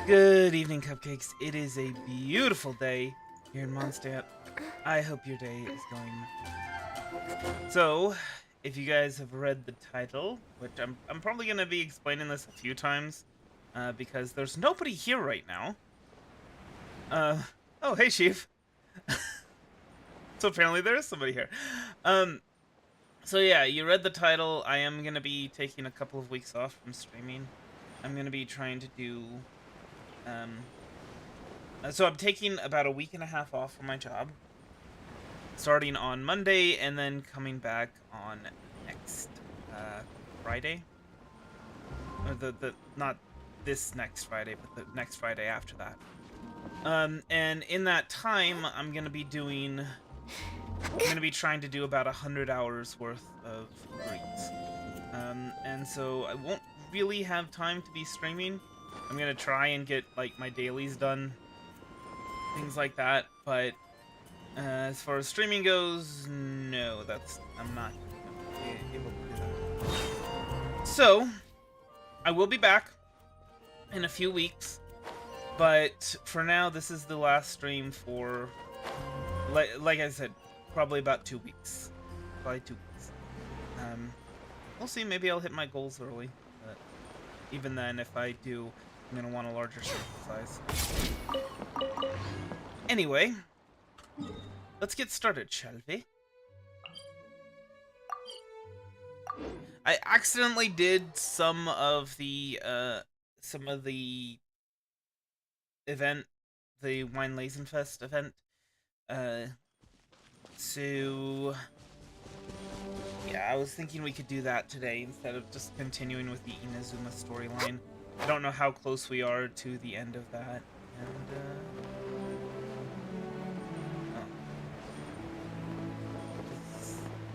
Good evening, cupcakes. It is a beautiful day here in Mondstadt. I hope your day is going. So, if you guys have read the title, which I'm probably going to be explaining this a few times, because there's nobody here right now. Oh, hey, Chief. So apparently there is somebody here. So yeah, you read the title. I am going to be taking a couple of weeks off from streaming. I'm going to be trying to do... so I'm taking about a week and a half off from my job, starting on Monday, and then coming back on next Friday. Or the not this next Friday, but the next Friday after that. And in that time, I'm gonna be trying to do about 100 hours worth of breeds. And so I won't really have time to be streaming. I'm gonna try and get like my dailies done, things like that. But as far as streaming goes, no, I'm not able to do that. So I will be back in a few weeks, but for now, this is the last stream for, like I said, probably about 2 weeks. Probably 2 weeks. We'll see. Maybe I'll hit my goals early. But even then, if I do, I'm gonna want a larger circle size. Anyway, let's get started, shall we? I accidentally did some of the event, the Weinlasenfest event. So yeah, I was thinking we could do that today instead of just continuing with the Inazuma storyline. I don't know how close we are to the end of that, and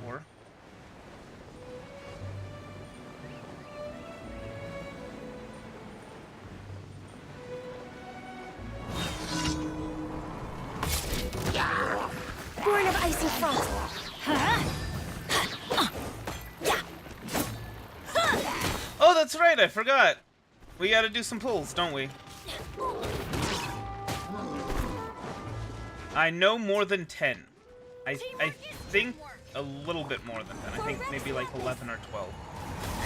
or Born of ice and frost. oh, that's right, I forgot. We gotta do some pulls, don't we? I know more than 10. I think a little bit more than 10. I think maybe like 11 or 12.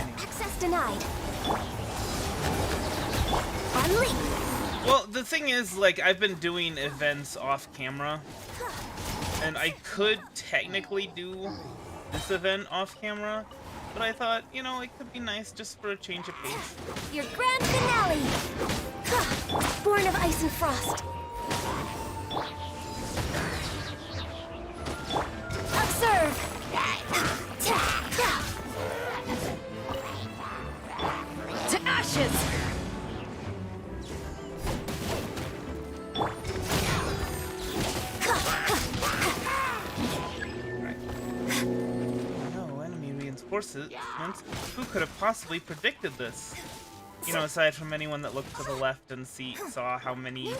Anyway. Access denied. Unleash. Well, the thing is, like, I've been doing events off camera, and I could technically do this event off camera, but I thought, you know, it could be nice just for a change of pace. Your grand finale. Born of ice and frost. Observe. To ashes. Forces. Who could have possibly predicted this? You know, aside from anyone that looked to the left and saw how many it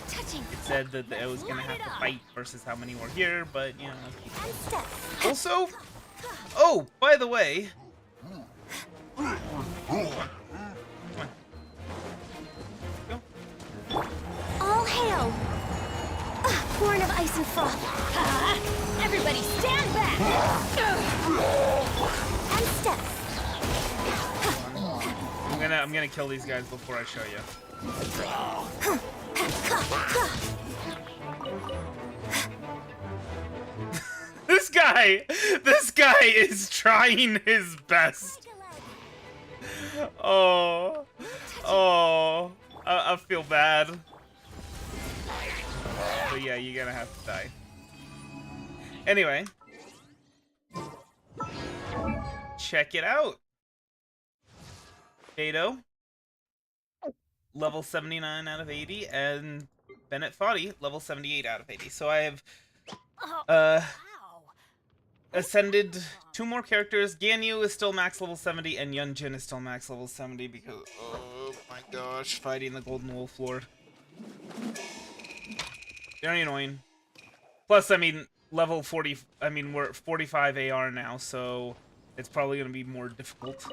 said that it was gonna have to fight versus how many were here, but you know. Also, oh, by the way, come on. Go. All hail. Born of ice and frost. Everybody stand back. And step. I'm gonna kill these guys before I show you. This guy is trying his best. Oh, I feel bad. But yeah, you're gonna have to die. Anyway. Check it out. Beto, level 79 out of 80, and Bennett Foddy, level 78 out of 80. So I have ascended 2 more characters. Ganyu is still max level 70, and Yuánshén is still max level 70 because, oh my gosh, fighting the Golden Wolf Lord. Very annoying. Plus, I mean, level 40, I mean, we're 45 AR now, so it's probably going to be more difficult.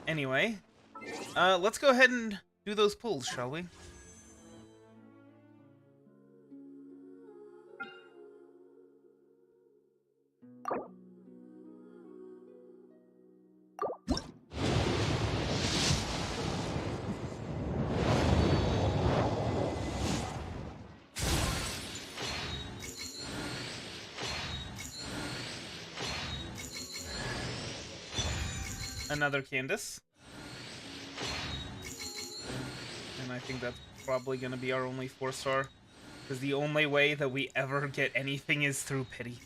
Anyway, let's go ahead and do those pulls, shall we? Another Candace. And I think that's probably going to be our only 4-star. Because the only way that we ever get anything is through pity.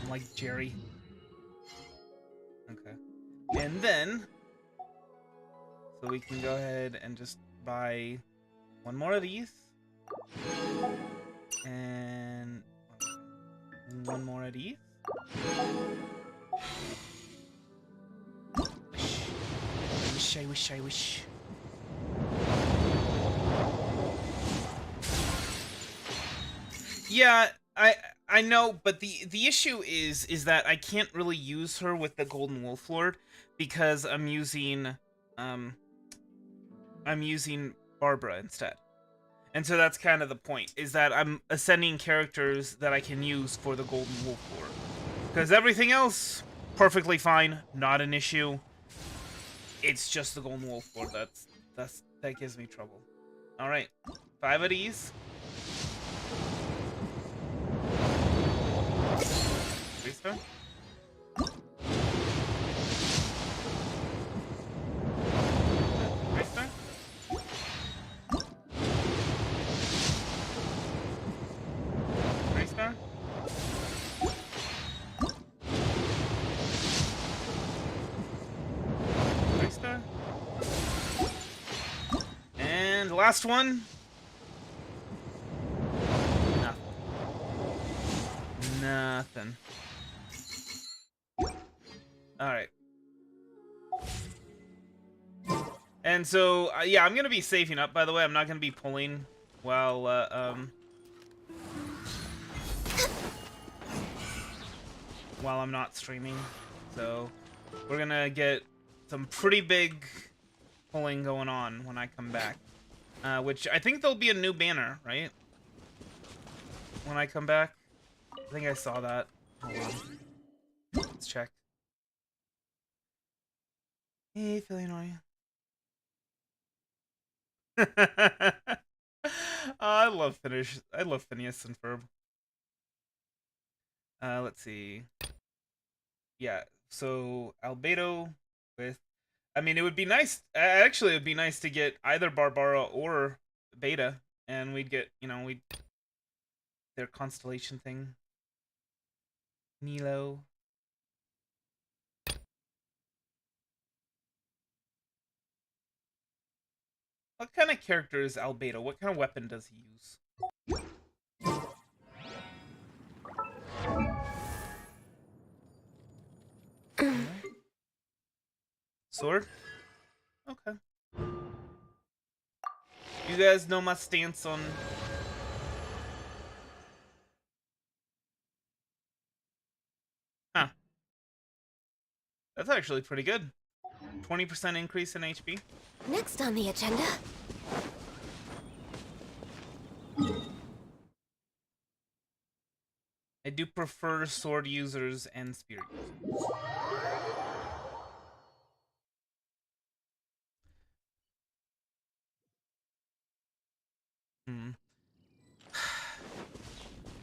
I'm like Jerry. Okay. And then... So we can go ahead and just buy one more of these. And... one more of these. I wish. Yeah, I know, but the issue is that I can't really use her with the Golden Wolf Lord because I'm using Barbara instead. And so that's kind of the point, is that I'm ascending characters that I can use for the Golden Wolf Lord. Because everything else, perfectly fine, not an issue. It's just the Golden Wolf Lord that gives me trouble. Alright, 5 of these. 3-star. 3-star. 3-star. And last one. Nothing. Alright. And so, yeah, I'm gonna be saving up, by the way. I'm not gonna be pulling while, while I'm not streaming. So, we're gonna get some pretty big pulling going on when I come back. Which, I think there'll be a new banner, right? When I come back. I think I saw that. Hold on. Let's check. Hey, Philly. I love Phineas and Ferb. Let's see. Yeah, so Albedo with... I mean, it would be nice... Actually, it would be nice to get either Barbara or Beta, and we'd get, you know, their constellation thing. Nilo. What kind of character is Albedo? What kind of weapon does he use? Sword? Okay. You guys know my stance on... Huh. That's actually pretty good. 20% increase in HP. Next on the agenda. I do prefer sword users and spear users.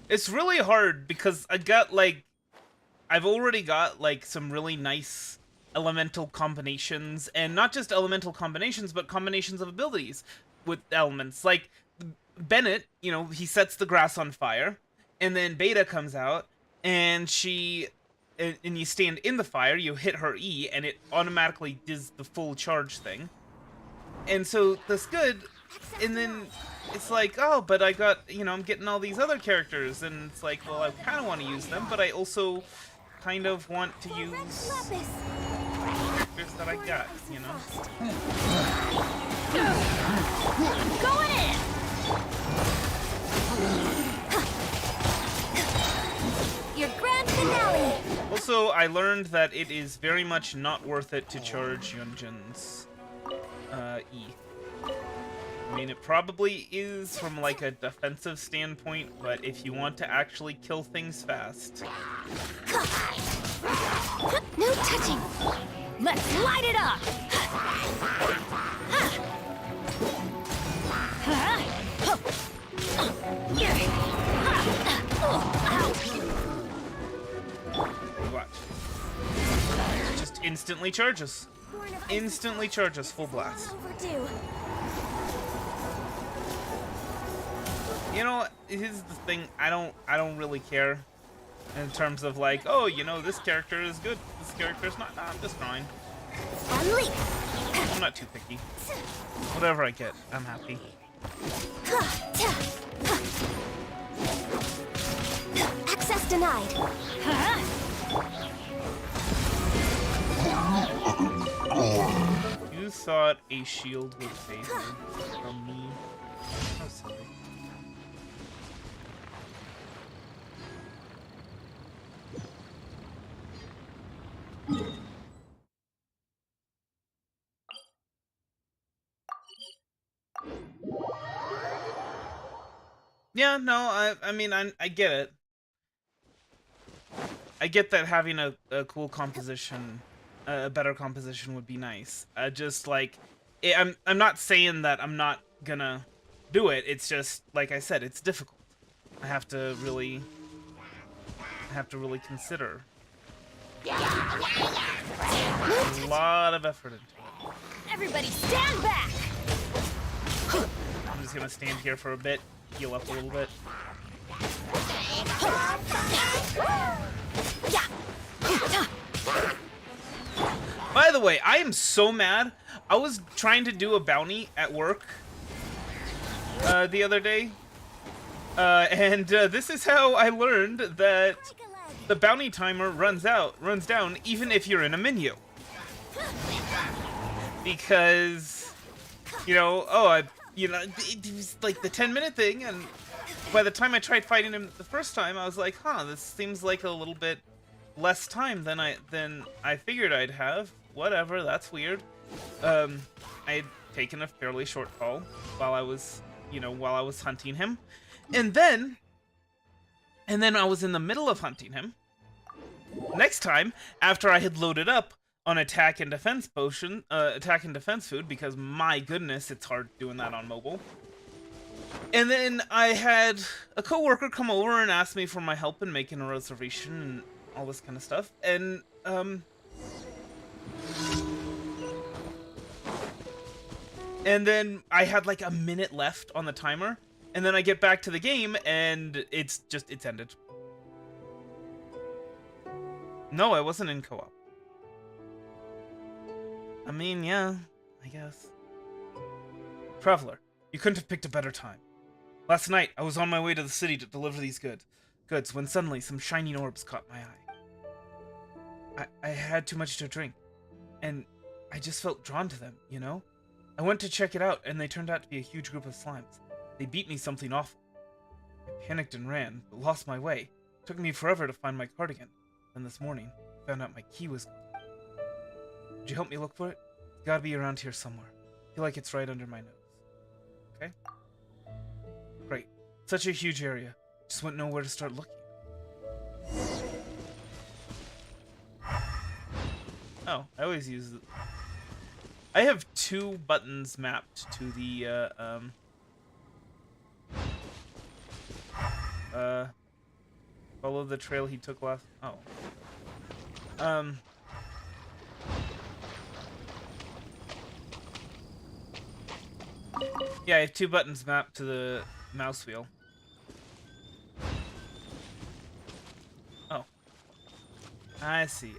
It's really hard because I've already got like some really nice elemental combinations, and not just elemental combinations, but combinations of abilities with elements. Like Bennett, you know, he sets the grass on fire, and then Beta comes out, and and you stand in the fire, you hit her E, and it automatically does the full charge thing. And so that's good, and then it's like, oh, but I got, you know, I'm getting all these other characters, and it's like, well, I kind of want to use them, but I also kind of want to use characters that I got, you know? Going in! Your grand finale! Also, I learned that it is very much not worth it to charge Yuánshéns. E. I mean, it probably is from like a defensive standpoint, but if you want to actually kill things fast. No touching. Let's light it up. Watch. It just instantly charges. Instantly charges full blast. Overdue. You know, here's the thing, I don't really care in terms of like, oh, you know, this character is good, this character's not. Nah, I'm just fine. Unleash. I'm not too picky. Whatever I get, I'm happy. Access denied. You thought a shield would save you from me. Oh, sorry. Yeah, no, I mean, I get it. I get that having a cool composition, a better composition would be nice. Just like, I'm not saying that I'm not gonna do it. It's just, like I said, it's difficult. I have to really consider. A lot of effort into it. Everybody stand back. I'm just gonna stand here for a bit, heal up a little bit. By the way, I am so mad. I was trying to do a bounty at work the other day, and this is how I learned that the bounty timer runs down even if you're in a menu. Because, you know, it was like the 10-minute thing, and by the time I tried fighting him the first time, I was like, huh, this seems like a little bit less time than I figured I'd have. Whatever, that's weird. I had taken a fairly short call while I was hunting him. And then I was in the middle of hunting him. Next time, after I had loaded up on attack and defense food, because my goodness, it's hard doing that on mobile. And then I had a coworker come over and ask me for my help in making a reservation and all this kind of stuff. And then I had like a minute left on the timer, and then I get back to the game and it's ended. No, I wasn't in co-op. I mean, yeah, I guess. Traveler, you couldn't have picked a better time. Last night, I was on my way to the city to deliver these goods when suddenly some shining orbs caught my eye. I had too much to drink, and I just felt drawn to them, you know? I went to check it out, and they turned out to be a huge group of slimes. They beat me something awful. I panicked and ran, but lost my way. It took me forever to find my cardigan. Then this morning, I found out my key was gone. Would you help me look for it? It's gotta be around here somewhere. I feel like it's right under my nose. Okay? Great. Such a huge area. Just wouldn't know where to start looking. Oh, I always use it. I have 2 buttons mapped to the, follow the trail he took last... Oh. Yeah, I have 2 buttons mapped to the mouse wheel. Oh. I see.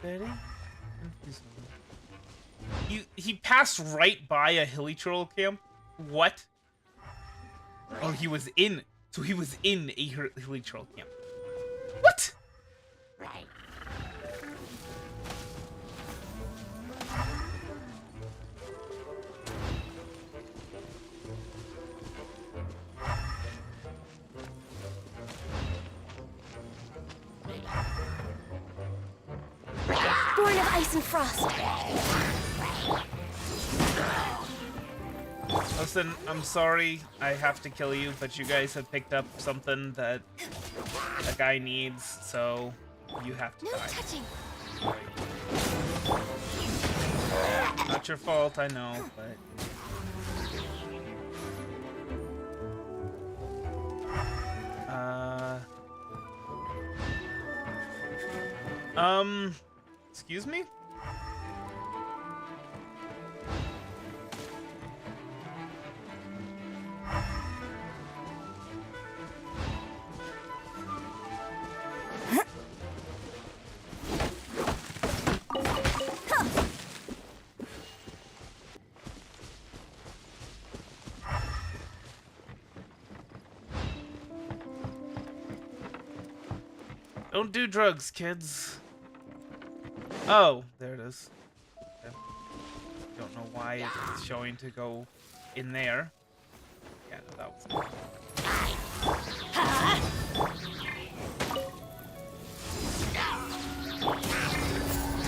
There He passed right by a hilly troll camp. What? Oh, he was in. So he was in a hilly troll camp. What? Right. Born of ice and frost. Listen, I'm sorry I have to kill you, but you guys have picked up something that a guy needs, so you have to No die. touching. Not your fault, I know, but... Excuse me? Don't do drugs, kids. Oh, there it is. Okay. Don't know why it's showing to go in there. Yeah, no, that was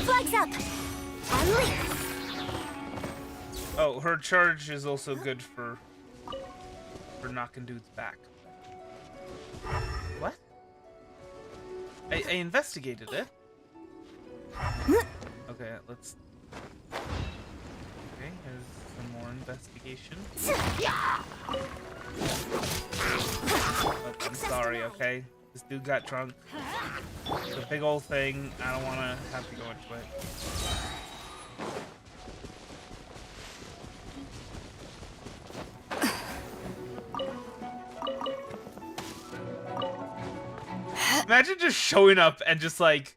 Flags up. And leap. Oh, her charge is also good for knocking dudes back. What? I investigated it. Okay, let's... Okay, here's some more investigation. Look, I'm sorry, okay? This dude got drunk. It's a big old thing. I don't want to have to go into it. Imagine just showing up and just like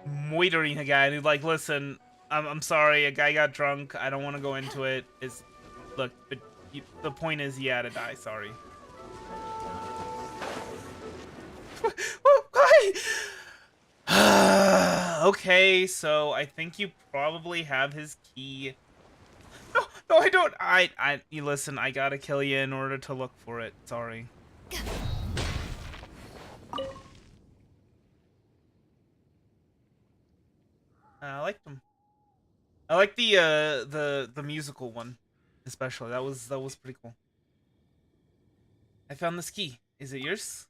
moitering a guy and he's like, listen, I'm sorry, a guy got drunk. I don't want to go into it. Look, but the point is he had to die. Sorry. Why? Okay, so I think you probably have his key. No, I don't. You listen. I gotta kill you in order to look for it. Sorry. I liked them. I like the musical one, especially. That was pretty cool. I found this key. Is it yours?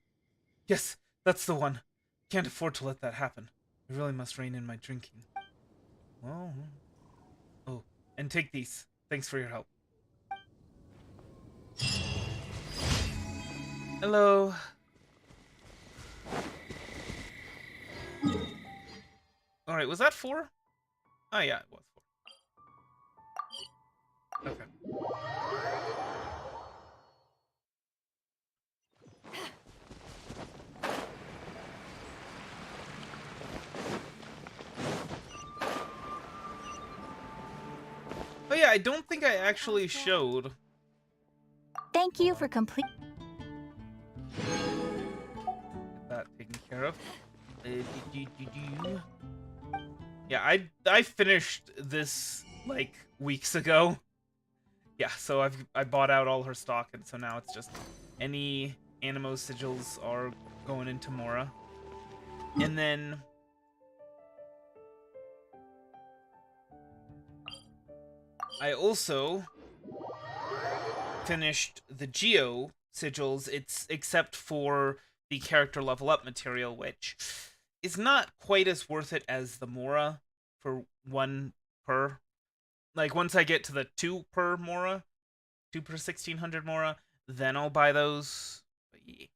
Yes, that's the one. Can't afford to let that happen. I really must rein in my drinking. Well, oh, and take these. Thanks for your help. Hello. All right, was that 4? Oh yeah, it was 4. Okay. Oh yeah, I don't think I actually showed. Thank you for complete. Get that taken care of. Yeah, I finished this like weeks ago. Yeah, so I bought out all her stock, and so now it's just any Animo sigils are going into Mora. And then I also finished the Geo sigils, except for the character level up material, which is not quite as worth it as the Mora for 1 per. Like, once I get to the 2 per Mora, 2 per 1600 Mora, then I'll buy those. But yeah.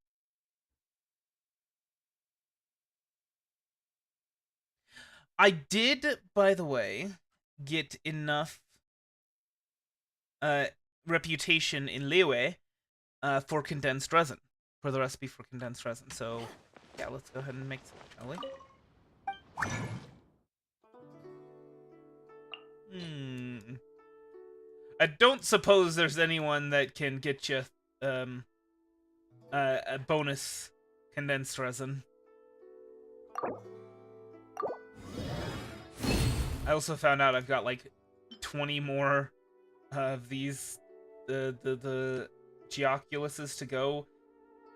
I did, by the way, get enough reputation in Liyue for condensed resin, for the recipe for condensed resin. So, yeah, let's go ahead and make some, shall we? I don't suppose there's anyone that can get you a bonus condensed resin. I also found out I've got like 20 more of these the Geoculuses to go,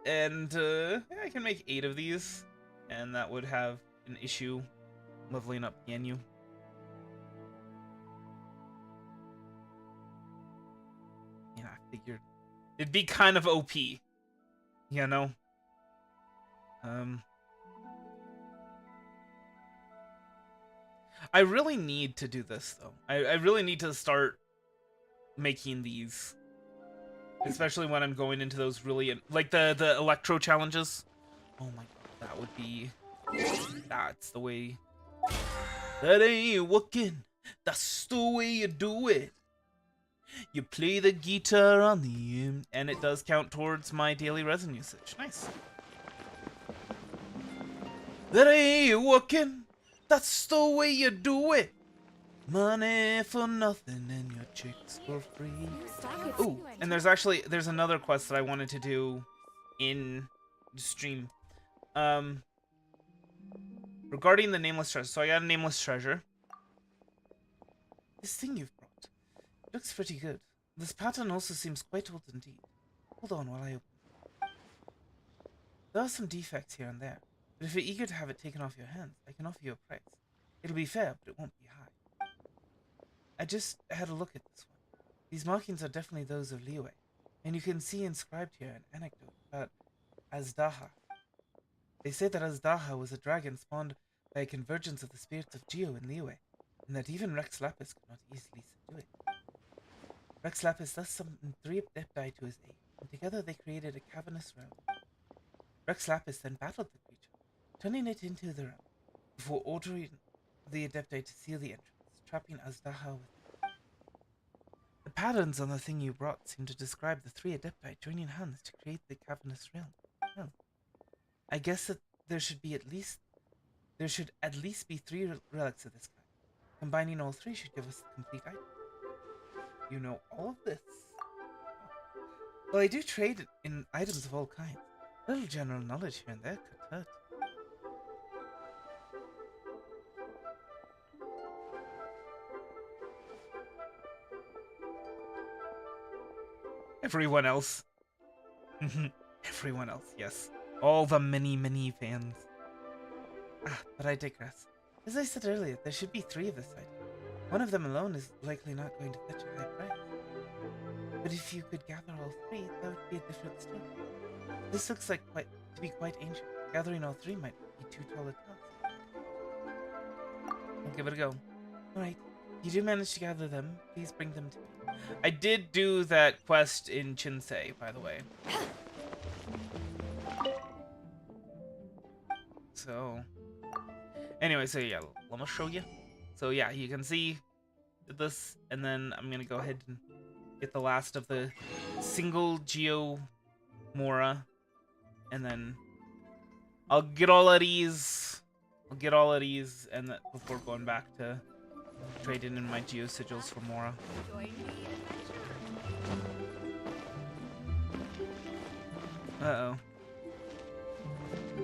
and I can make 8 of these, and that would have an issue leveling up Yanyu. figured it'd be kind of OP, you know. I really need to do this though. I really need to start making these, especially when I'm going into those really like the electro challenges. Oh my god, that would be. That's the way. That ain't working. That's the way you do it. You play the guitar on the end, and it does count towards my daily resin usage. Nice. That ain't working. That's the way you do it. Money for nothing and your chicks for free. Ooh, and there's another quest that I wanted to do in the stream. Regarding the nameless treasure. So I got a nameless treasure. This thing you've brought looks pretty good. This pattern also seems quite old indeed. Hold on while I open it. There are some defects here and there, but if you're eager to have it taken off your hands, I can offer you a price. It'll be fair, but it won't be high. I just had a look at this one. These markings are definitely those of Liyue, and you can see inscribed here an anecdote about Azdaha. They say that Azdaha was a dragon spawned by a convergence of the spirits of Geo and Liyue, and that even Rex Lapis could not easily subdue it. Rex Lapis thus summoned 3 Adepti to his aid, and together they created a cavernous realm. Rex Lapis then battled the creature, turning it into the realm, before ordering the Adepti to seal the entrance, trapping Azdaha with it. The patterns on the thing you brought seem to describe the 3 Adepti joining hands to create the cavernous realm. Well, I guess that there should at least be 3 relics of this kind. Combining all 3 should give us the complete item. You know all of this? Well, I do trade in items of all kinds. A little general knowledge here and there could hurt. Everyone else. Everyone else, yes. All the many, many fans. But I digress. As I said earlier, there should be 3 of this item. One of them alone is likely not going to fetch a high price. But if you could gather all 3, that would be a different story. This looks like to be quite ancient. Gathering all 3 might be too tall a task. I'll give it a go. Alright, if you do manage to gather them, please bring them to me. I did do that quest in Chinsei, by the way. So, anyway, so yeah, let me show you. So yeah, you can see this, and then I'm gonna go ahead and get the last of the single Geo Mora, and then I'll get all of these. And that before going back to trading in my Geo sigils for Mora. Uh-oh.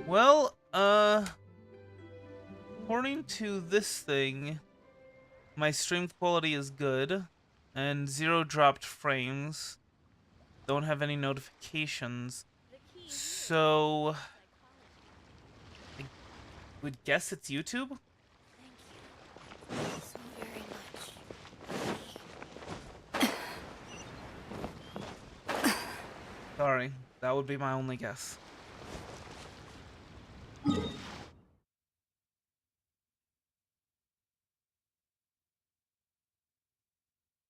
Well, according to this thing, my stream quality is good, and 0 dropped frames. Don't have any notifications, so I would guess it's YouTube. Thank you so very much. Sorry, that would be my only guess.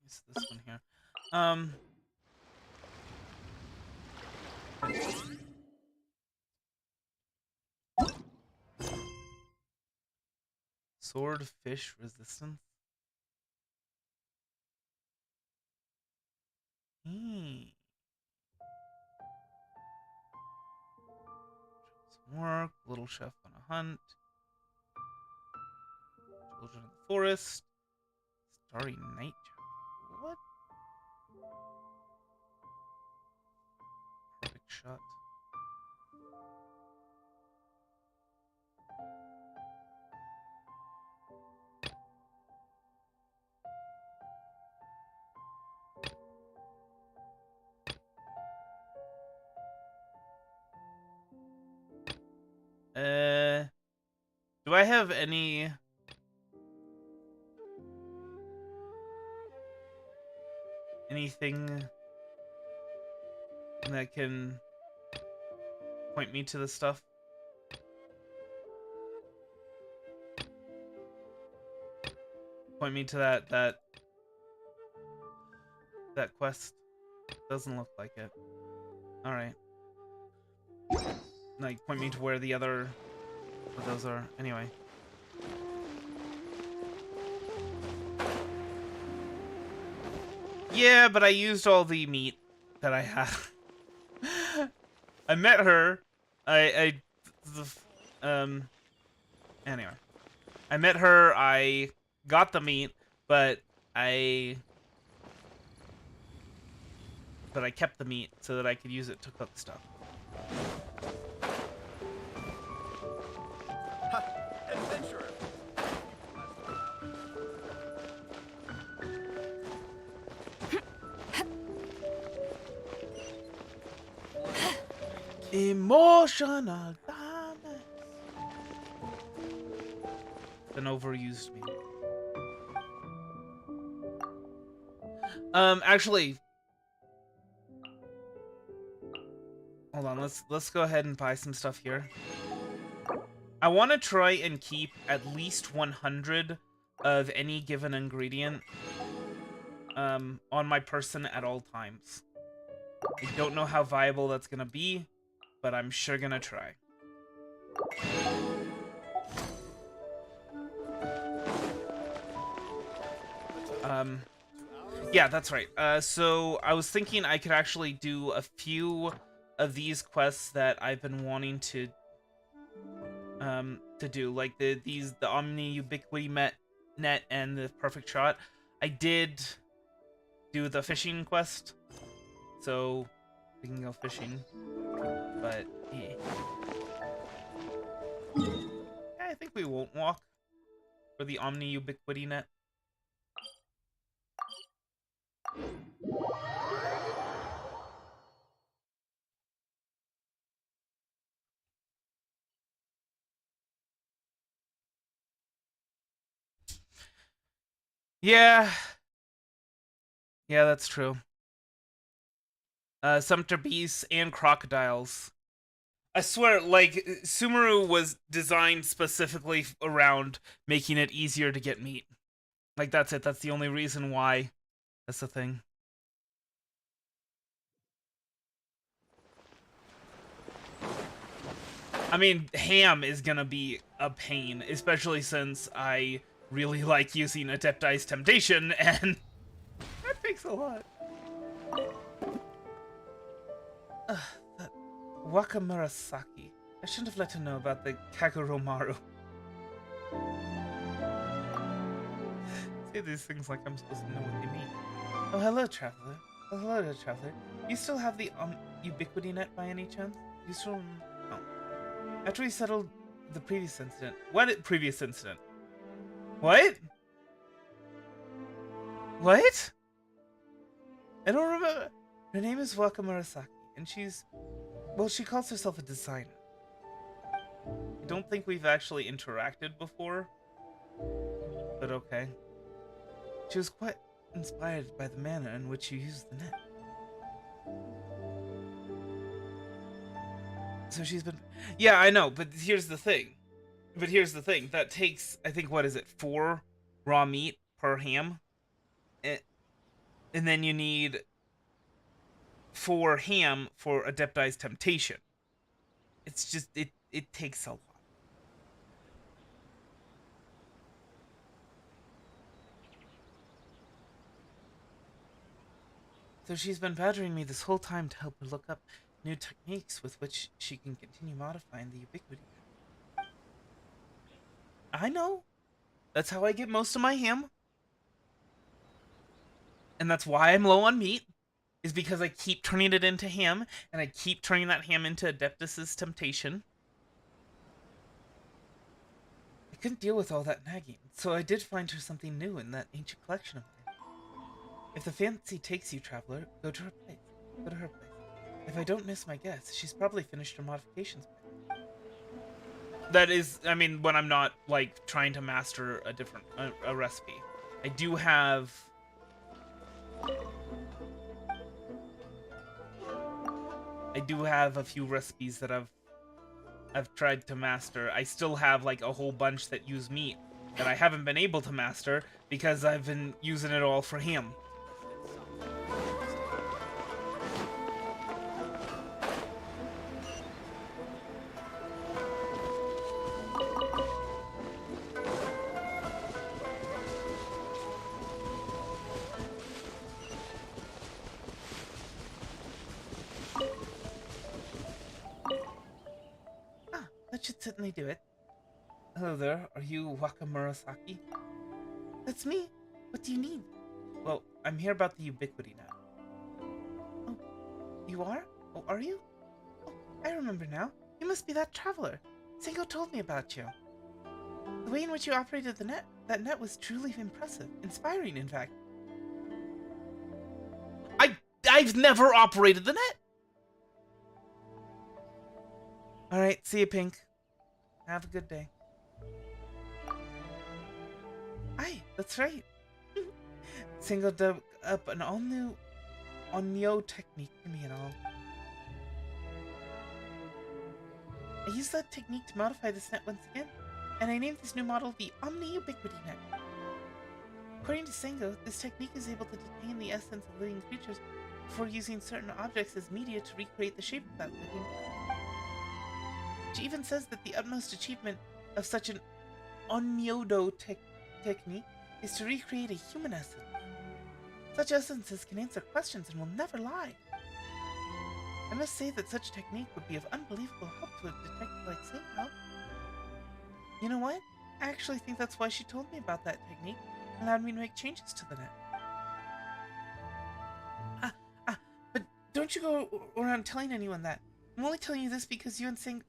It's this one here. Swordfish resistance. Some work. Little chef on a hunt. Children of the forest. Starry night. What? Perfect shot. Do I have anything that can point me to the stuff? Point me to that quest. Doesn't look like it. All right. Like, point me to where the other where those are. Anyway. Yeah, but I used all the meat that I have. I met her. Anyway. I met her, I got the meat, but I kept the meat so that I could use it to cook stuff. Adventurer. Emotional damage. An overused meat. Actually, hold on. Let's go ahead and buy some stuff here. I want to try and keep at least 100 of any given ingredient on my person at all times. I don't know how viable that's gonna be, but I'm sure gonna try. Yeah, that's right. So I was thinking I could actually do a few of these quests that I've been wanting to do, like the Omni Ubiquity Net and the Perfect Shot. I did do the fishing quest, so we can go fishing. But yeah. I think we won't walk for the Omni Ubiquity Net. Yeah. Yeah, that's true. Sumpter beasts and crocodiles. I swear, like, Sumeru was designed specifically around making it easier to get meat. Like, that's it. That's the only reason why. That's the thing. I mean, ham is gonna be a pain, especially since I really like using Adepti's Temptation, and that takes a lot. That Wakamurasaki. I shouldn't have let her know about the Kagoromaru. Say these things like I'm supposed to know what they mean. Oh, hello, traveler. Oh, hello, traveler. You still have the Ubiquity Net by any chance? You still... Oh. After we settled the previous incident... What previous incident? What? What? I don't remember. Her name is Wakamurasaki, and she's... Well, she calls herself a designer. I don't think we've actually interacted before. But okay. She was quite inspired by the manner in which you used the net. So she's been... Yeah, I know, but here's the thing. That takes, I think, what is it? 4 raw meat per ham? And then you need 4 ham for Adepti's Temptation. It's just, it takes a lot. So she's been badgering me this whole time to help her look up new techniques with which she can continue modifying the Ubiquity. I know. That's how I get most of my ham. And that's why I'm low on meat. Is because I keep turning it into ham, and I keep turning that ham into Adeptus's Temptation. I couldn't deal with all that nagging, so I did find her something new in that ancient collection of mine. If the fancy takes you, traveler, go to her place. Go to her place. If I don't miss my guess, she's probably finished her modifications by now. That is, I mean, when I'm not, like, trying to master a different, a recipe. I do have... I do have a few recipes that I've tried to master. I still have like a whole bunch that use meat that I haven't been able to master because I've been using it all for him. Ah, that should certainly do it. Hello there, are you Waka Murasaki? That's me. What do you need? Well, I'm here about the Ubiquity Net. Oh, you are? Oh, are you? Oh, I remember now. You must be that traveler. Sengo told me about you. The way in which you operated that net was truly impressive. Inspiring, in fact. I've never operated the net! Alright, see you, Pink. Have a good day. Aye, that's right. Sengo dug up an all-new Onyo technique for me and all. I used that technique to modify this net once again, and I named this new model the Omni-Ubiquity Net. According to Sengo, this technique is able to detain the essence of living creatures before using certain objects as media to recreate the shape of that living. She even says that the utmost achievement of such an Onmyodo technique is to recreate a human essence. Such essences can answer questions and will never lie. I must say that such technique would be of unbelievable help to a detective like Sengo. You know what? I actually think that's why she told me about that technique and allowed me to make changes to the net. But don't you go around telling anyone that. I'm only telling you this because you and Sengo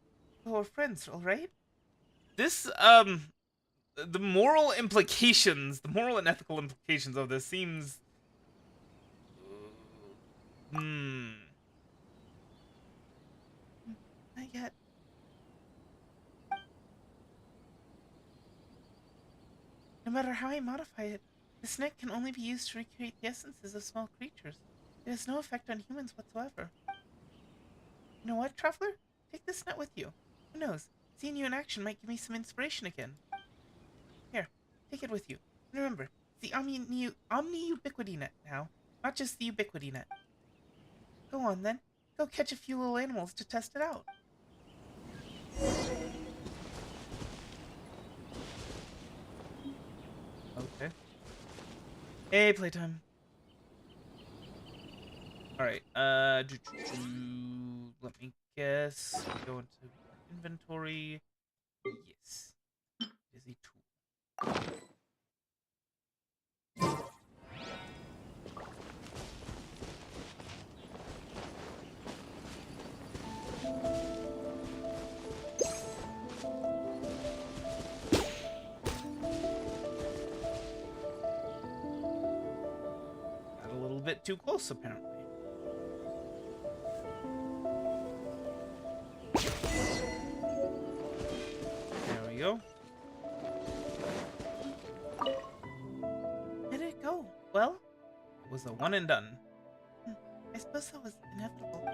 are friends, alright? This, the moral implications, the moral and ethical implications of this seems... Not yet. No matter how I modify it, this net can only be used to recreate the essences of small creatures. It has no effect on humans whatsoever. You know what, Traveler? Take this net with you. Who knows? Seeing you in action might give me some inspiration again. Here, take it with you. And remember, it's the Omni-Ubiquity Net now, not just the Ubiquity Net. Go on then. Go catch a few little animals to test it out. Okay. Hey, playtime. Alright, let me guess. Go into inventory. Yes. Busy tool. Got a little bit too close, apparently. There we go. Where did it go? Well, it was a one and done. I suppose that was inevitable.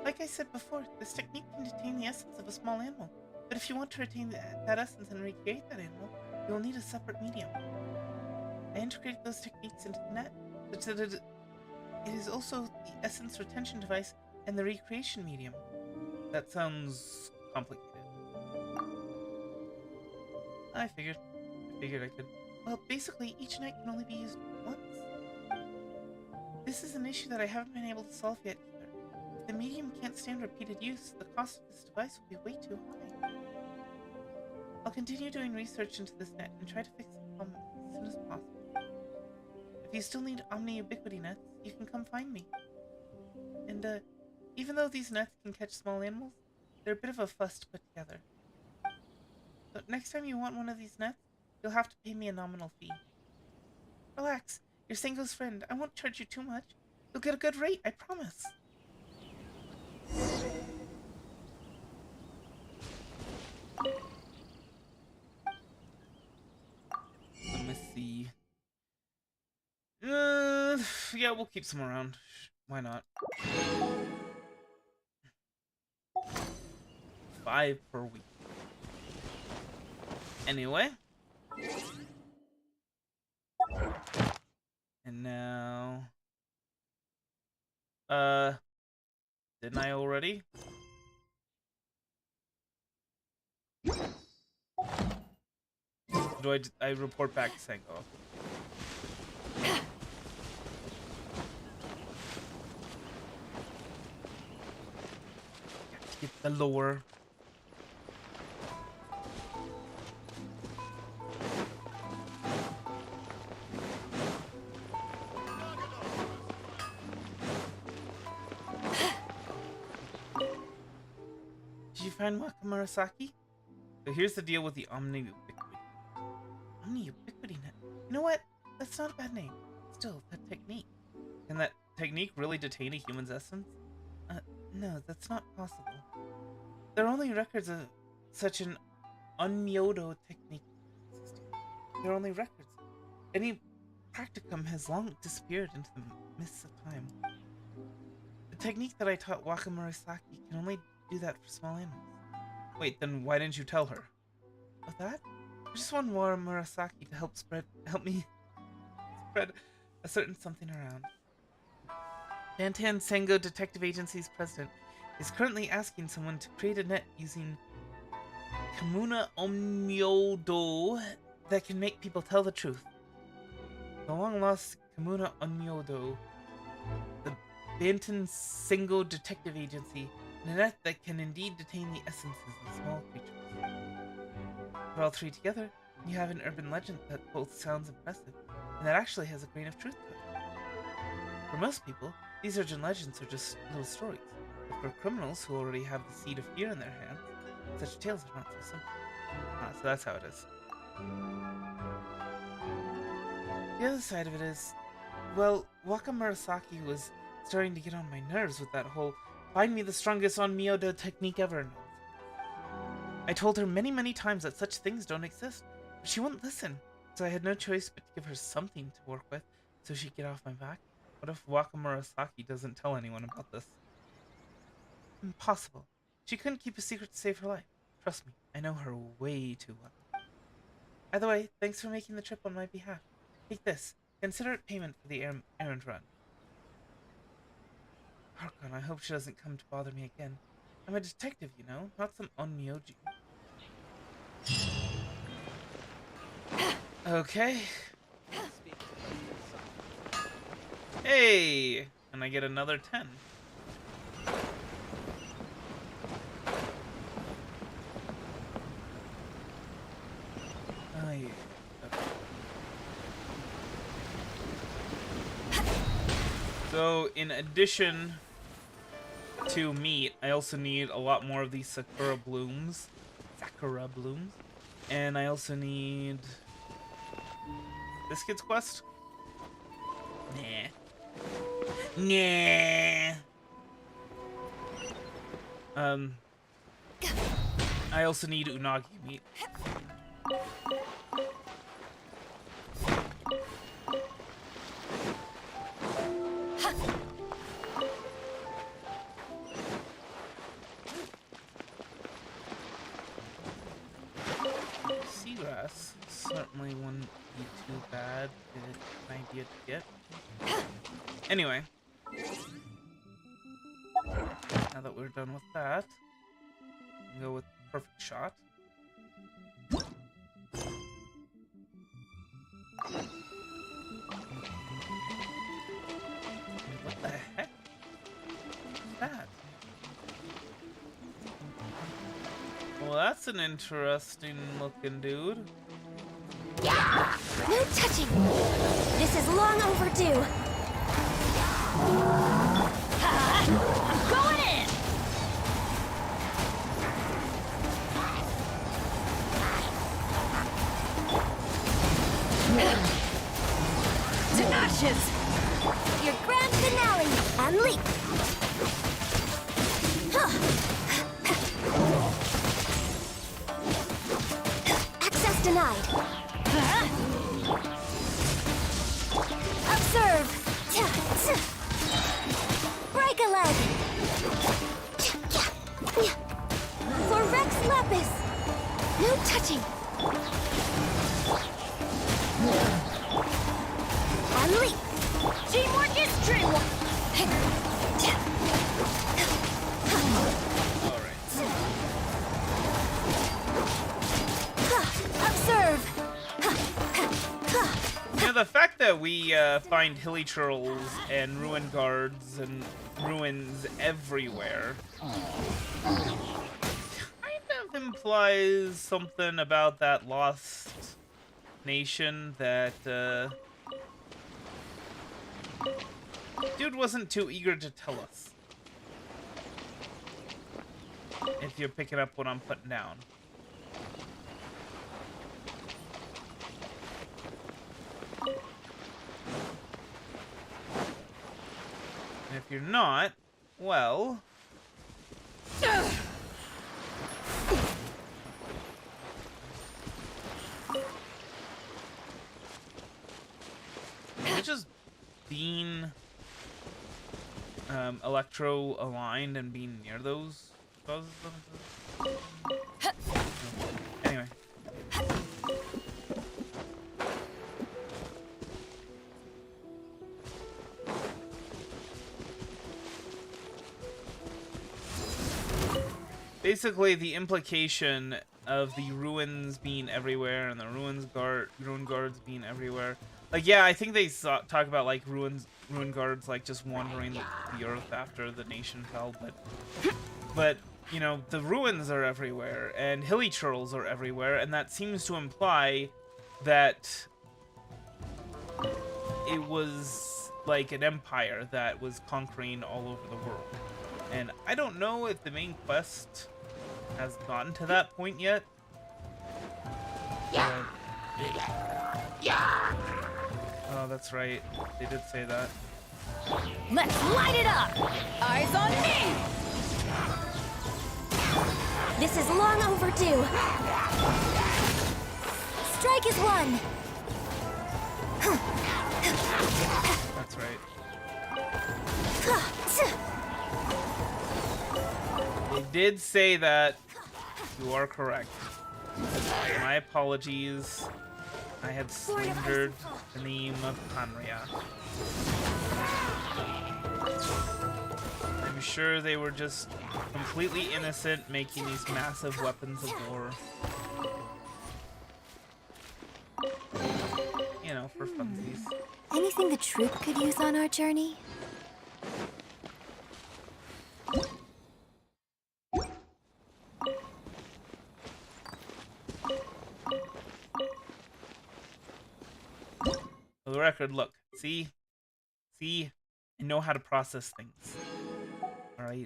Like I said before, this technique can detain the essence of a small animal. But if you want to retain that essence and recreate that animal, you will need a separate medium. I integrated those techniques into the net, such that it is also the essence retention device and the recreation medium. That sounds complicated. I figured I could. Well, basically, each net can only be used once. This is an issue that I haven't been able to solve yet either. If the medium can't stand repeated use, the cost of this device will be way too high. I'll continue doing research into this net and try to fix the problem as soon as possible. If you still need Omni-Ubiquity nets, you can come find me. And, even though these nets can catch small animals, they're a bit of a fuss to put together. So next time you want one of these nets, you'll have to pay me a nominal fee. Relax, you're Sengo's friend. I won't charge you too much. You'll get a good rate, I promise. Let me see. Yeah, we'll keep some around. Why not? 5 per week. Anyway. And now... Didn't I already? Do I report back to Sengo? Get the lore. Did you find Wakamurasaki? So here's the deal with the Omni-Ubiquity. Omni-Ubiquity net. You know what? That's not a bad name. Still, that technique. Can that technique really detain a human's essence? No, that's not possible. There are only records of such an Onmyodo technique. There are only records. Any practicum has long disappeared into the mists of time. The technique that I taught Wakamurasaki can only do that for small animals. Wait, then why didn't you tell her? Of that? I just want Wakamurasaki to help me spread a certain something around. Bantan Sengo Detective Agency's president is currently asking someone to create a net using Kamuna Onmyodo that can make people tell the truth. The long-lost Kamuna Onmyodo, the Bantan Sengo Detective Agency, and a net that can indeed detain the essences of small creatures. Put all three together, and you have an urban legend that both sounds impressive, and that actually has a grain of truth to it. For most people, these urban legends are just little stories, but for criminals who already have the seed of fear in their hands, such tales are not so simple. So that's how it is. The other side of it is, well, Wakamurasaki was starting to get on my nerves with that whole find me the strongest Onmyodo technique ever nonsense. I told her many times that such things don't exist, but she wouldn't listen, so I had no choice but to give her something to work with so she'd get off my back. What if Wakamurasaki doesn't tell anyone about this? Impossible. She couldn't keep a secret to save her life. Trust me, I know her way too well. Either way, thanks for making the trip on my behalf. Take this. Consider it payment for the errand run. Harkon, I hope she doesn't come to bother me again. I'm a detective, you know, not some onmyoji. Okay. Hey! And I get another 10. Oh, yeah. Okay. So, in addition to meat, I also need a lot more of these sakura blooms. And I also need... this kid's quest? Nah. I also need unagi meat. Seagrass certainly wouldn't be too bad. An idea to get. Anyway, now that we're done with that, we'll go with perfect shot. What the heck is that? Well, that's an interesting looking dude. No touching! This is long overdue! I'm going in! To ashes! Your grand finale! And leap! Access denied! Observe! Break a leg! For Use lapis. No touching. On leap. Teamwork is dreamwork. Observe. You know, the fact that we find hilly churls and ruin guards and ruins everywhere kind of implies something about that lost nation that dude wasn't too eager to tell us. If you're picking up what I'm putting down. And if you're not, well... Maybe just being electro-aligned and being near those causes them to... Anyway. Basically, the implication of the ruins being everywhere and the ruin guards being everywhere. Like, yeah, I think they talk about like ruin guards like just wandering the earth after the nation fell, but you know, the ruins are everywhere and hilly churls are everywhere, and that seems to imply that it was like an empire that was conquering all over the world. And I don't know if the main quest has gotten to that point yet. Yeah. Oh, that's right. They did say that. Let's light it up! Eyes on me! This is long overdue. Strike is one. That's right. They did say that. You are correct. My apologies. I had slandered the name of Panria. I'm sure they were just completely innocent making these massive weapons of war. You know, for funsies. Anything the troop could use on our journey? For the record, look, see, I know how to process things. All right.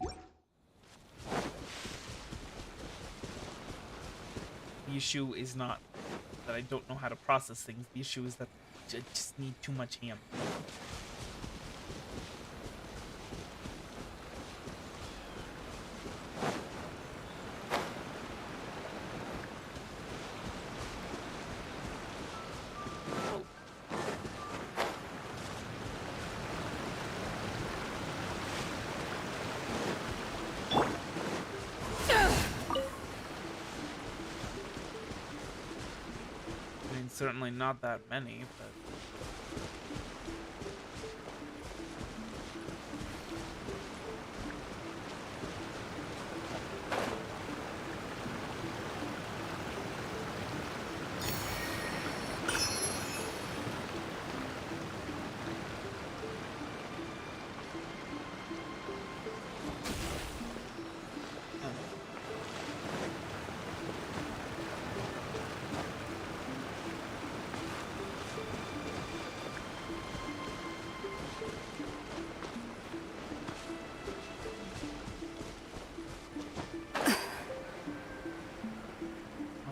The issue is not that I don't know how to process things. The issue is that I just need too much ham. Certainly not that many, but...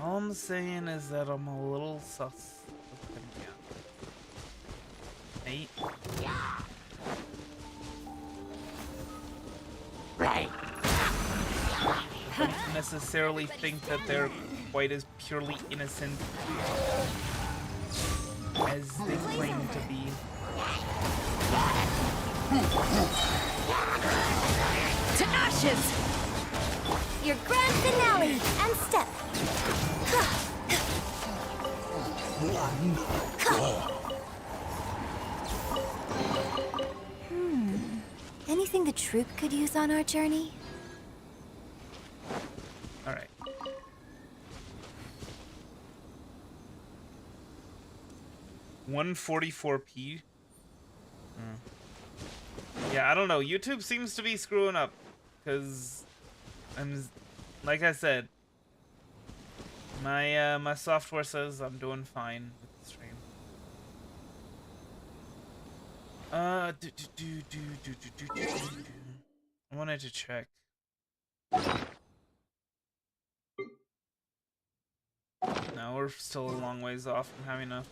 All I'm saying is that I'm a little sus of him. Mate. Right. I don't necessarily think that they're quite as purely innocent as they claim to be. To ashes! Your grand finale and step. Anything the troop could use on our journey? All right. $144p. Yeah, I don't know. YouTube seems to be screwing up because like I said, my software says I'm doing fine with the stream. I wanted to check. No, we're still a long ways off from having enough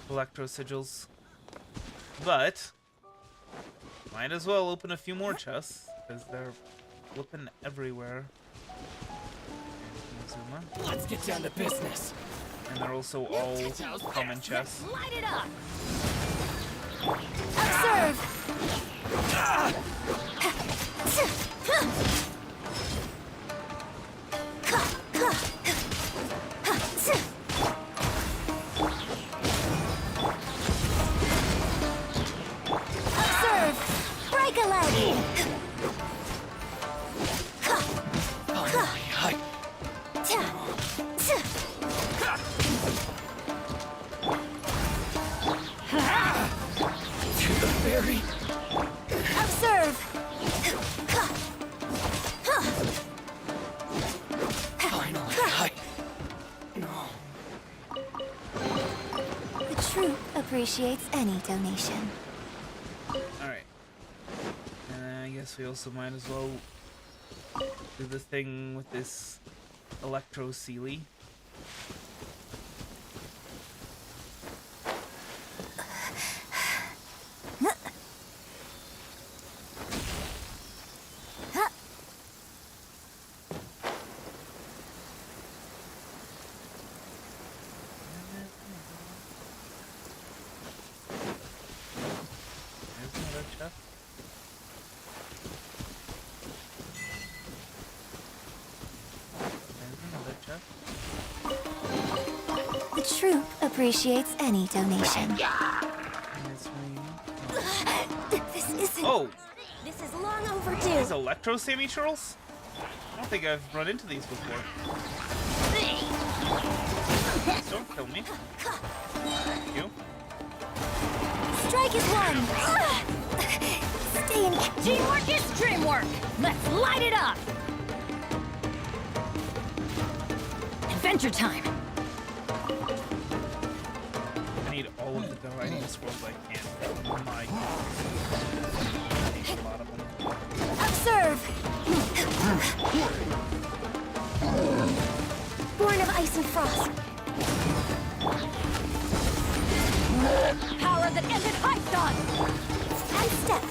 electro sigils, but might as well open a few more chests because they're flipping everywhere. Let's get down to business. And they're also all common chests. Light it up. Observe. Observe. Break a leg. Observe! Finally, No. The troop appreciates any donation. Alright. And I guess we also might as well do the thing with this electro sealy. The troop appreciates any donation. This isn't... Oh! This is long overdue. These electro Sammy churls? I don't think I've run into these before. Please don't kill me. Thank you. Strike is one. Stay in... Teamwork is dreamwork! Let's light it up! Adventure time! I need all of the dividing scrolls I can. Oh my god. I need a lot of them. Observe. Born of ice and frost. Power that ended Python! And step.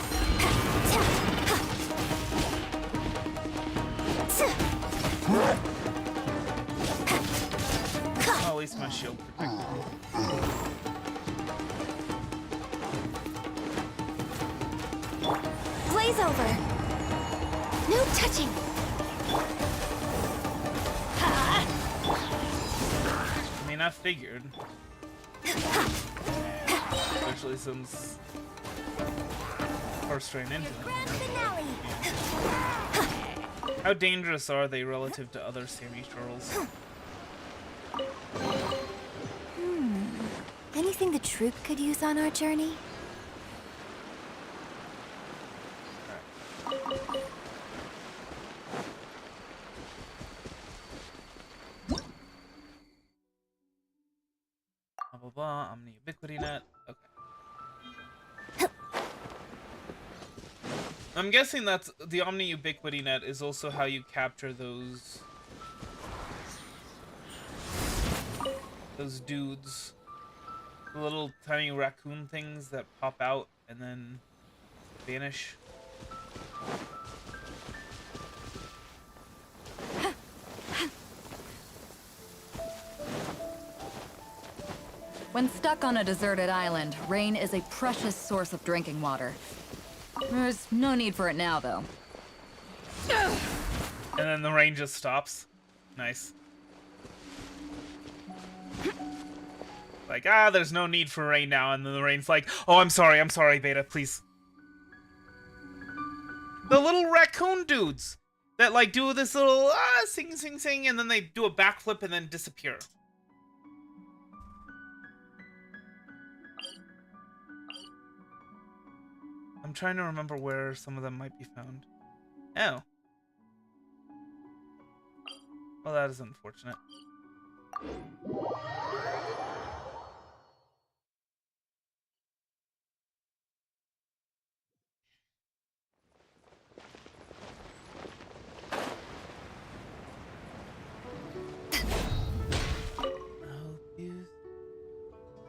Oh, at least my shield protected me. Blaze over. No touching. I mean, I figured. Especially since first ran into them. Grand finale. How dangerous are they relative to other Sammy turtles? Anything the troop could use on our journey? Blah blah blah. Omni Ubiquity Net. Okay. I'm guessing that's the Omni Ubiquity Net is also how you capture those dudes, the little tiny raccoon things that pop out and then vanish. When stuck on a deserted island, rain is a precious source of drinking water. There's no need for it now, though. Yeah, And then the rain just stops. Nice. Like, there's no need for rain now. And then the rain's like, oh, I'm sorry, Beta, please. The little raccoon dudes that, like, do this little, sing, sing, sing, and then they do a backflip and then disappear. I'm trying to remember where some of them might be found. Oh. Well, that is unfortunate.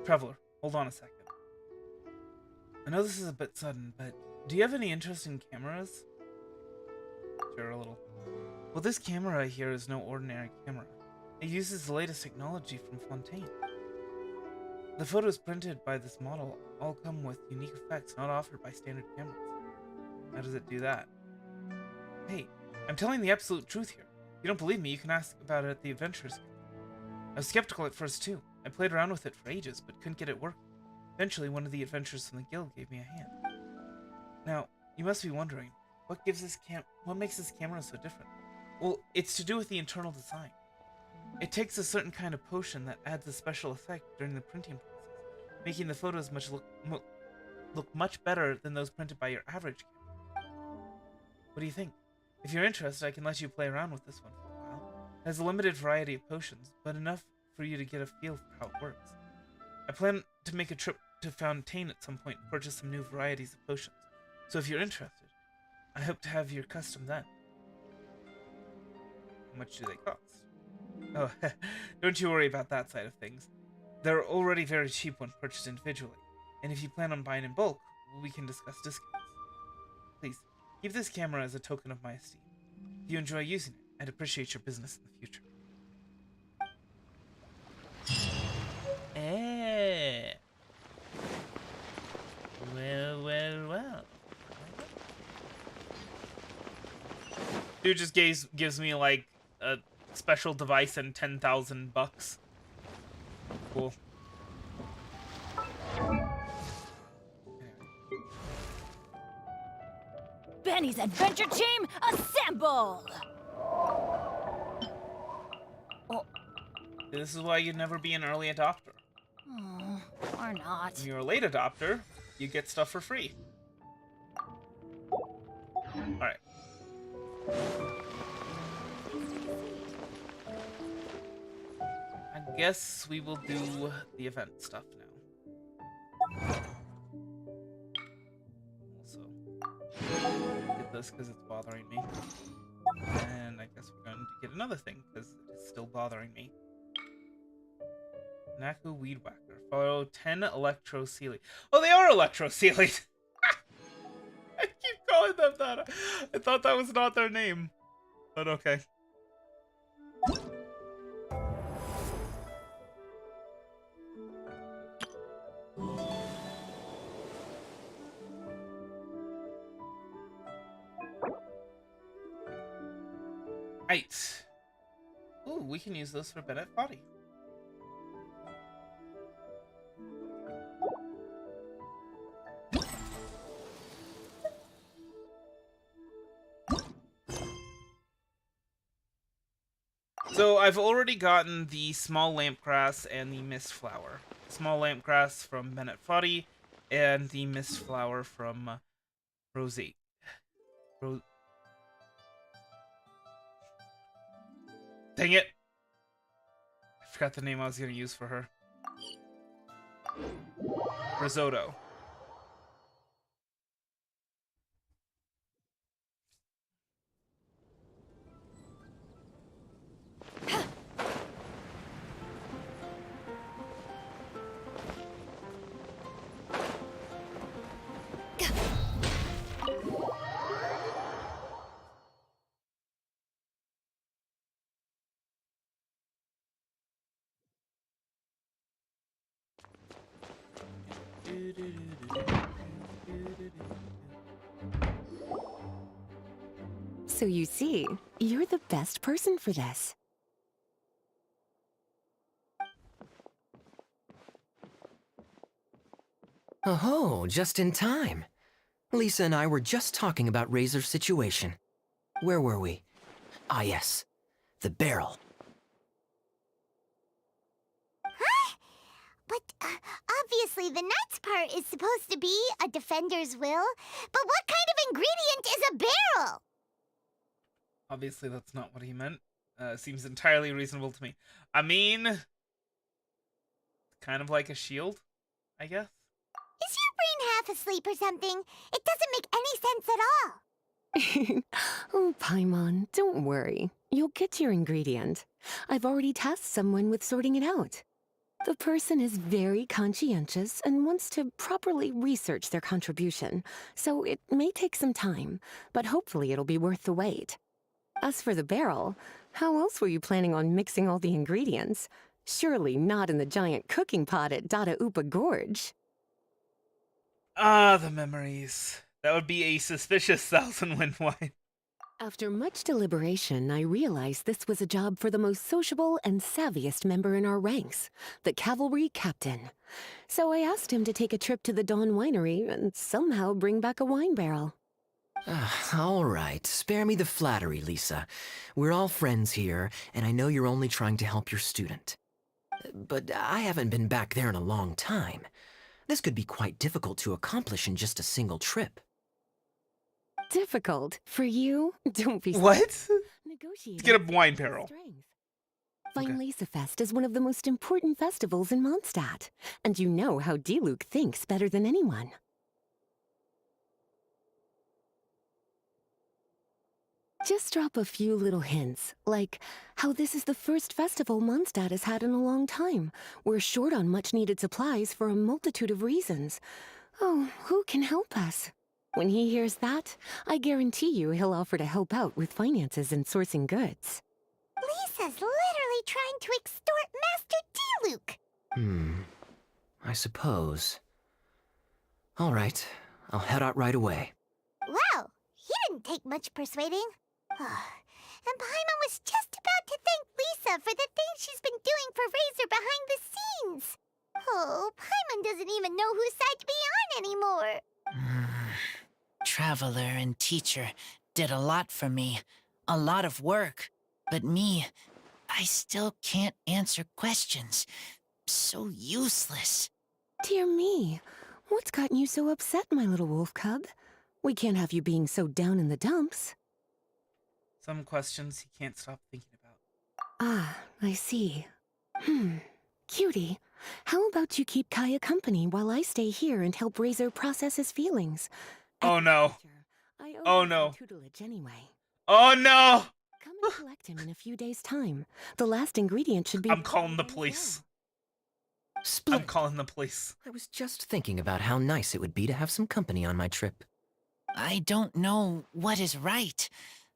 Traveler, hold on a second. I know this is a bit sudden, but do you have any interest in cameras? Sure, a little. Well, this camera here is no ordinary camera. It uses the latest technology from Fontaine. The photos printed by this model all come with unique effects not offered by standard cameras. How does it do that? Hey, I'm telling the absolute truth here. If you don't believe me, you can ask about it at the Adventurers Guild. I was skeptical at first too. I played around with it for ages, but couldn't get it working. Eventually, one of the adventurers from the guild gave me a hand. Now, you must be wondering, what makes this camera so different? Well, it's to do with the internal design. It takes a certain kind of potion that adds a special effect during the printing process, making the photos look much better than those printed by your average camera. What do you think? If you're interested, I can let you play around with this one for a while. It has a limited variety of potions, but enough for you to get a feel for how it works. I plan to make a trip to Fontaine at some point and purchase some new varieties of potions. So if you're interested, I hope to have your custom then. How much do they cost? Oh, don't you worry about that side of things. They're already very cheap when purchased individually, and if you plan on buying in bulk, we can discuss discounts. Please, keep this camera as a token of my esteem. If you enjoy using it, I'd appreciate your business in the future. Eh. Well. Dude just gives me like a special device and 10,000 bucks. Cool. Benny's adventure team, assemble! Oh. This is why you'd never be an early adopter. Or not. When you're a late adopter, you get stuff for free. Alright. I guess we will do the event stuff now. Also, get this because it's bothering me. And I guess we're going to get another thing because it's still bothering me. Naku Weed Whacker. Follow 10 Electro-Sealy. Oh, they are Electro-Sealy! I keep calling them that. I thought that was not their name. But okay. Right. Ooh, we can use those for Bennett Body. So I've already gotten the small lampgrass and the mist flower. Small lampgrass from Bennett Foddy and the mist flower from Rosie. Dang it! I forgot the name I was gonna use for her. Risotto. So you see, you're the best person for this. Oh, just in time. Lisa and I were just talking about Razor's situation. Where were we? Ah, yes. The barrel. But obviously the nuts part is supposed to be a defender's will. But what kind of ingredient is a barrel? Obviously, that's not what he meant. Seems entirely reasonable to me. I mean, kind of like a shield, I guess. Is your brain half asleep or something? It doesn't make any sense at all. Oh, Paimon, don't worry. You'll get your ingredient. I've already tasked someone with sorting it out. The person is very conscientious and wants to properly research their contribution, so it may take some time, but hopefully it'll be worth the wait. As for the barrel, how else were you planning on mixing all the ingredients? Surely not in the giant cooking pot at Dada Upa Gorge. Ah, the memories. That would be a suspicious thousand wind wine. After much deliberation, I realized this was a job for the most sociable and savviest member in our ranks, the cavalry captain. So I asked him to take a trip to the Dawn Winery and somehow bring back a wine barrel. All right, spare me the flattery, Lisa. We're all friends here, and I know you're only trying to help your student. But I haven't been back there in a long time. This could be quite difficult to accomplish in just a single trip. Difficult? For you? Don't be What? Negotiating To get a wine barrel. Fine Okay. Lisa Fest is one of the most important festivals in Mondstadt, and you know how Diluc thinks better than anyone. Just drop a few little hints, like how this is the first festival Mondstadt has had in a long time. We're short on much-needed supplies for a multitude of reasons. Oh, who can help us? When he hears that, I guarantee you he'll offer to help out with finances and sourcing goods. Lisa's literally trying to extort Master Diluc. I suppose. All right, I'll head out right away. Wow, he didn't take much persuading. And Paimon was just about to thank Lisa for the things she's been doing for Razor behind the scenes. Oh, Paimon doesn't even know whose side to be on anymore. Traveler and teacher did a lot for me. A lot of work. But me, I still can't answer questions. So useless. Dear me, what's gotten you so upset, my little wolf cub? We can't have you being so down in the dumps. Some questions he can't stop thinking about. Ah, I see. Cutie, how about you keep Kaya company while I stay here and help Razor process his feelings? Oh no. I owe Oh him no. some tutelage anyway. Oh no! Come and collect him in a few days' time. The last ingredient should be... I'm calling the ready as police. I'm Split. calling the police. I was just thinking about how nice it would be to have some company on my trip. I don't know what is right,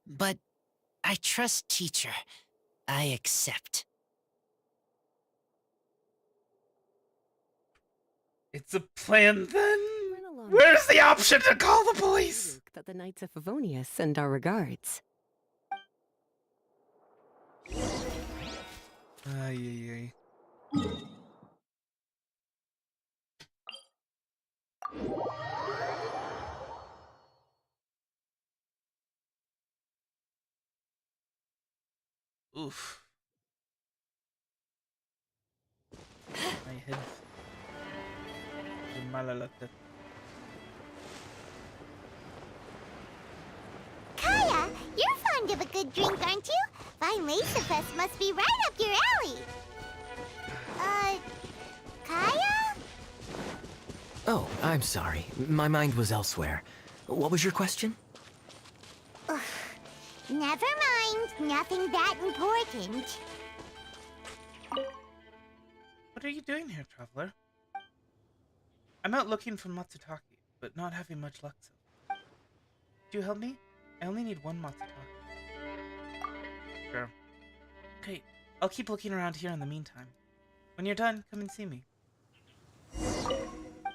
but I trust teacher. I accept. It's a plan then? Run along. Where's the option to call the police? That the Knights of Favonius send our regards. Ay, ay, ay. Oof. My head. Malalata. Kaya, you're fond of a good drink, aren't you? Fine Lisa Fest must be right up your alley. Kaya? Oh, I'm sorry. My mind was elsewhere. What was your question? Never mind. Nothing that important. What are you doing here, traveler? I'm out looking for Matsutake, but not having much luck so far. Could you help me? I only need one Matsutake. Sure. Great. I'll keep looking around here in the meantime. When you're done, come and see me.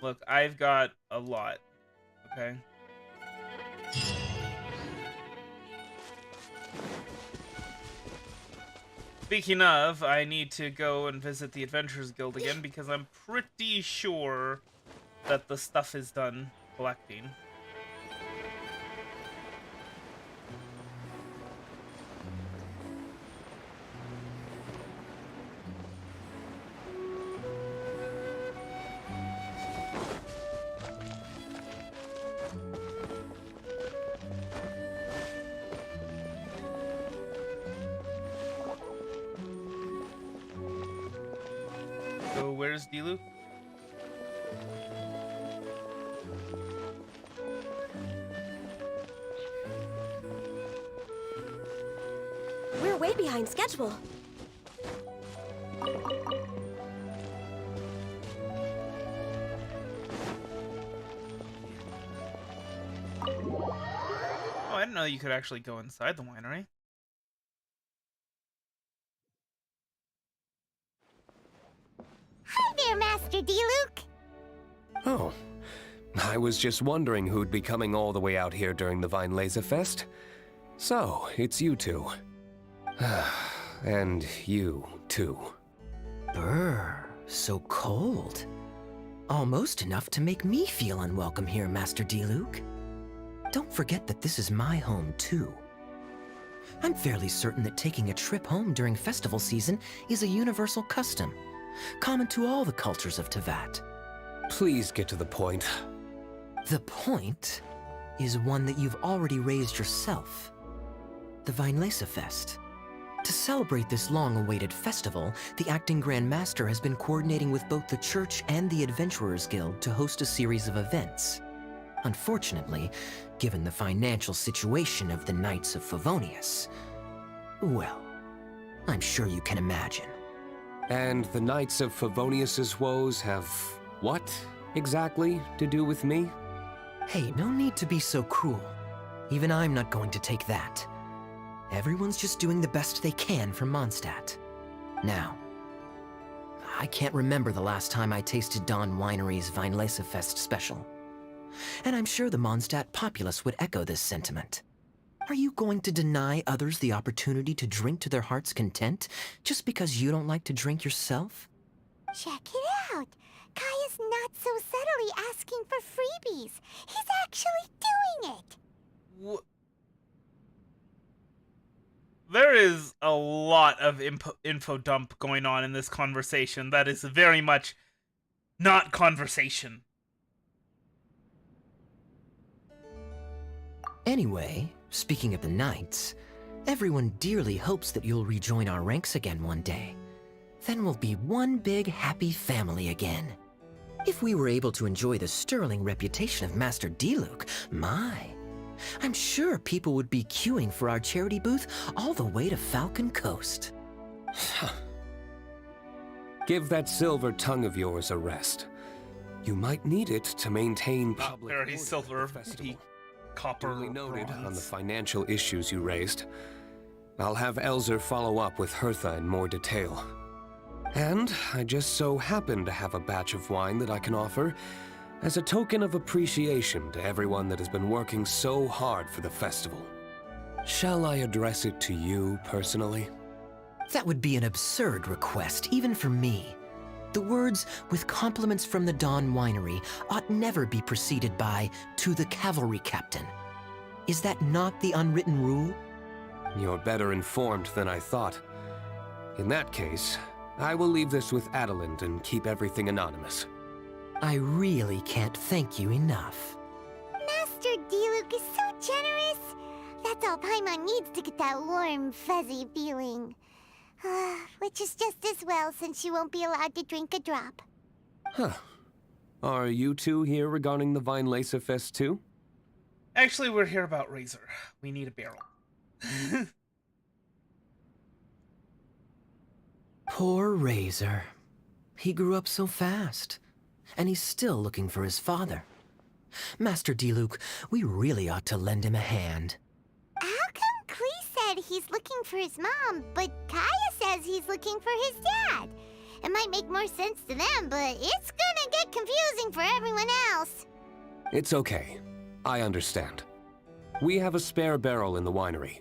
Look, I've got a lot, okay? Speaking of, I need to go and visit the Adventurers Guild again because I'm pretty sure that the stuff is done collecting. So where's Diluc? We're way behind schedule. Oh, I didn't know you could actually go inside the winery. Hi there, Master Diluc. Oh, I was just wondering who'd be coming all the way out here during the Vine Laser Fest. So, it's you two. And you, too. Brr, so cold. Almost enough to make me feel unwelcome here, Master Diluc. Don't forget that this is my home, too. I'm fairly certain that taking a trip home during festival season is a universal custom, common to all the cultures of Teyvat. Please get to the point. The point is one that you've already raised yourself. The Vinelesa Fest. To celebrate this long-awaited festival, the Acting Grand Master has been coordinating with both the Church and the Adventurers Guild to host a series of events. Unfortunately, given the financial situation of the Knights of Favonius, well, I'm sure you can imagine. And the Knights of Favonius's woes have what, exactly, to do with me? Hey, no need to be so cruel. Even I'm not going to take that. Everyone's just doing the best they can for Mondstadt. Now, I can't remember the last time I tasted Dawn Winery's Vinelesa Fest special. And I'm sure the Mondstadt populace would echo this sentiment. Are you going to deny others the opportunity to drink to their heart's content just because you don't like to drink yourself? Check it out. Kaya's not so subtly asking for freebies. He's actually doing it. There is a lot of info dump going on in this conversation that is very much not conversation. Anyway, speaking of the Knights, everyone dearly hopes that you'll rejoin our ranks again one day. Then we'll be one big happy family again. If we were able to enjoy the sterling reputation of Master Diluc, I'm sure people would be queuing for our charity booth all the way to Falcon Coast. Give that silver tongue of yours a rest. You might need it to maintain public Very order silver, at the festival. he copper, Duly noted on the bronze. financial issues you raised. I'll have Elzer follow up with Hertha in more detail. And I just so happen to have a batch of wine that I can offer as a token of appreciation to everyone that has been working so hard for the festival. Shall I address it to you personally? That would be an absurd request, even for me. The words, with compliments from the Dawn Winery, ought never be preceded by, to the cavalry captain. Is that not the unwritten rule? You're better informed than I thought. In that case, I will leave this with Adelind and keep everything anonymous. I really can't thank you enough. Master Diluc is so generous. That's all Paimon needs to get that warm, fuzzy feeling. Which is just as well since you won't be allowed to drink a drop. Huh. Are you two here regarding the Vine Laser Fest too? Actually, we're here about Razor. We need a barrel. Poor Razor. He grew up so fast, and he's still looking for his father. Master Diluc, we really ought to lend him a hand. How come Klee said he's looking for his mom, but Kaya says he's looking for his dad? It might make more sense to them, but it's gonna get confusing for everyone else. It's okay. I understand. We have a spare barrel in the winery.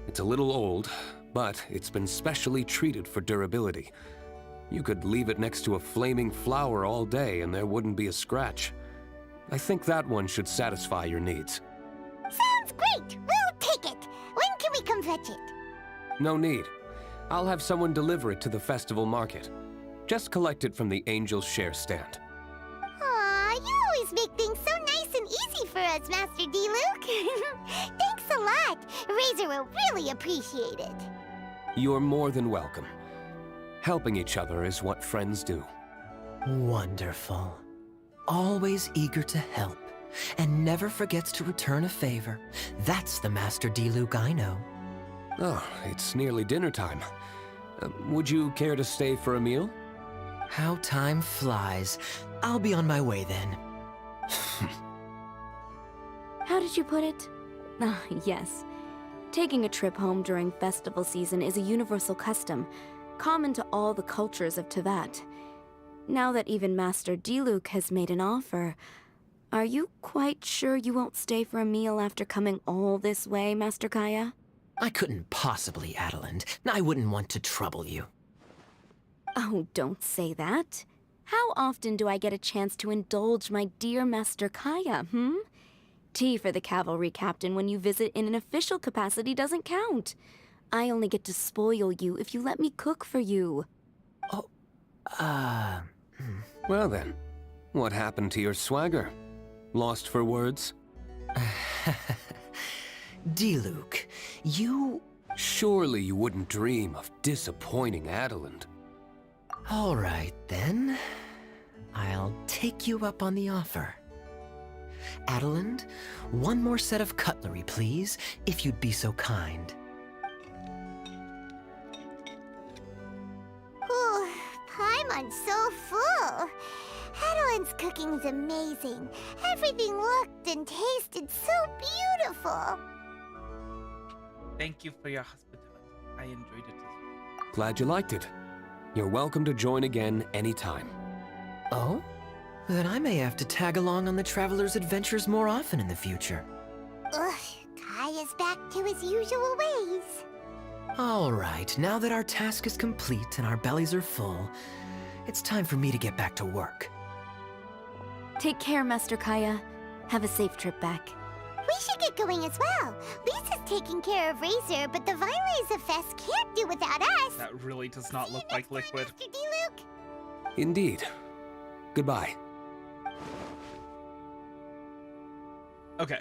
It's a little old, but it's been specially treated for durability. You could leave it next to a flaming flower all day and there wouldn't be a scratch. I think that one should satisfy your needs. Sounds great! We'll take it! When can we come fetch it? No need. I'll have someone deliver it to the festival market. Just collect it from the Angel's Share stand. Aw, you always make things so nice and easy for us, Master D-Luke. Thanks a lot. Razor will really appreciate it. You're more than welcome. Helping each other is what friends do. Wonderful. Always eager to help, and never forgets to return a favor. That's the Master D-Luke I know. Oh, it's nearly dinner time. Would you care to stay for a meal? How time flies. I'll be on my way then. How did you put it? Ah, yes. Taking a trip home during festival season is a universal custom, common to all the cultures of Teyvat. Now that even Master D-Luke has made an offer, are you quite sure you won't stay for a meal after coming all this way, Master Kaya? I couldn't possibly, Adeland. I wouldn't want to trouble you. Oh, don't say that. How often do I get a chance to indulge my dear Master Kaya, Tea for the cavalry captain when you visit in an official capacity doesn't count. I only get to spoil you if you let me cook for you. Well then, what happened to your swagger? Lost for words? D-Luke, you... Surely you wouldn't dream of disappointing Adeland. All right, then. I'll take you up on the offer. Adeland, one more set of cutlery, please, if you'd be so kind. Ooh, Paimon's so full. Adeline's cooking's amazing. Everything looked and tasted so beautiful. Thank you for your hospitality. I enjoyed it as well. Glad you liked it. You're welcome to join again anytime. Oh? Then I may have to tag along on the Traveler's adventures more often in the future. Ugh, Kaya's back to his usual ways. All right, now that our task is complete and our bellies are full, it's time for me to get back to work. Take care, Master Kaya. Have a safe trip back. We should get going as well. Lisa's taking care of Razor, but the Vine Fest can't do without us. That really does not look like liquid. Master D-Luke. Indeed. Goodbye. Okay.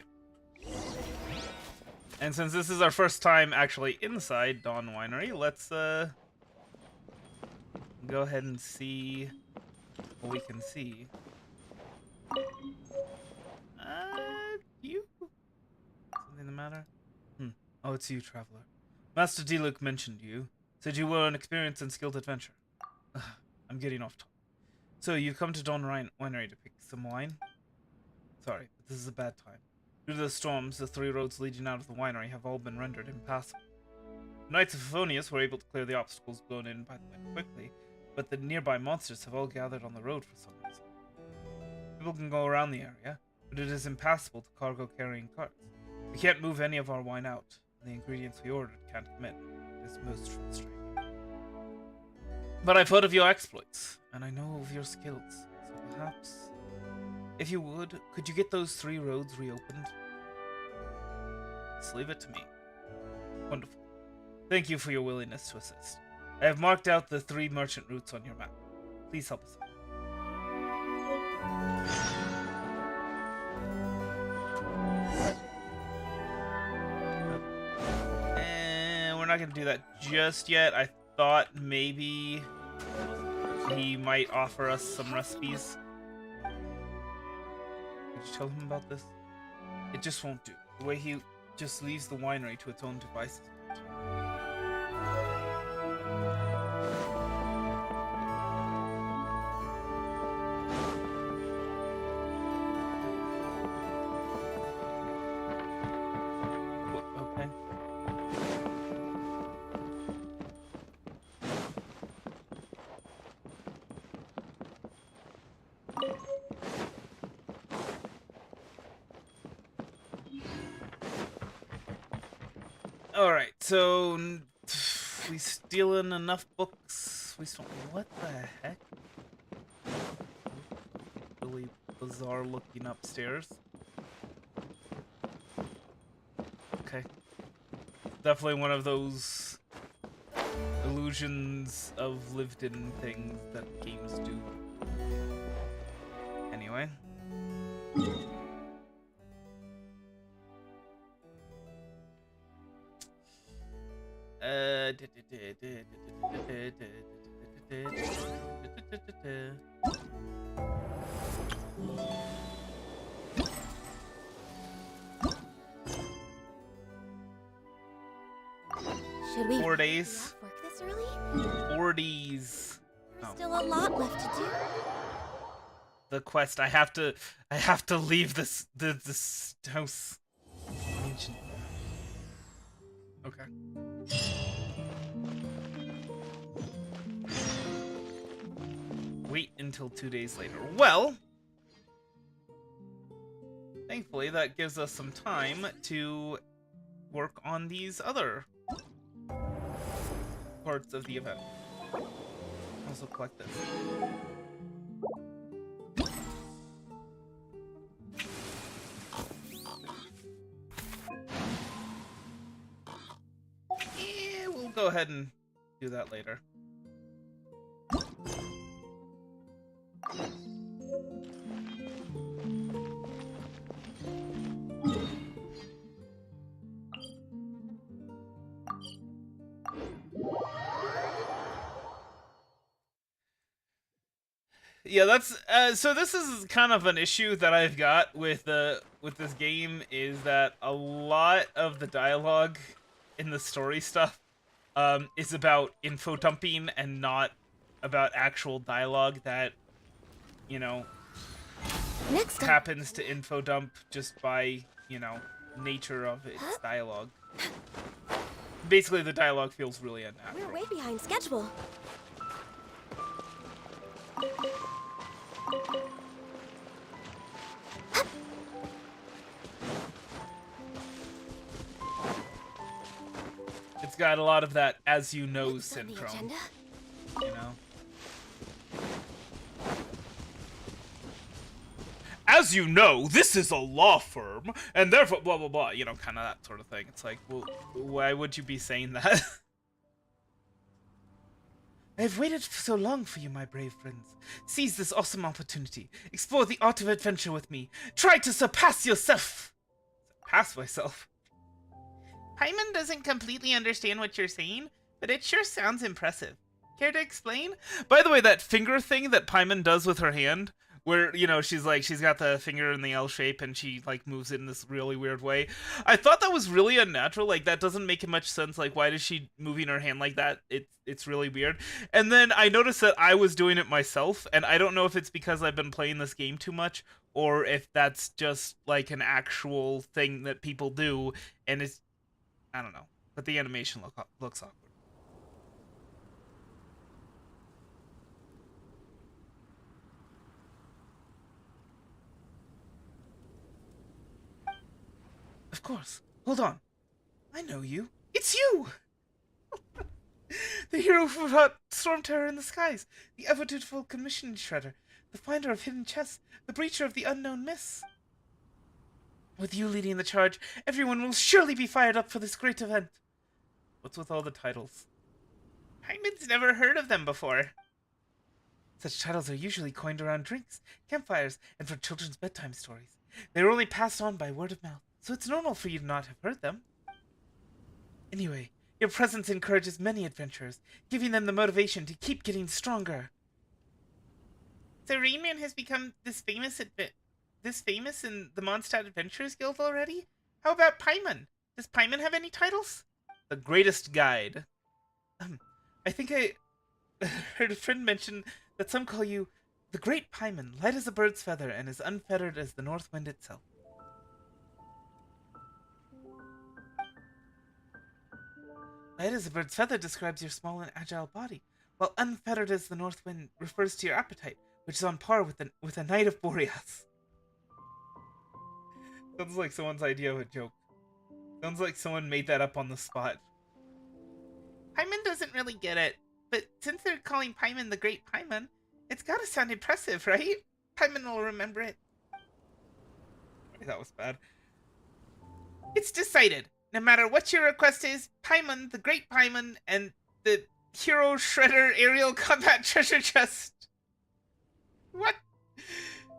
And since this is our first time actually inside Dawn Winery, let's go ahead and see what we can see. You? Something the matter? Oh, it's you, Traveler. Master D-Luke mentioned you. Said you were an experienced and skilled adventurer. I'm getting off topic. So, you've come to Dawn Winery to pick some wine? Sorry, but this is a bad time. Due to the storms, the 3 roads leading out of the winery have all been rendered impassable. The Knights of Favonius were able to clear the obstacles blown in by the wind quickly, but the nearby monsters have all gathered on the road for some reason. People can go around the area, but it is impassable to cargo-carrying carts. We can't move any of our wine out, and the ingredients we ordered can't come in. It is most frustrating. But I've heard of your exploits, and I know of your skills, so perhaps, if you would, could you get those 3 roads reopened? Just leave it to me. Wonderful. Thank you for your willingness to assist. I have marked out the 3 merchant routes on your map. Please help us out. We're not going to do that just yet. I thought maybe he might offer us some recipes. Did you tell him about this? It just won't do. The way he just leaves the winery to its own devices. Okay. Alright, so We stealing enough books. We stole. What the heck? Really bizarre looking upstairs. Okay. Definitely one of those illusions of lived-in things that games do. Anyway. Should we 4 days. work this early? 4 days. There's still a lot left to do. The quest. I have to leave this house. Ancient. Okay. Wait until 2 days later. Well, thankfully that gives us some time to work on these other parts of the event. Also collect this. Yeah, we'll go ahead and do that later. Yeah, that's so this is kind of an issue that I've got with this game, is that a lot of the dialogue in the story stuff is about info dumping and not about actual dialogue that, you know, happens to info dump just by, you know, nature of its dialogue. Basically, the dialogue feels really unnatural. We're way behind schedule. It's got a lot of that as you know syndrome, you know? As you know, this is a law firm, and therefore blah blah blah, you know, kind of that sort of thing. It's like, well, why would you be saying that? I've waited so long for you, my brave friends. Seize this awesome opportunity. Explore the art of adventure with me. Try to surpass yourself. Surpass myself. Paimon doesn't completely understand what you're saying, but it sure sounds impressive. Care to explain? By the way, that finger thing that Paimon does with her hand, where, you know, she's got the finger in the L shape and she, like, moves it in this really weird way. I thought that was really unnatural. Like, that doesn't make much sense. Like, why is she moving her hand like that? It's really weird. And then I noticed that I was doing it myself, and I don't know if it's because I've been playing this game too much, or if that's just, like, an actual thing that people do, and it's... I don't know. But the animation looks awkward. Of course. Hold on. I know you. It's you! The hero who fought Storm Terror in the skies. The ever-dutiful commission shredder. The finder of hidden chests. The breacher of the unknown mists. With you leading the charge, everyone will surely be fired up for this great event. What's with all the titles? Paimon's never heard of them before. Such titles are usually coined around drinks, campfires, and for children's bedtime stories. They were only passed on by word of mouth, so it's normal for you to not have heard them. Anyway, your presence encourages many adventurers, giving them the motivation to keep getting stronger. So Rainman has become this famous in the Mondstadt Adventurers Guild already? How about Paimon? Does Paimon have any titles? The Greatest Guide. I think I heard a friend mention that some call you the Great Paimon, light as a bird's feather and as unfettered as the north wind itself. Light as a bird's feather describes your small and agile body, while unfettered as the north wind refers to your appetite, which is on par with a Knight of Boreas. Sounds like someone's idea of a joke. Sounds like someone made that up on the spot. Paimon doesn't really get it, but since they're calling Paimon the Great Paimon, it's gotta sound impressive, right? Paimon will remember it. That was bad. It's decided. No matter what your request is, Paimon, the Great Paimon, and the Hero Shredder Aerial Combat Treasure Chest. What?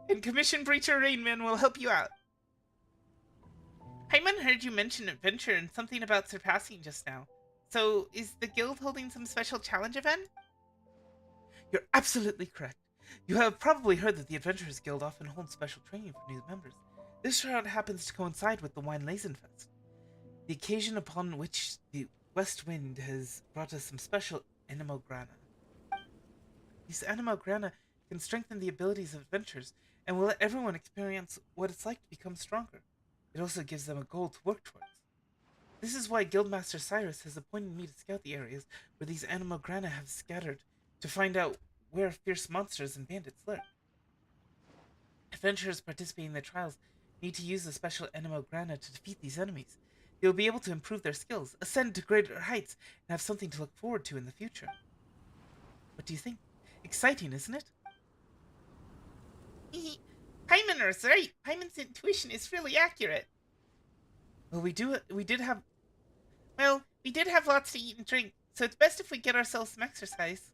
And Commission Breacher Rainman will help you out. Paimon heard you mention adventure and something about surpassing just now. So, is the guild holding some special challenge event? You're absolutely correct. You have probably heard that the Adventurers Guild often holds special training for new members. This round happens to coincide with the Wine-Lazenfest, the occasion upon which the West Wind has brought us some special Animograna. These Animograna can strengthen the abilities of adventurers and will let everyone experience what it's like to become stronger. It also gives them a goal to work towards. This is why Guildmaster Cyrus has appointed me to scout the areas where these Animograna have scattered to find out where fierce monsters and bandits lurk. Adventurers participating in the trials need to use the special Animograna to defeat these enemies. They will be able to improve their skills, ascend to greater heights, and have something to look forward to in the future. What do you think? Exciting, isn't it? Paimon is right. Paimon's intuition is really accurate. Well, we did have lots to eat and drink, so it's best if we get ourselves some exercise.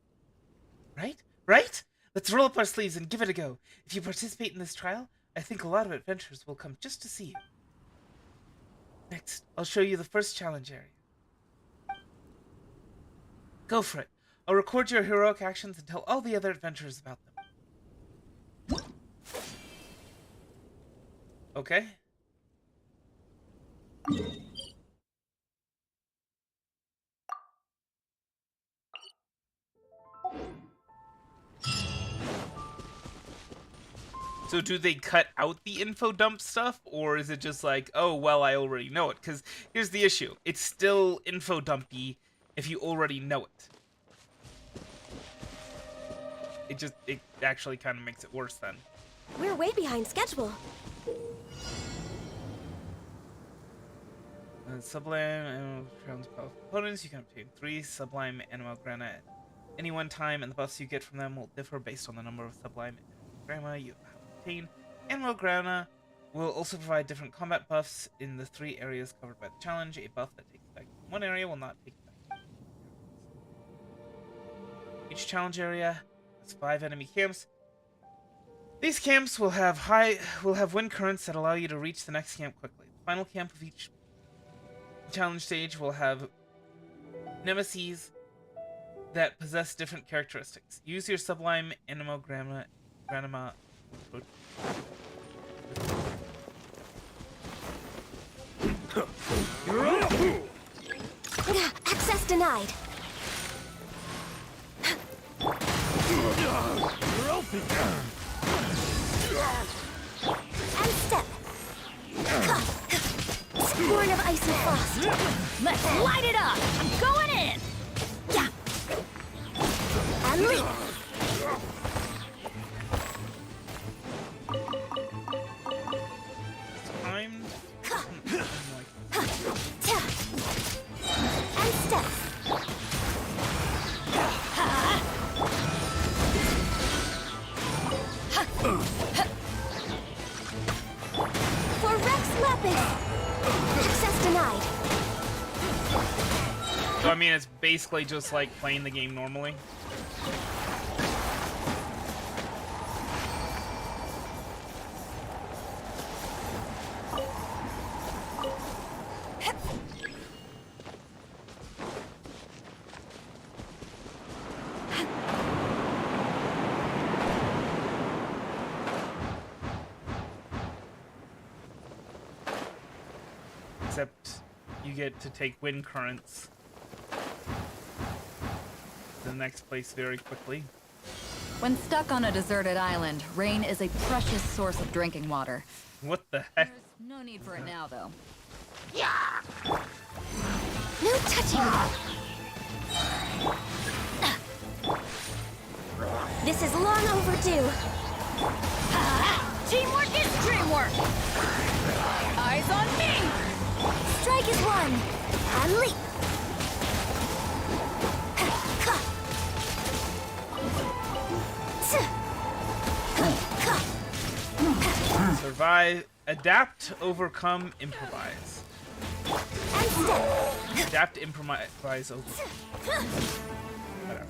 Right? Right? Let's roll up our sleeves and give it a go. If you participate in this trial, I think a lot of adventurers will come just to see you. Next, I'll show you the first challenge area. Go for it. I'll record your heroic actions and tell all the other adventurers about them. Okay? So do they cut out the info dump stuff, or is it just like, oh, well, I already know it? Because here's the issue. It's still info dumpy if you already know it. It actually kind of makes it worse then. We're way behind schedule. Sublime Animal Grounds powerful opponents. You can obtain 3 Sublime Animal Grana at any one time, and the buffs you get from them will differ based on the number of Sublime Grana you have obtained. Animal Grana will also provide different combat buffs in the 3 areas covered by the challenge. A buff that takes effect in one area will not take effect. Each challenge area has 5 enemy camps. These camps will have wind currents that allow you to reach the next camp quickly. The final camp of each challenge stage will have nemesis that possess different characteristics. Use your Sublime Animograma Access denied. And step. Scorn of ice and frost. Let's light it up! I'm going in! Yeah. And leap. Timed. And step. For Rex Lapis. Access denied. So I mean, it's basically just like playing the game normally. Except you get to take wind currents to the next place very quickly. When stuck on a deserted island, rain is a precious source of drinking water. What the heck? There's no need for it now, though. No touching. This is long overdue. Teamwork is dreamwork! Eyes on me! Strike is one. And leap. Survive, adapt, overcome, improvise. Adapt, improvise, overcome. Whatever.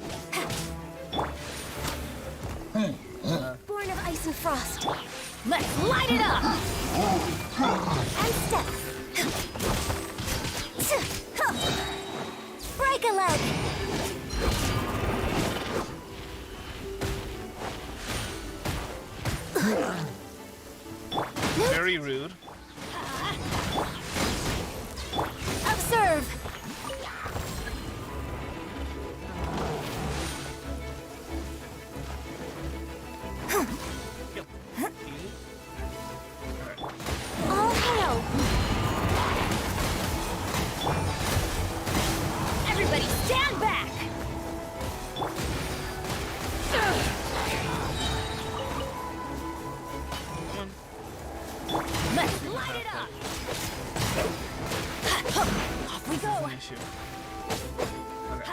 Born of ice and frost. Let's light it up! And step. Break a leg. Very rude. Observe. All hail. Everybody stand back! Let's light it up! Off we go! An issue. Okay.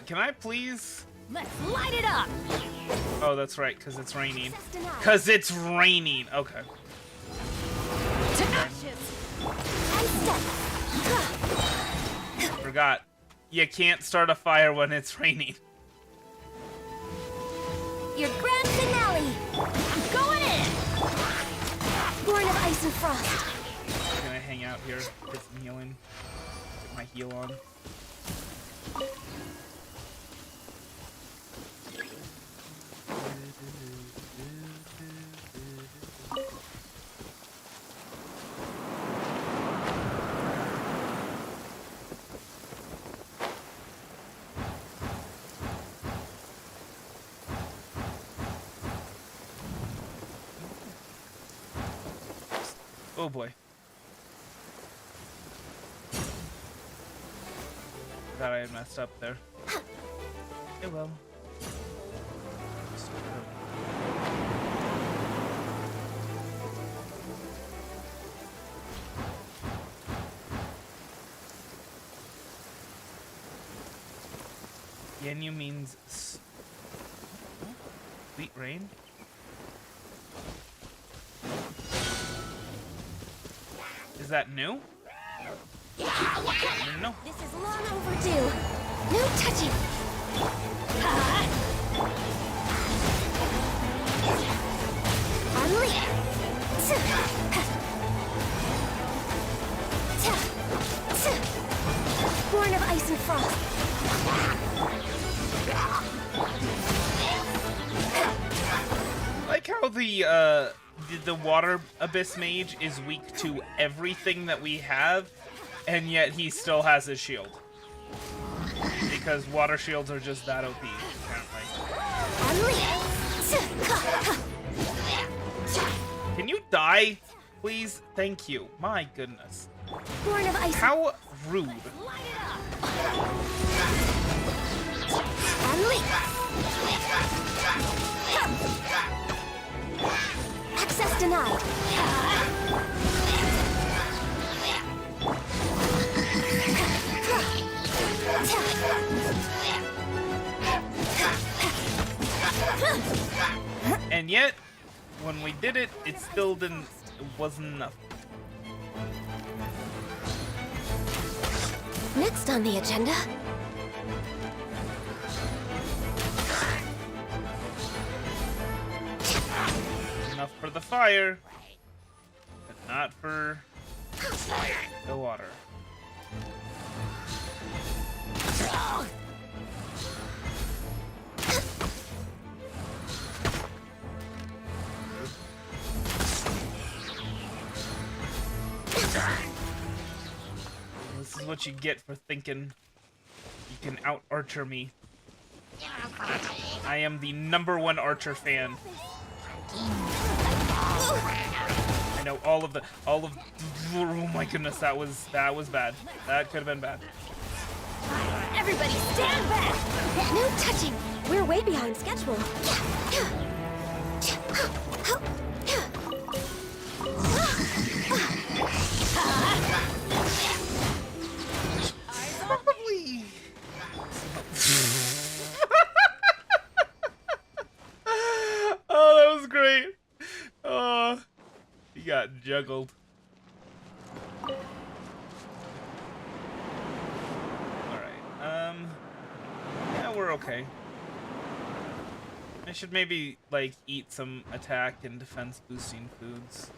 Can I please? Let's light it up! Oh, that's right, because it's raining. Because it's raining. Okay. To ashes! And step. Forgot. You can't start a fire when it's raining. Your grand finale. I'm going in! Born of ice and frost. I'm gonna hang out here, get some healing, get my heal on. Oh boy. Thought I had messed up there. It will. Yenyu means sweet rain. Is that new? No. This is long overdue. No touching. Unleash. Born of ice and frost. Like how the water abyss mage is weak to everything that we have, and yet he still has his shield. Because water shields are just that OP, apparently. Can you die, please? Thank you. My goodness. Born of ice. How rude. Access denied. And yet, when we did it, it still didn't. It wasn't enough. Next on the agenda. Enough for the fire, but not for the water. This is what you get for thinking you can out-archer me. I am the #1 Archer fan. I know all of oh my goodness, that was bad. That could have been bad. Everybody stand back! No touching. We're way behind schedule. Probably. got juggled. Alright, yeah, we're okay. I should maybe, like, eat some attack and defense boosting foods.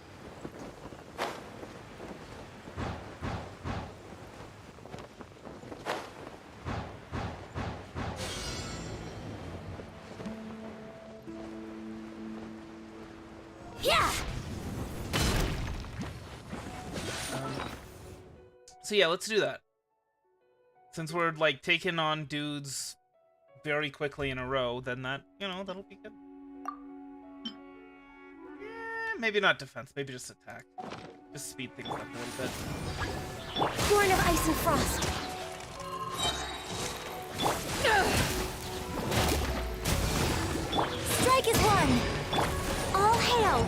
Yeah. So yeah, let's do that. Since we're, like, taking on dudes very quickly in a row, then that, you know, that'll be good. Maybe not defense, maybe just attack. Just speed things up a little bit. Born of ice and frost. Strike is one. All hail.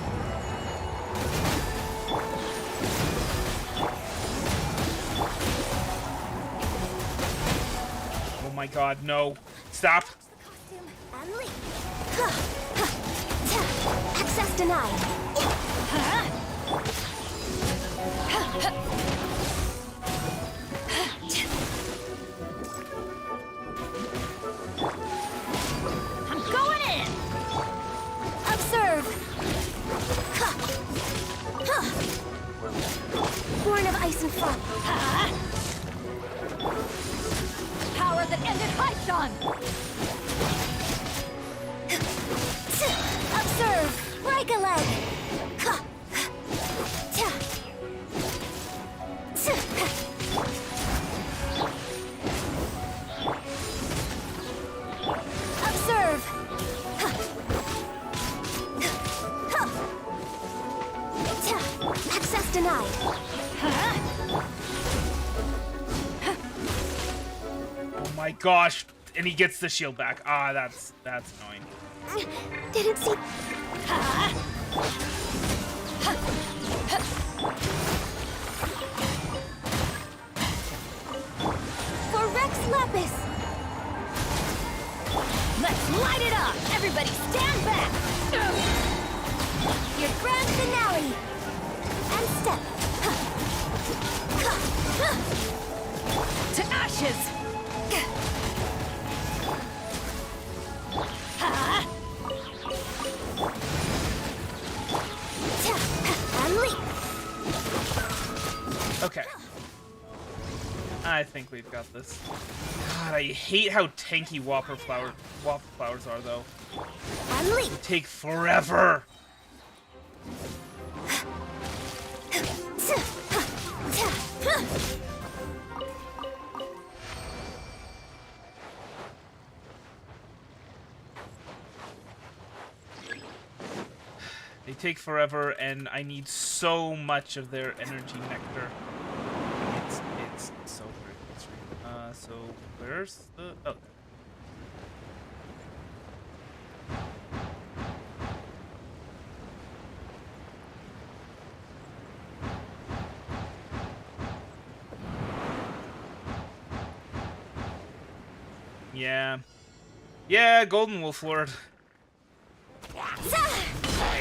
Oh my god, no. Stop. And leap. Access denied. I'm going in. Observe. Born of ice and frost. Power that ended HoYoverse. Observe. Break a leg. Observe. Access denied. Oh my gosh. And he gets the shield back. Ah, that's annoying. Didn't see. For Rex Lapis. Let's light it up. Everybody stand back. Your grand finale. And step. To ashes. And leap. Okay. I think we've got this. God, I hate how tanky Whopper flowers are, though. And leap. They take forever. They take forever, and I need so much of their energy nectar. It's so very frustrating. So where's the? Oh. Yeah. Yeah, Golden Wolf Lord.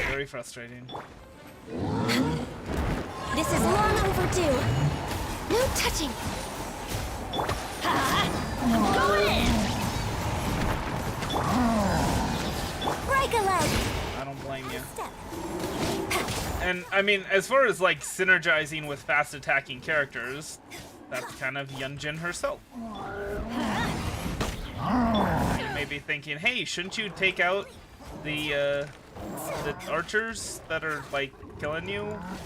Very frustrating. This is long overdue. No touching. I'm going in. Break a leg. I don't blame you. Step. And I mean, as far as like synergizing with fast attacking characters, that's kind of Yuánshén herself. You may be thinking, hey, shouldn't you take out the archers that are like killing you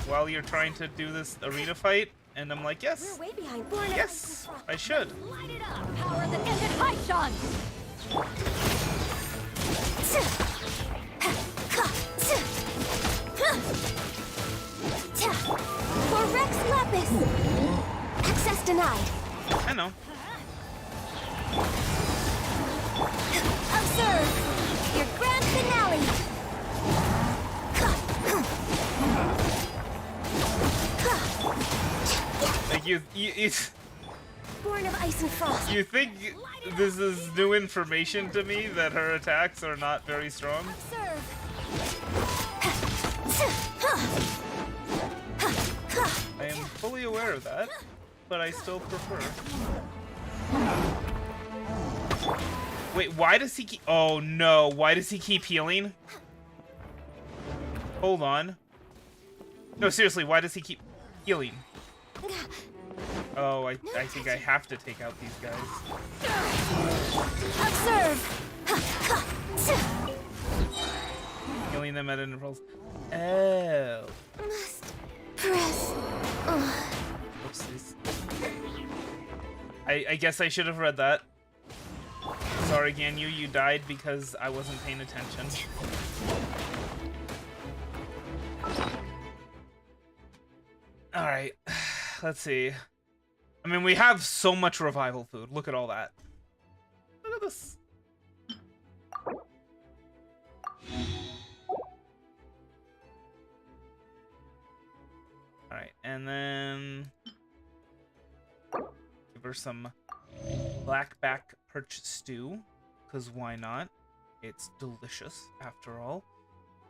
while you're trying to do this arena fight? And I'm like, yes, We're way behind. Born of yes, I should. Light it up. Power that ended HoYoverse. For Rex Lapis. Access denied. I know. Observe your grand finale. Like Born of ice and frost. you think this is new information to me that her attacks are not very strong? Observe. I am fully aware of that, but I still prefer. Wait, why does he keep... Oh, no. Why does he keep healing? Hold on. No, seriously, why does he keep healing? Oh, I think I have to take out these guys. Observe! Healing them at intervals. Oh. Must press. Oopsies. I guess I should have read that. Sorry, Ganyu, you died because I wasn't paying attention. Alright, let's see. I mean, we have so much revival food. Look at all that. Look at this. Alright, and then... give her some blackback perch stew, because why not? It's delicious, after all.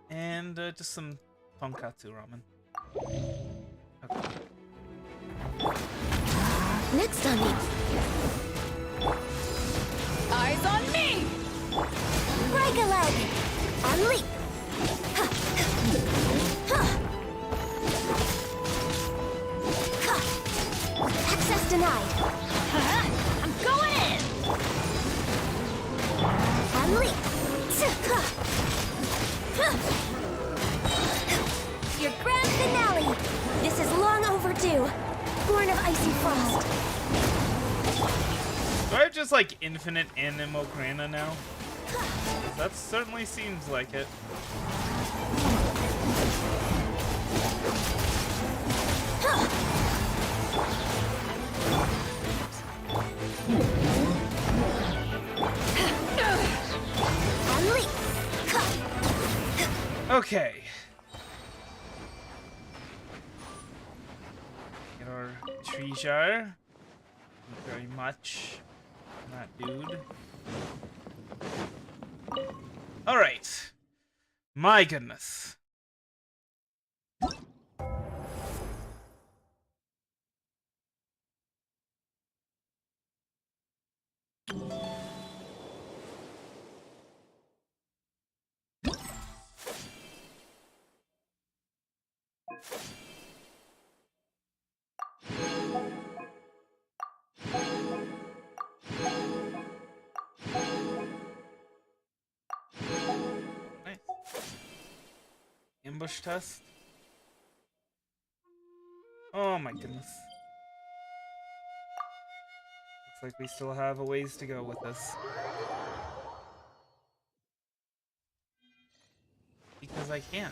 And just some tonkatsu ramen. Okay. Next on me. Eyes on me! Break a leg. And leap. Access denied. I'm going in! And leap. Your grand finale. This is long overdue. Born of icy frost. Do I have just like infinite Animo Grana now? That certainly seems like it. Okay. Get our treasure. Not very much. That dude. Alright. My goodness. Nice. Ambush test. Oh my goodness. Looks like we still have a ways to go with this. Because I can.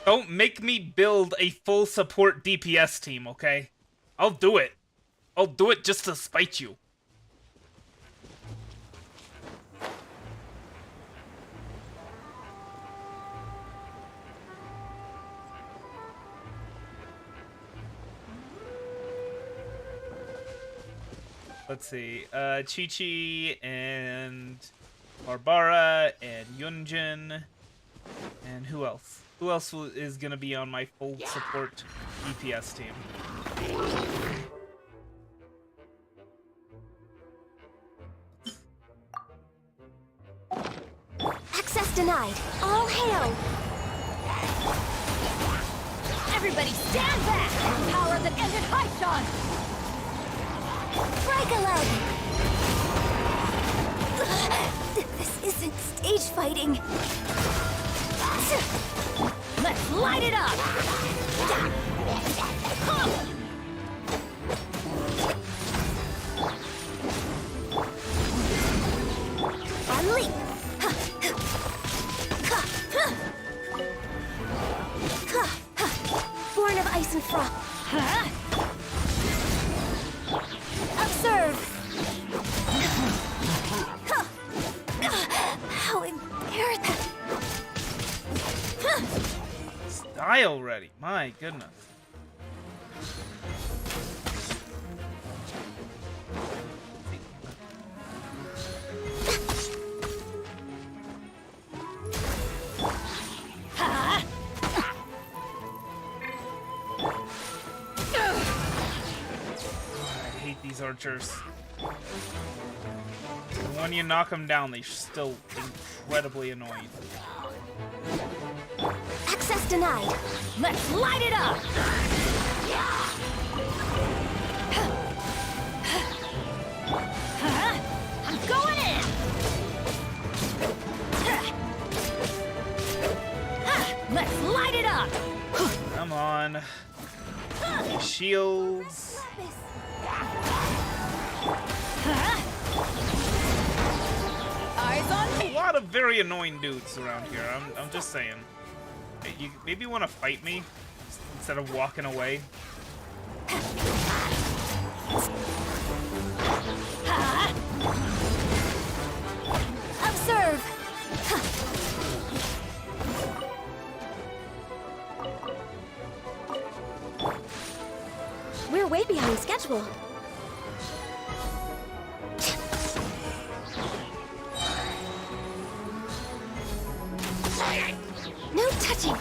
Don't make me build a full support DPS team, okay? I'll do it. I'll do it just to spite you. Let's see. Chi-Chi and Barbara and Yuánshén. And who else? Who else is gonna be on my full support DPS team? Access denied. All hail. Everybody stand back! Power that ended HoYoverse! Break a leg. This isn't stage fighting. Let's light it up! And leap. Born of ice and frost. Observe. How embarrassing. Die already. My goodness. hate these archers. When you knock them down, they're still incredibly annoying. Access denied. Let's light it up! I'm going in! Let's light it up! Come on. Shields. Eyes on A me! lot of very annoying dudes around here. I'm just saying. Hey, you maybe want to fight me instead of walking away. Observe. We're way behind schedule. No touching.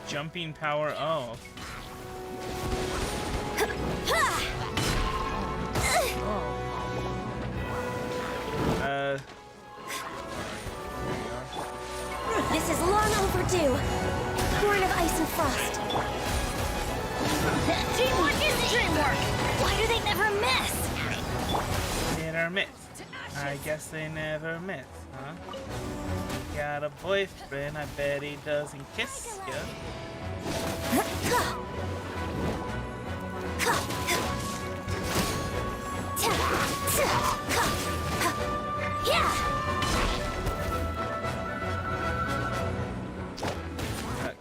Jumping power. Oh. This is long overdue. Horn of ice and frost. Teamwork is teamwork! Why do they never miss? Hit or miss. I guess they never miss, huh? You got a boyfriend, I bet he doesn't kiss ya.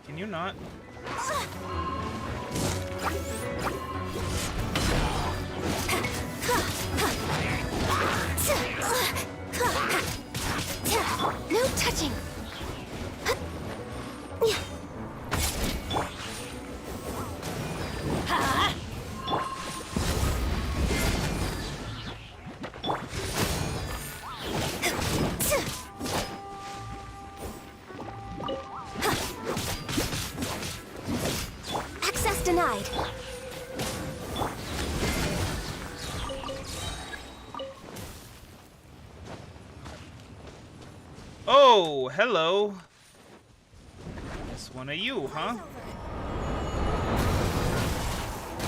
Can you not? No touching. Access denied. Oh, hello. Just one of you, huh?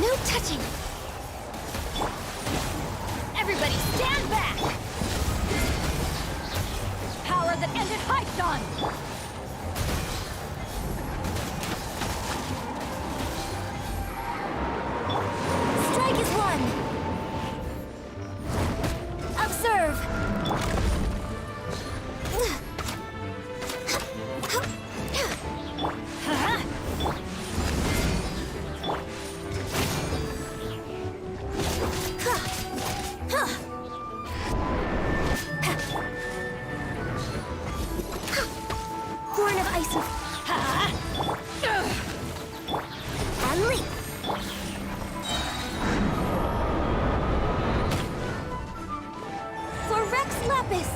No touching. Everybody stand back! Power that ended Hypton! Strike is one. Observe. Horn of ice and leap. For Rex Lapis.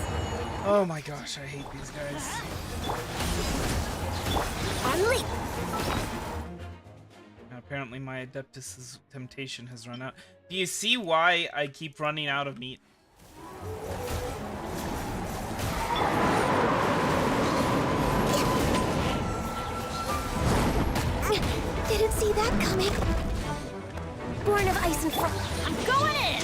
Oh my gosh, I hate these guys. And leap. Apparently my Adeptus' temptation has run out. Do you see why I keep running out of meat? Didn't see that coming. Born of ice and frost. I'm going in!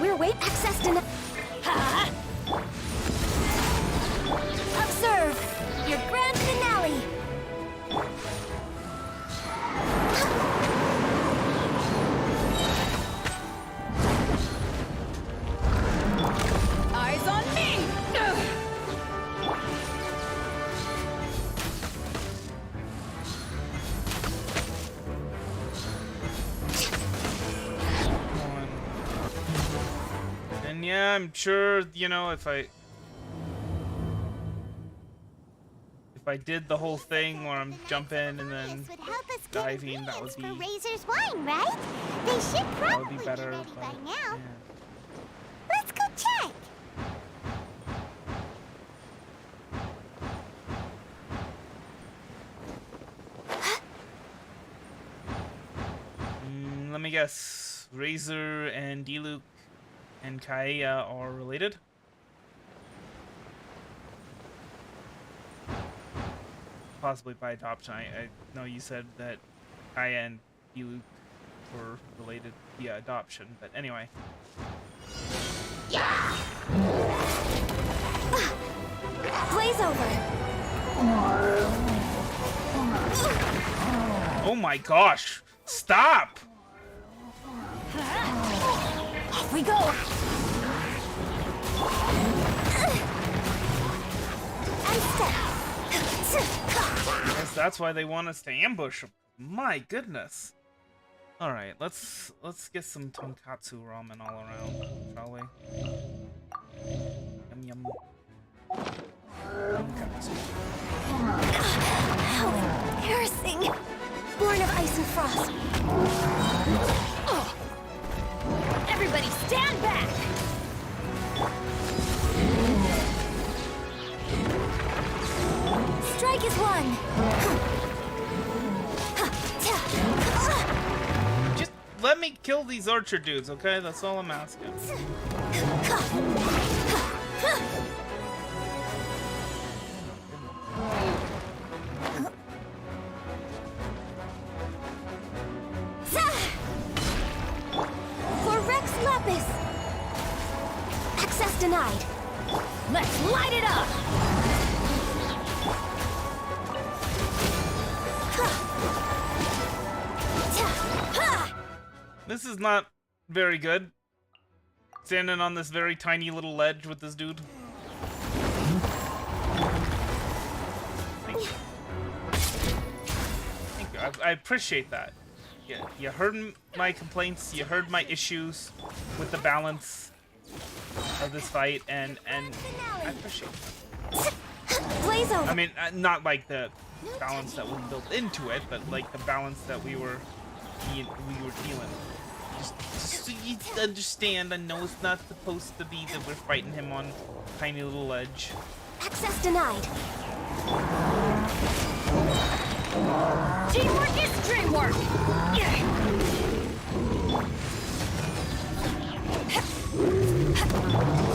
We're wait access denied. Ha! Observe. I'm sure, you know, if I did the whole thing where I'm jumping and then diving, that would be for Razor's wine, right? They should probably be better. ready by But, now. yeah. Let's go check. Let me guess. Razor and Diluc and Kaeya are related? Possibly by adoption. I know you said that Kaeya and Diluc were related via adoption, but anyway. Blaze over. Oh my gosh! Stop! Off we go. And step. I guess that's why they want us to ambush 'em. My goodness. All right, let's get some tonkatsu ramen all around, shall we? Yum yum. Tonkatsu. How embarrassing. Born of ice and frost. Everybody stand back! Strike is one. Just let me kill these archer dudes, okay? That's all I'm asking. For Rex Lapis. Access denied. Let's light it up! This is not very good. Standing on this very tiny little ledge with this dude. Thank you. Thank you. I appreciate that. You heard my complaints, you heard my issues with the balance of this fight, and I appreciate that. Blaze over. I mean, not like the balance that was built into it, but like the balance that we were dealing. Just so you understand, I know it's not supposed to be that we're fighting him on a tiny little ledge. Access denied. Teamwork is dreamwork!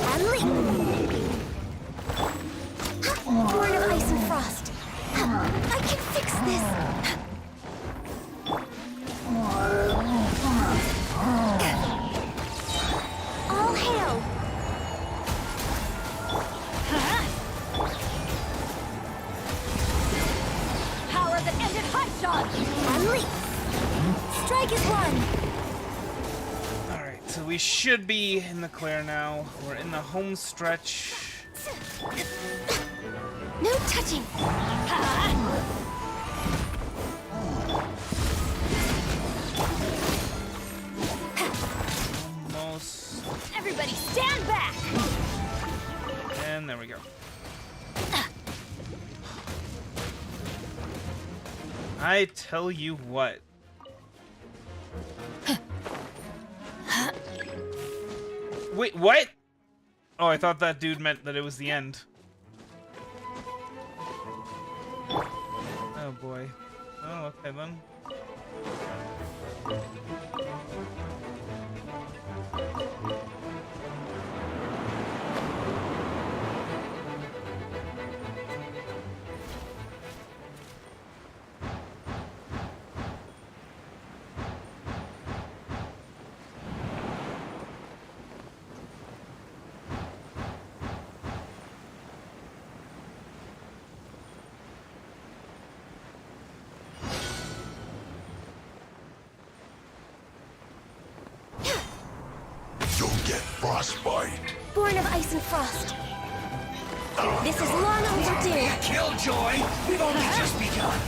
And leap. Born of ice and frost. I can fix this. All hail. Power that ended hot shot! And leap. Strike is one. Alright, so we should be in the clear now. We're in the home stretch. No touching. Almost. Everybody stand back! And there we go. I tell you what. Wait, what? Oh, I thought that dude meant that it was the end. Oh boy. Oh, okay then. Frostbite. Born of ice and frost. This is long overdue. Killjoy, we've only just begun.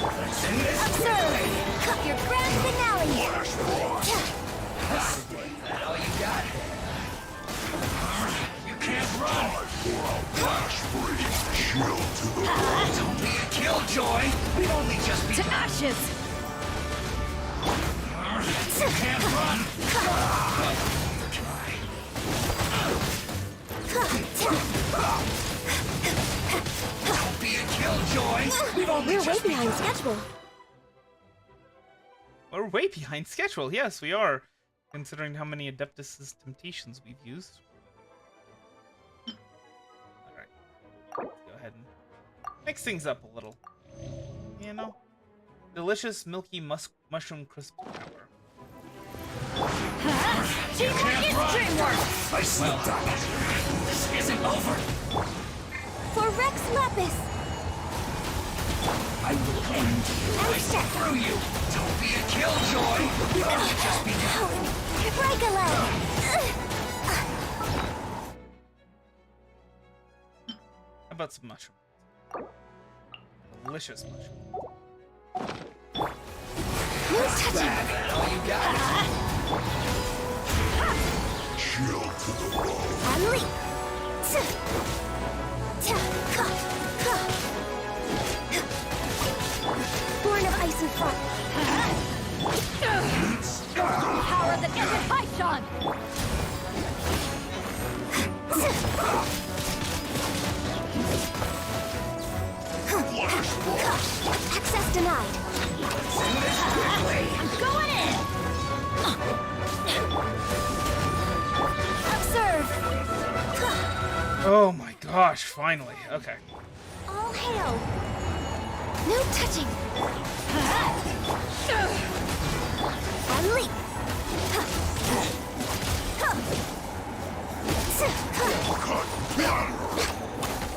Let's end this. Observe. Cut your grand finale. Flash Frost. That all you got? can't run! Don't be a killjoy! We've only just To begun! ashes! You can't run! Don't be a killjoy! We've only We're way just behind begun! schedule. We're way behind schedule. Yes, we are, considering how many Adeptus' temptations we've used. Alright. Let's go ahead and mix things up a little. You know? Delicious, milky mushroom crisp power. Teamwork is dreamwork! I slipped up! This isn't over! For Rex Lapis! I will end you! I step through you! Don't be a killjoy! We've only just begun! Break a leg! How about some mushroom? Delicious mushroom. No touching! All you got? And leap! Born of ice and frost. Power that isn't Python! Access denied. I'm going in! Observe. Oh my gosh, finally. Okay. All hail. No touching. And leap.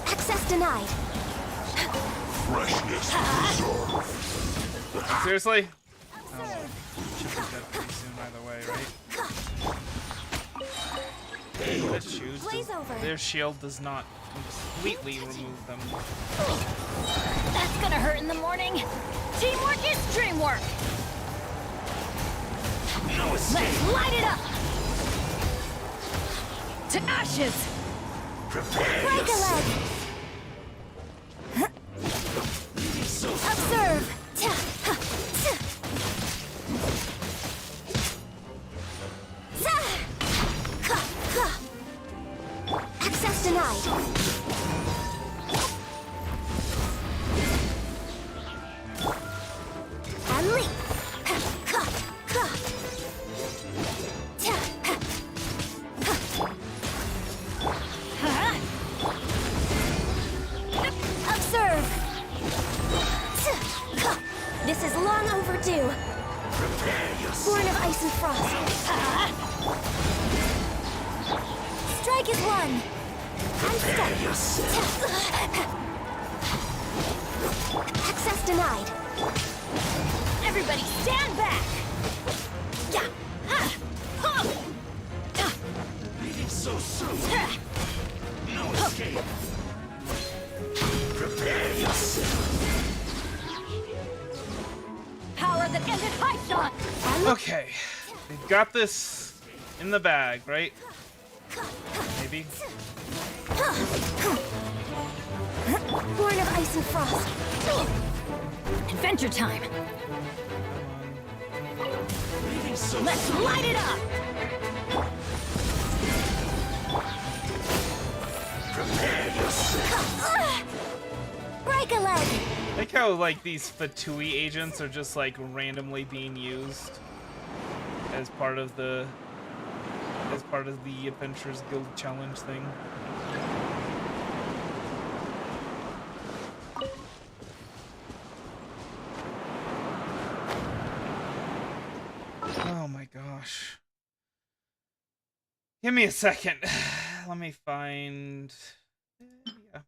Access denied. Seriously? Oh, well. Should be dead pretty soon either way, right? That shoes Blaze over. their shield does not completely remove them. That's gonna hurt in the morning! Teamwork is dreamwork! No escape! Let's light it up! To ashes! Prepare Break a yourself! leg. Observe. Access denied. And leap. Observe. This is long overdue. Born of ice and frost. Strike is one. Unstuck. Access denied. Everybody stand back! Yeah. Leaving so soon! No escape! Prepare yourself! Power that isn't Python! Okay. We've got this in the bag, right? Maybe? Born of ice and frost. Adventure time! Leaving so Let's light it up! Prepare yourself! Break a leg. I like how, like, these Fatui agents are just, like, randomly being used as part of the Adventurers Guild Challenge thing. Oh my gosh. Give me a second. Let me find... Yeah.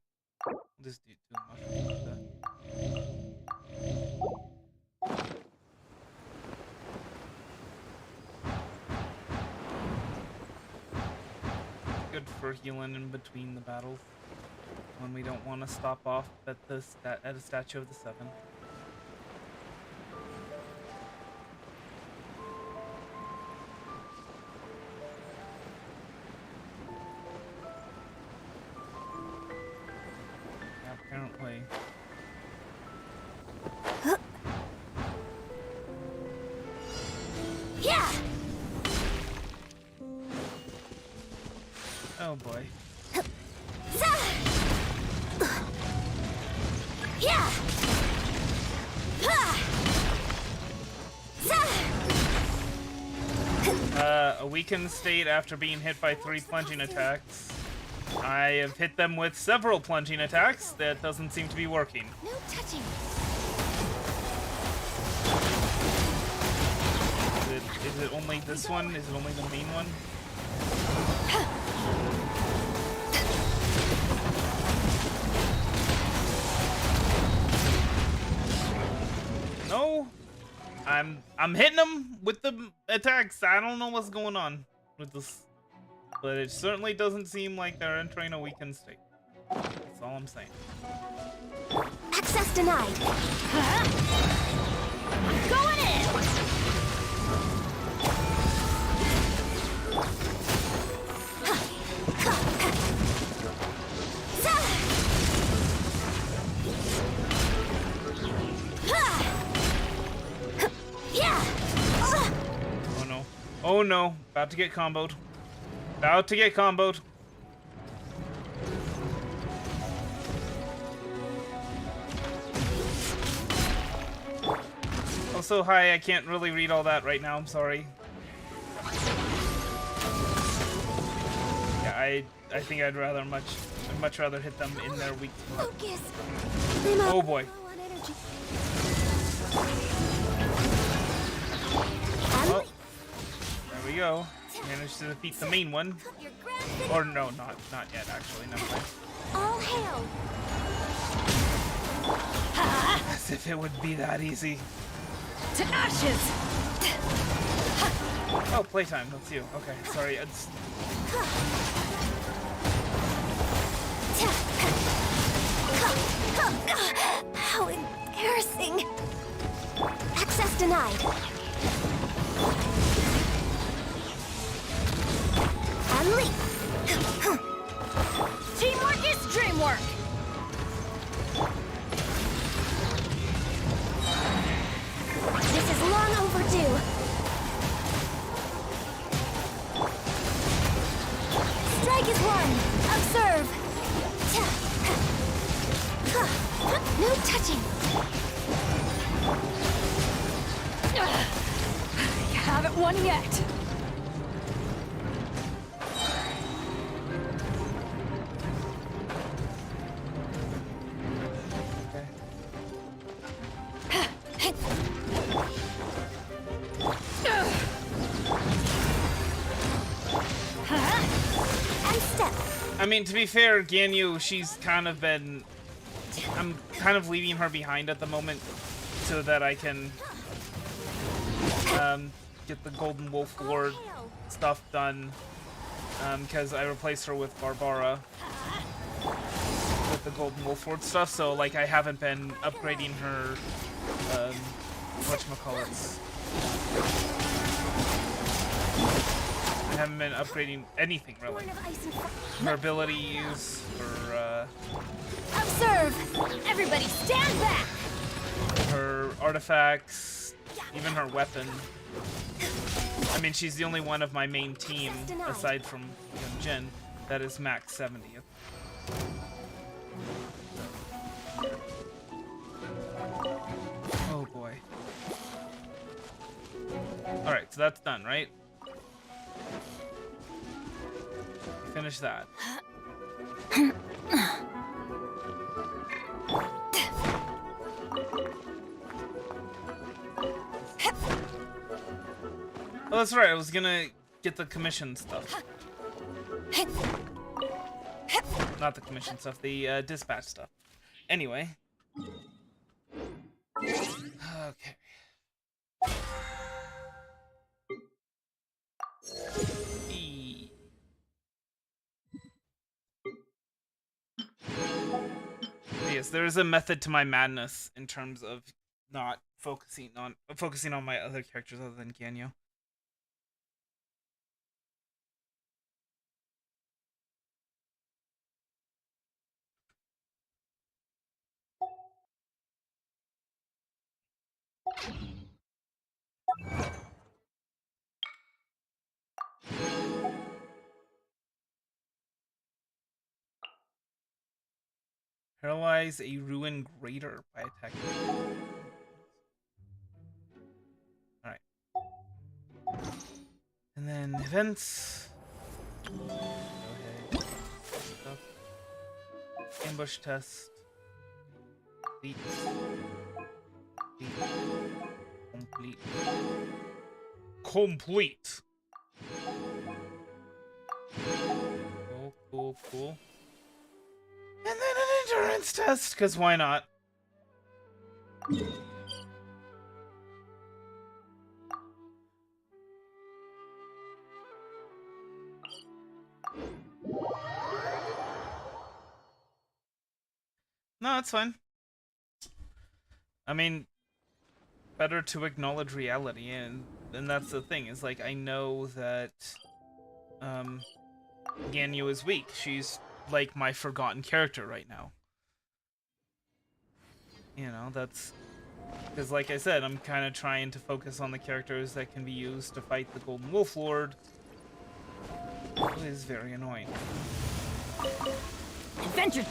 I'll just do too much with that. Good for healing in between the battles when we don't want to stop off at a statue of the Seven. apparently. Yeah! Oh boy. Yeah! A weakened state after being hit by 3 plunging attacks. I have hit them with several plunging attacks. That doesn't seem to be working. No touching. Is it only this one? Is it only the main one? No, I'm hitting them with the attacks. I don't know what's going on with this, but it certainly doesn't seem like they're entering a weakened state. That's all I'm saying. Access denied. Going in! Oh no. Oh no. About to get comboed. About to get comboed. Also, hi, I can't really read all that right now. I'm sorry. Yeah, I think I'd much rather hit them in their weak spot. Focus. Oh boy. Well, there we go. Managed to defeat the main one. Or no, not yet actually. Never mind. All hail. As if it would be that easy. To ashes! Oh, playtime. That's you. Okay, sorry. It's... How embarrassing. Access denied. Unleash. Teamwork is dreamwork! This is long overdue. Strike is one. Observe. No touching. You haven't won yet! I mean, to be fair, Ganyu, she's kind of been... I'm kind of leaving her behind at the moment so that I can get the Golden Wolf Lord stuff done, because I replaced her with Barbara with the Golden Wolf Lord stuff, so like I haven't been upgrading her, whatchamacallits. I haven't been upgrading anything, really. Her abilities, her, Observe! Everybody stand back! her artifacts, even her weapon. I mean, she's the only one of my main team, aside from Yuánshén, that is max 70. Oh boy. Alright, so that's done, right? Finish that. Oh, that's right. I was gonna get the commission stuff. Not the commission stuff, the dispatch stuff. Anyway. Okay. Yes, there is a method to my madness in terms of not focusing on my other characters other than Ganyu. Paralyze a ruin greater by attacking. Alright. And then events. Go ahead. Stuff. Ambush test. Complete. Complete. Complete. Cool, cool, cool. And then an endurance test, because why not? No, it's fine. I mean, better to acknowledge reality, and that's the thing, is like, I know that Ganyu is weak. She's like my forgotten character right now. You know, that's because, like I said, I'm kind of trying to focus on the characters that can be used to fight the Golden Wolf Lord, who is very annoying. Adventure.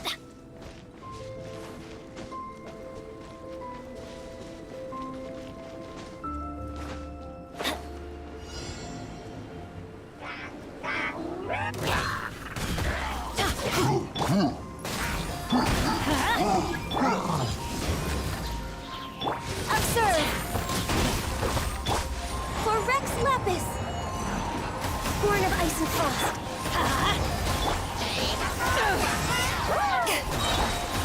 Observe! For Rex Lapis! Born of Ice and Frost.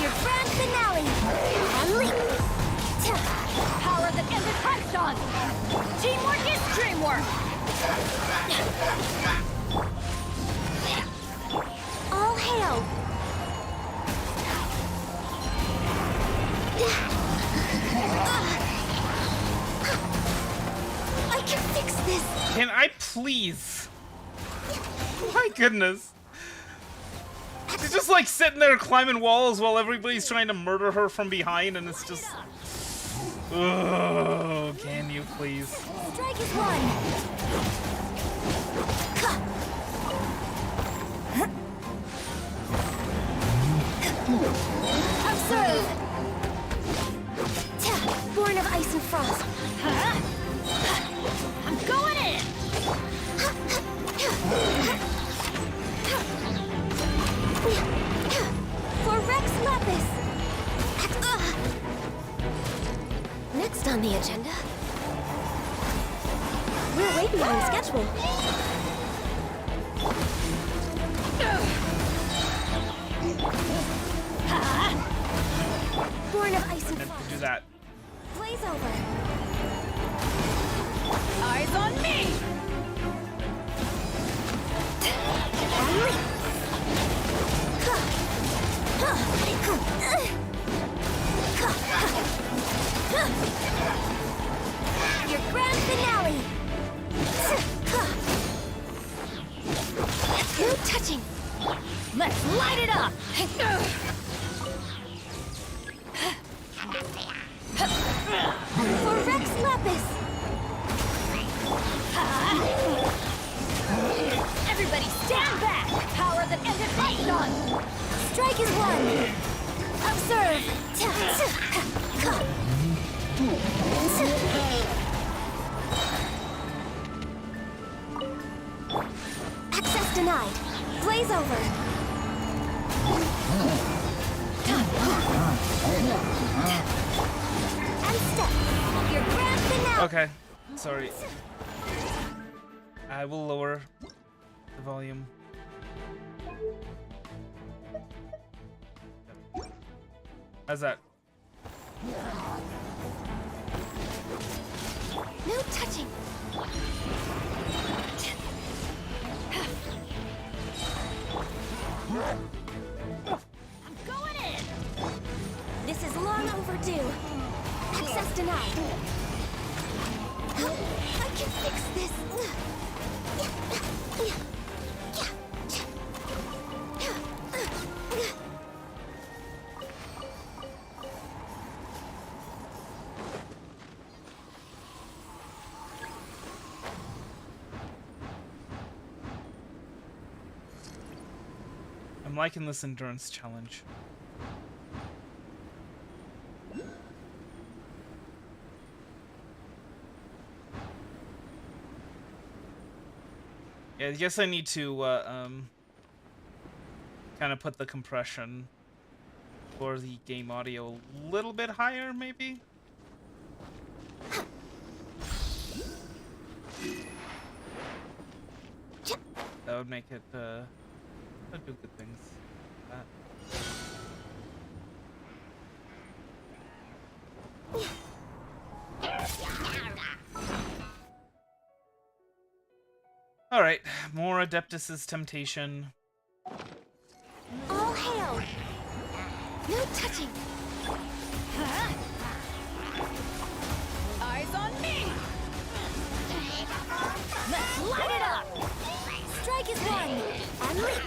Your grand finale! Unleash! Power that ended Hearthstone! Teamwork is dreamwork! All hail! I can fix this! Can I please? My goodness. She's just like sitting there climbing walls while everybody's trying to murder her from behind, and it's just... Oh, can you please? Strike is one! Observe! Born of Ice and Frost. I'm going in! For Rex Lapis! Next on the agenda... We're way behind schedule. Born of Ice and Meant to Frost. do that. Blaze over. Eyes on me! Your grand finale. No touching. Let's light it up! For Rex Lapis. Everybody stand back! Power that ended Hearthstone! Strike is one. Observe. Access denied. Blaze over. And step. Your grand finale. Okay, sorry. I will lower the volume. How's that? No touching. I'm going in! This is long overdue. Access denied. I can fix this. I'm liking this endurance challenge. Yeah, I guess I need to kind of put the compression for the game audio a little bit higher, maybe. That would make it that'd do good things. Alright, more Adeptus's temptation. All hail! No touching! Eyes on me! Let's light it up! Strike is one! And leap!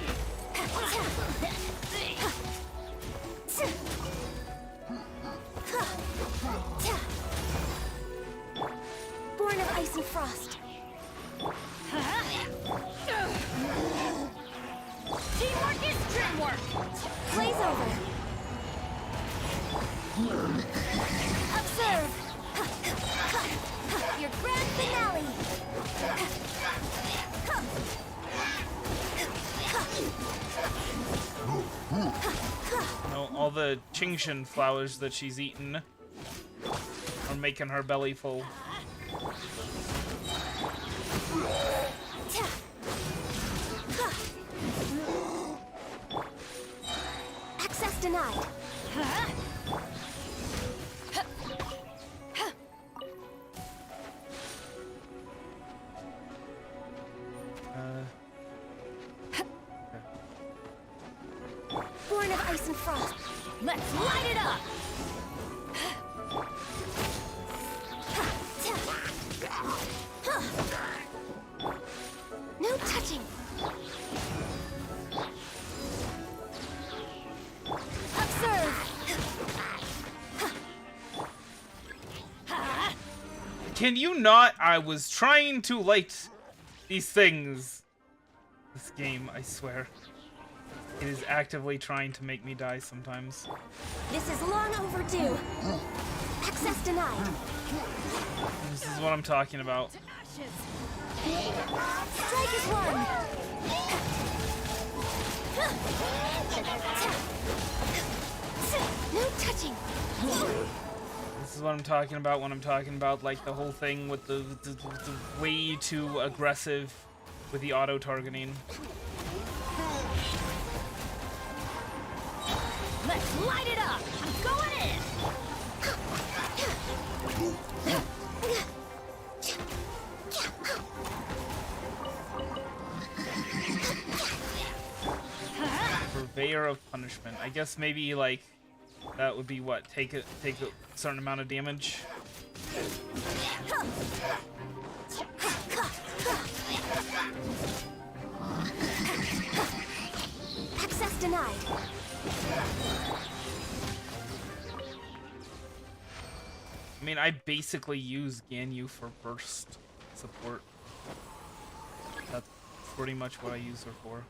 Born of ice and frost. Teamwork is dreamwork! Blaze over. Observe. Your grand finale. No, all the Qingshan flowers that she's eaten are making her belly full. Access denied. Born of ice and frost. Let's light it up! No touching. Observe. Can you not? I was trying to light these things. This game, I swear. It is actively trying to make me die sometimes. This is long overdue. Access denied. This is what I'm talking about. Strike is one. No touching. This is what I'm talking about when I'm talking about like the whole thing with the way too aggressive with the auto targeting. Let's light it up! I'm going in! Purveyor of punishment. I guess maybe like that would be what? Take a certain amount of damage. Access denied. I mean, I basically use Ganyu for burst support. That's pretty much what I use her for.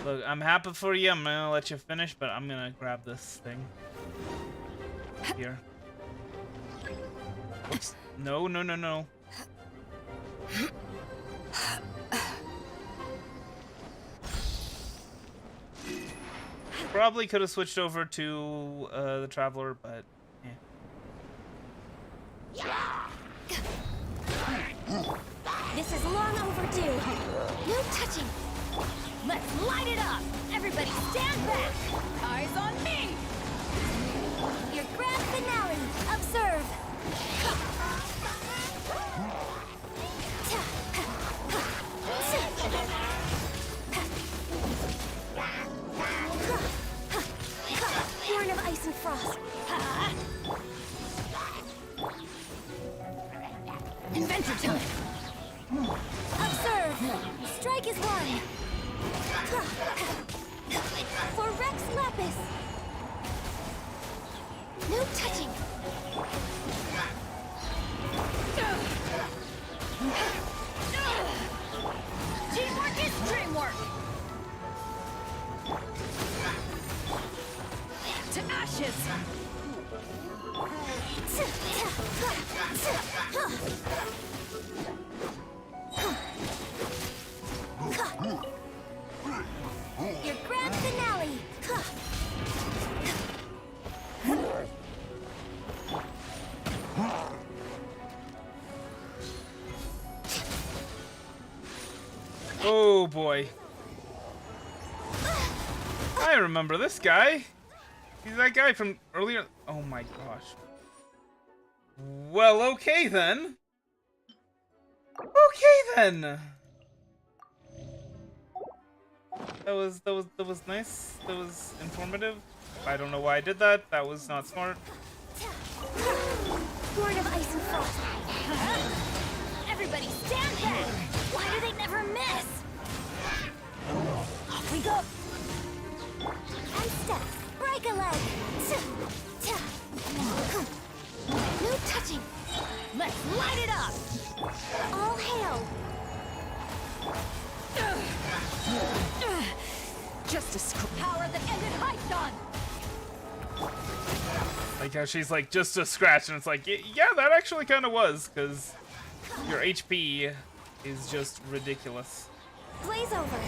Look, I'm happy for you. I'm gonna let you finish, but I'm gonna grab this thing. Here. Oops. No, no, no, no. Probably could have switched over to the Traveler, but yeah. This is long overdue. No touching. Let's light it up! Everybody stand back! Eyes on me! Your grand finale. Observe. Born of ice and frost. Adventure time! Observe. Strike is one. For Rex Lapis. No touching. Teamwork ashes! Your grand finale! Oh boy. I remember this guy. He's that guy from earlier. Oh my gosh. Well, okay then. Okay then. That was nice. That was informative. I don't know why I did that. That was not smart. Born of ice and frost. Everybody stand back! Why do they never miss? Off we go! And step. Break a leg. No touching. Let's light it up! All hail. Just a power that ended Hypton! Like how she's like just a scratch, and it's like, yeah, that actually kind of was, because your HP is just ridiculous. Blaze over.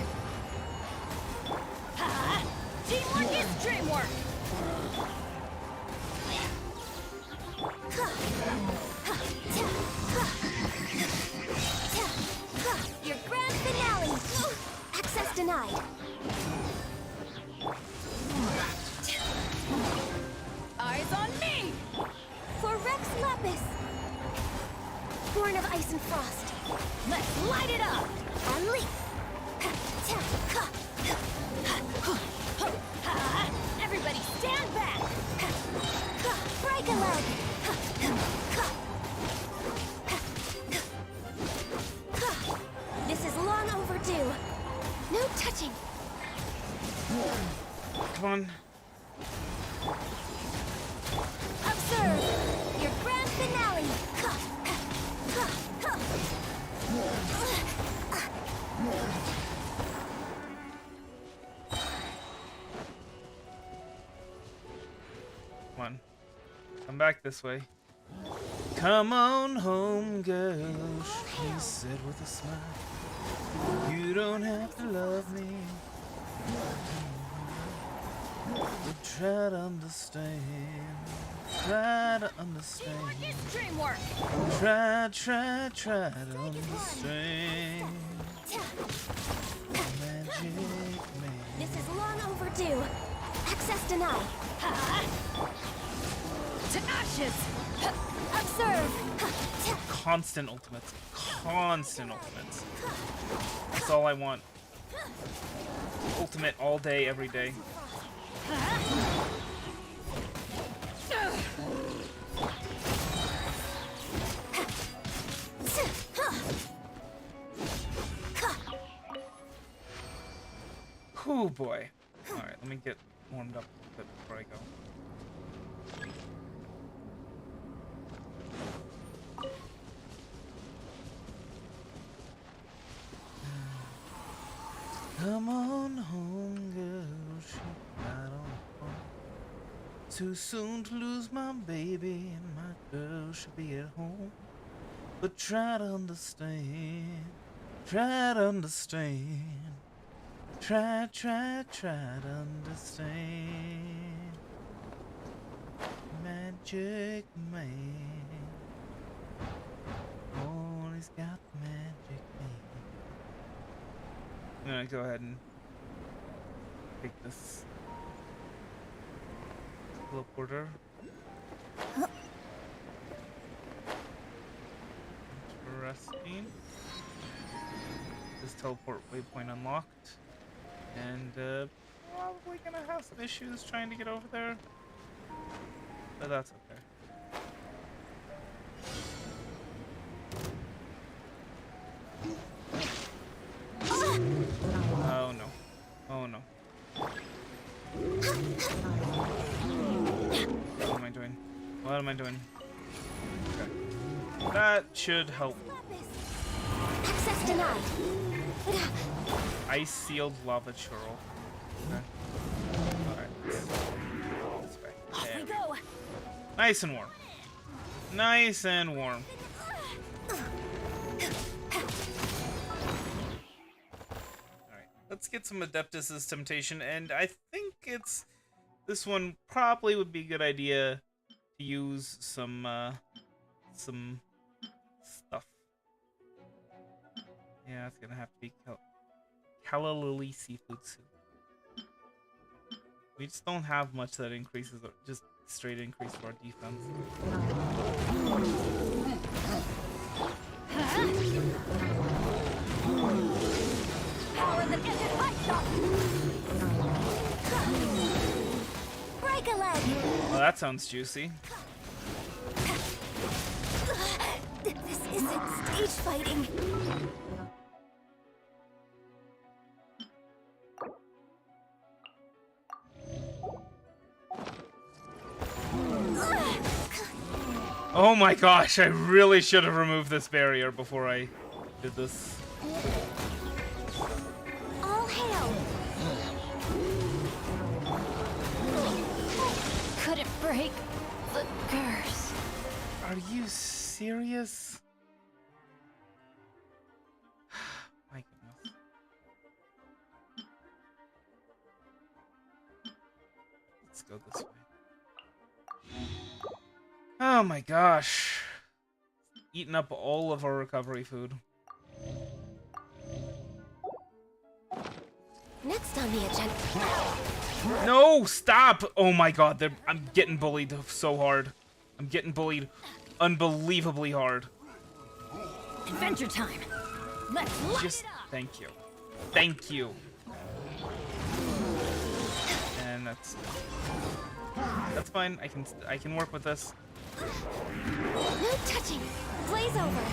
Ha! Teamwork is dreamwork! Your grand finale. Access denied. Eyes on me! For Rex Lapis. Born of ice and frost. Let's light it up! And leap. Ha! Everybody stand back! Break a leg. This is long overdue. No touching. Come on. Observe your grand finale. Come on. Come back this way. Come on home, girl, she said with a smile. You don't have to love me. But try to understand. Try to understand. Teamwork is dreamwork! Try to understand. Magic man. This is long overdue. Access denied. Ha! To ashes! Observe. Constant ultimates. Constant ultimates. That's all I want. Ultimate all day, every day. Oh boy. Alright, let me get warmed up a bit before I go. Come on home, girl, she got on the phone. Too soon to lose my baby, and my girl should be at home. But try to understand, try to understand. Try to understand. Magic man. Oh, he's got magic man. I'm gonna go ahead and take this teleporter. Interesting. This teleport waypoint unlocked. And probably gonna have some issues trying to get over there. But that's okay. Oh no. Oh no. What am I doing? What am I doing? Okay. That should help. Access denied. Ice sealed lava churl. Okay. Alright. This way. Nice and warm. Nice and warm. Alright, let's get some Adeptus' Temptation, and I think it's... This one probably would be a good idea to use some stuff. Yeah, it's gonna have to be Calla Lily Seafood Soup. We just don't have much that increases, just straight increase our defense. Power the desert light shot. Break a leg. Well, that sounds juicy. This isn't stage fighting. Oh my gosh, I really should have removed this barrier before I did this. All hail. Couldn't break the curse. Are you serious? My goodness. Let's go this way. Oh my gosh. Eating up all of our recovery food. Next on the agenda. No, stop! Oh my god, I'm getting bullied so hard. I'm getting bullied unbelievably hard. Adventure time. Let's light Just it up. thank you. Thank you. And that's fine. I can work with this. No touching. Blaze over.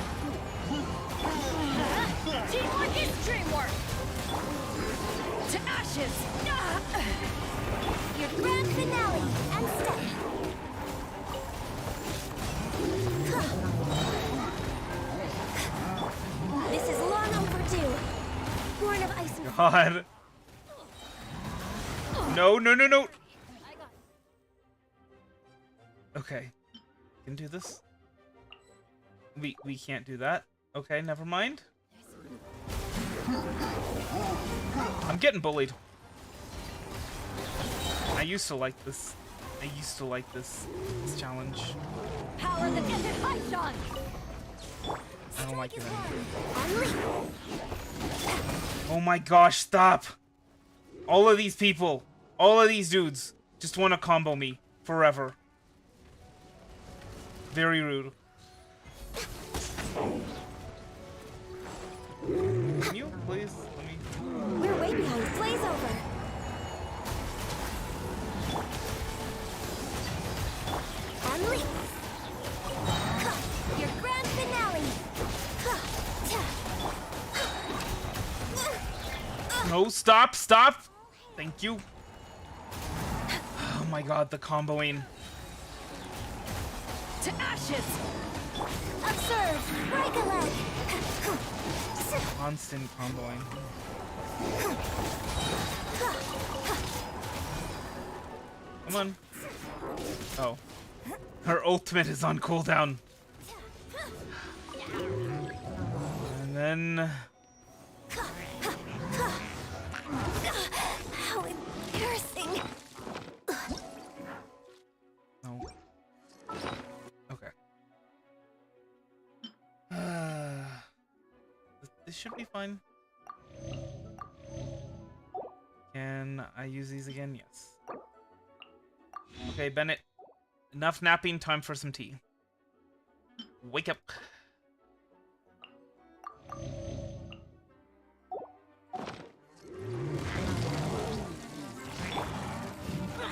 Teamwork is dreamwork. To ashes. Your grand finale and step. This is long overdue. Born of ice and God. No, no, no, no. Okay. Can do this. We can't do that. Okay, never mind. I'm getting bullied. I used to like this. I used to like this challenge. power the desert python. I don't like it anymore. Oh my gosh, stop! All of these people, all of these dudes just want to combo me forever. Very rude. Can you please let me... We're way behind. Blaze over. And leap. Your grand finale. No, stop, stop! Thank you. Oh my god, the comboing. To ashes. Observe. Break a leg. Constant comboing. Come on. Oh. Her ultimate is on cooldown. And then... How embarrassing. No. Okay. This should be fine. Can I use these again? Yes. Okay, Bennett. Enough napping, time for some tea. Wake up.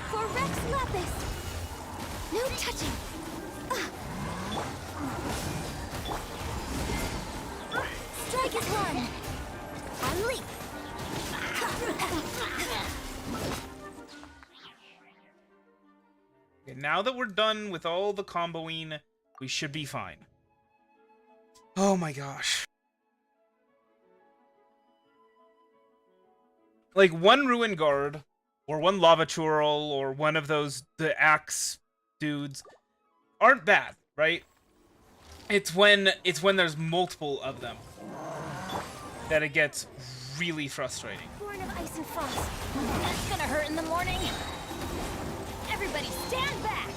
For Rex Lapis. No touching. Strike is one. And leap. Okay, now that we're done with all the comboing, we should be fine. Oh my gosh. Like one Ruin Guard, or one Lava Churl, or one of those, the Axe dudes, aren't bad, right? It's when there's multiple of them that it gets really frustrating. Born of ice and frost. That's gonna hurt in the morning. Everybody stand back!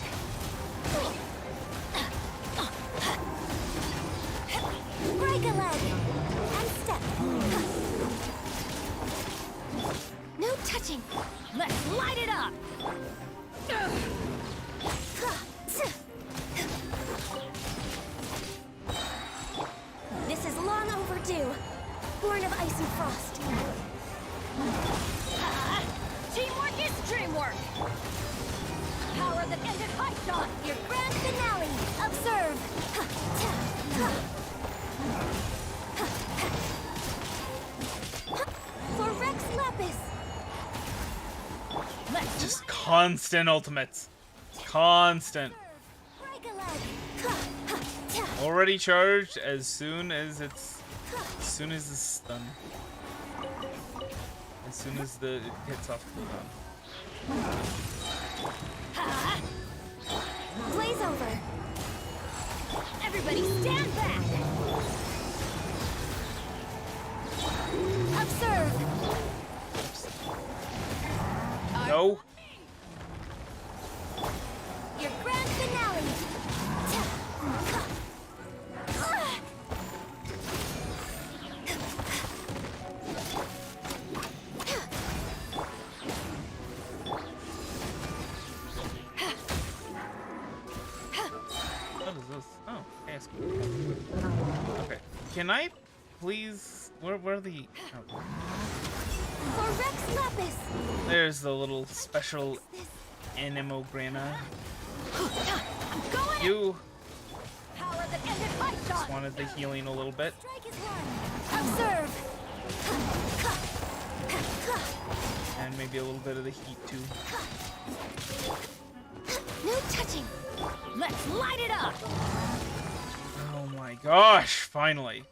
Break a leg. And step. No touching. Let's light it up! This is long overdue. Born of ice and frost. Teamwork is dreamwork! Power that ended Python! Your grand finale. Observe. For Rex Lapis. Let's Just constant ultimates. Constant. Break a leg. Already charged as soon as it's done. As soon as it gets off cooldown. Blaze over. Everybody stand back! Observe. No. Your grand finale. What is this? Oh, okay, it's cool. Okay. Can I please where are the oh. For Rex Lapis. There's the little special Anemograna. You Power that ended just Python! wanted the healing a little bit. Strike is one. Observe. And maybe a little bit of the heat too. No touching. Let's light it up! Oh my gosh, finally.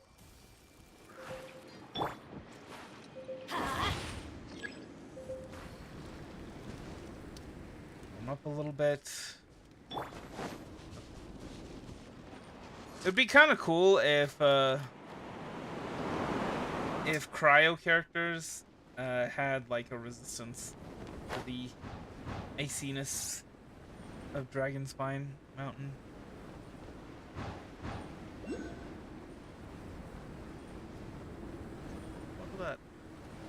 I'm up a little bit. It'd be kind of cool if cryo characters had like a resistance to the iciness of Dragonspine Mountain. Look at that.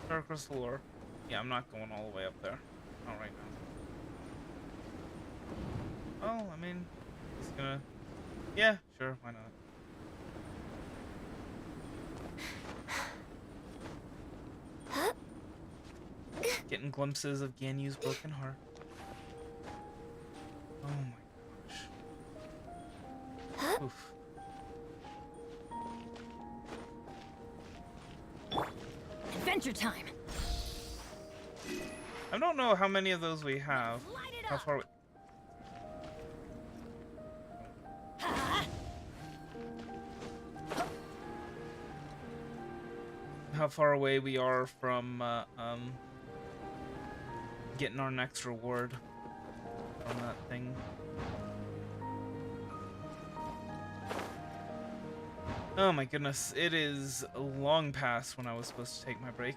Dark Crystal Ore. Yeah, I'm not going all the way up there. Not right now. Oh, I mean, he's gonna... Yeah, sure, why not? Getting glimpses of Ganyu's broken heart. Oh my gosh. Oof. Adventure time! I don't know how many of those we have. Light it How up! far we... How far away we are from getting our next reward on that thing. Oh my goodness, it is long past when I was supposed to take my break.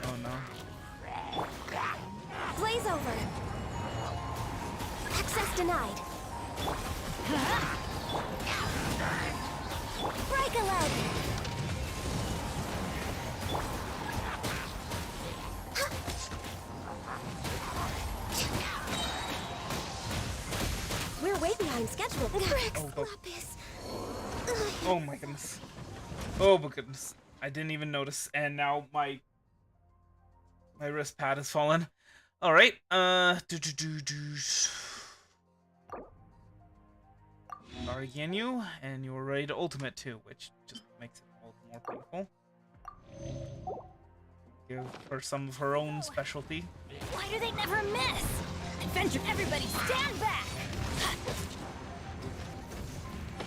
Oh no. Blaze over. Access denied. Break a leg. We're way behind schedule. Rex Lapis. Oh my goodness. Oh my goodness. I didn't even notice, and now my wrist pad has fallen. All right. Sorry, Ganyu, and you were ready to ultimate too, which just makes it all the more painful. Give her some of her own specialty. Why do they never miss? Attention, everybody, stand back!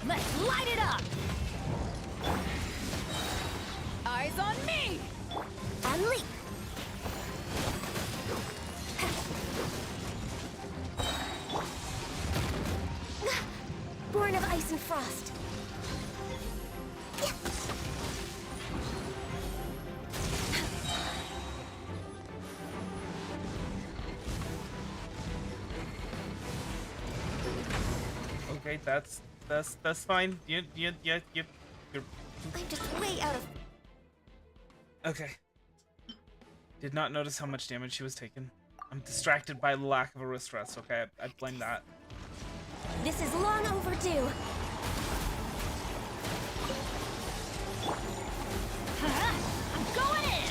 Let's light it up! Eyes on me! And leap. Born of ice and frost. Okay, that's fine. You're I'm just way out of. okay. Did not notice how much damage she was taking. I'm distracted by the lack of a wrist rest. Okay, I blame that. This is long overdue. I'm going in!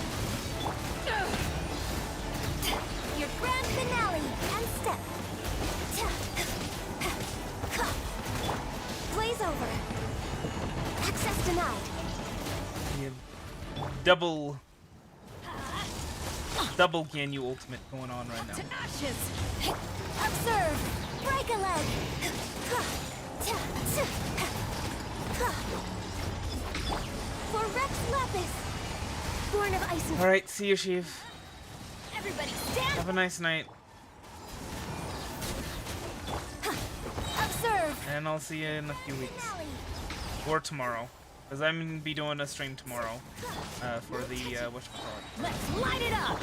Your grand finale and step. Blaze over. Access denied. Double Ganyu ultimate going on right now. To ashes! Observe. Break a leg. For Rex Lapis. Born of ice and. All right, see you, Sheev. Everybody stand! Have a nice night, Observe. and I'll see you in a few weeks Finale. or tomorrow, because I'm gonna be doing a stream tomorrow for the whatchamacallit. Let's light it up!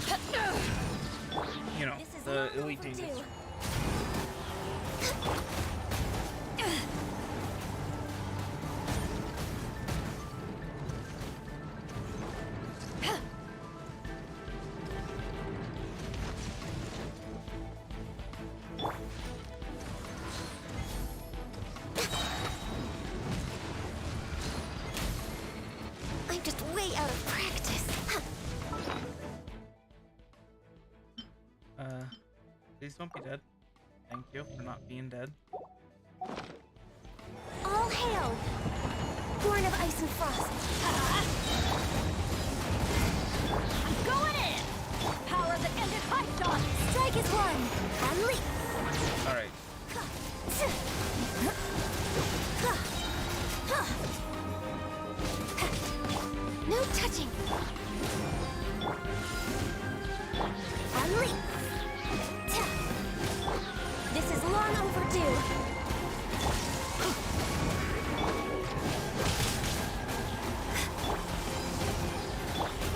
You know, This is the long Elite overdue. Dangerous. I'm just way out of practice. Please don't be dead. Thank you for not being dead. All hail. Born of ice and frost. I'm going in! Power that ended high shot! Strike is one. And leap. All right. No touching. And leap. This is long overdue.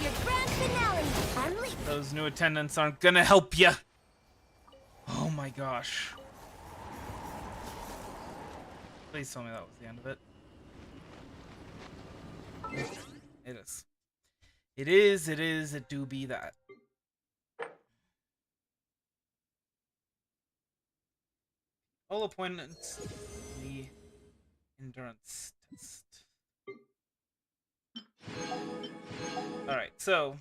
Your grand finale. And leap. Those new attendants aren't gonna help ya. Oh my gosh. Please tell me that was the end of it. It is. It is, it do be that. All opponents, the endurance test. Alright, so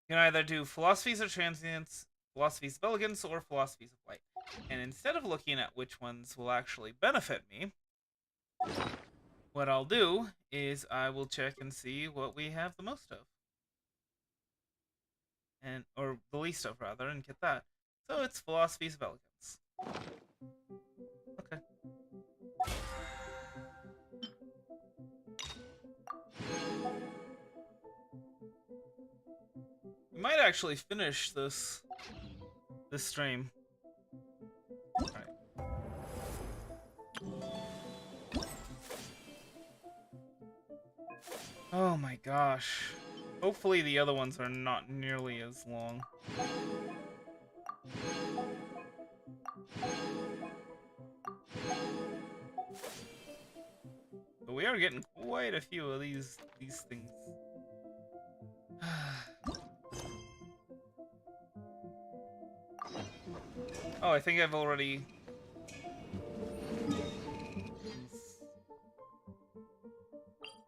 you can either do philosophies of transience, philosophies of elegance, or philosophies of light. And instead of looking at which ones will actually benefit me, what I'll do is I will check and see what we have the most of. And or the least of rather, and get that. So it's philosophies of elegance. Okay. We might actually finish this stream. Alright. Oh my gosh. Hopefully the other ones are not nearly as long. But we are getting quite a few of these things. Oh, I think I've already...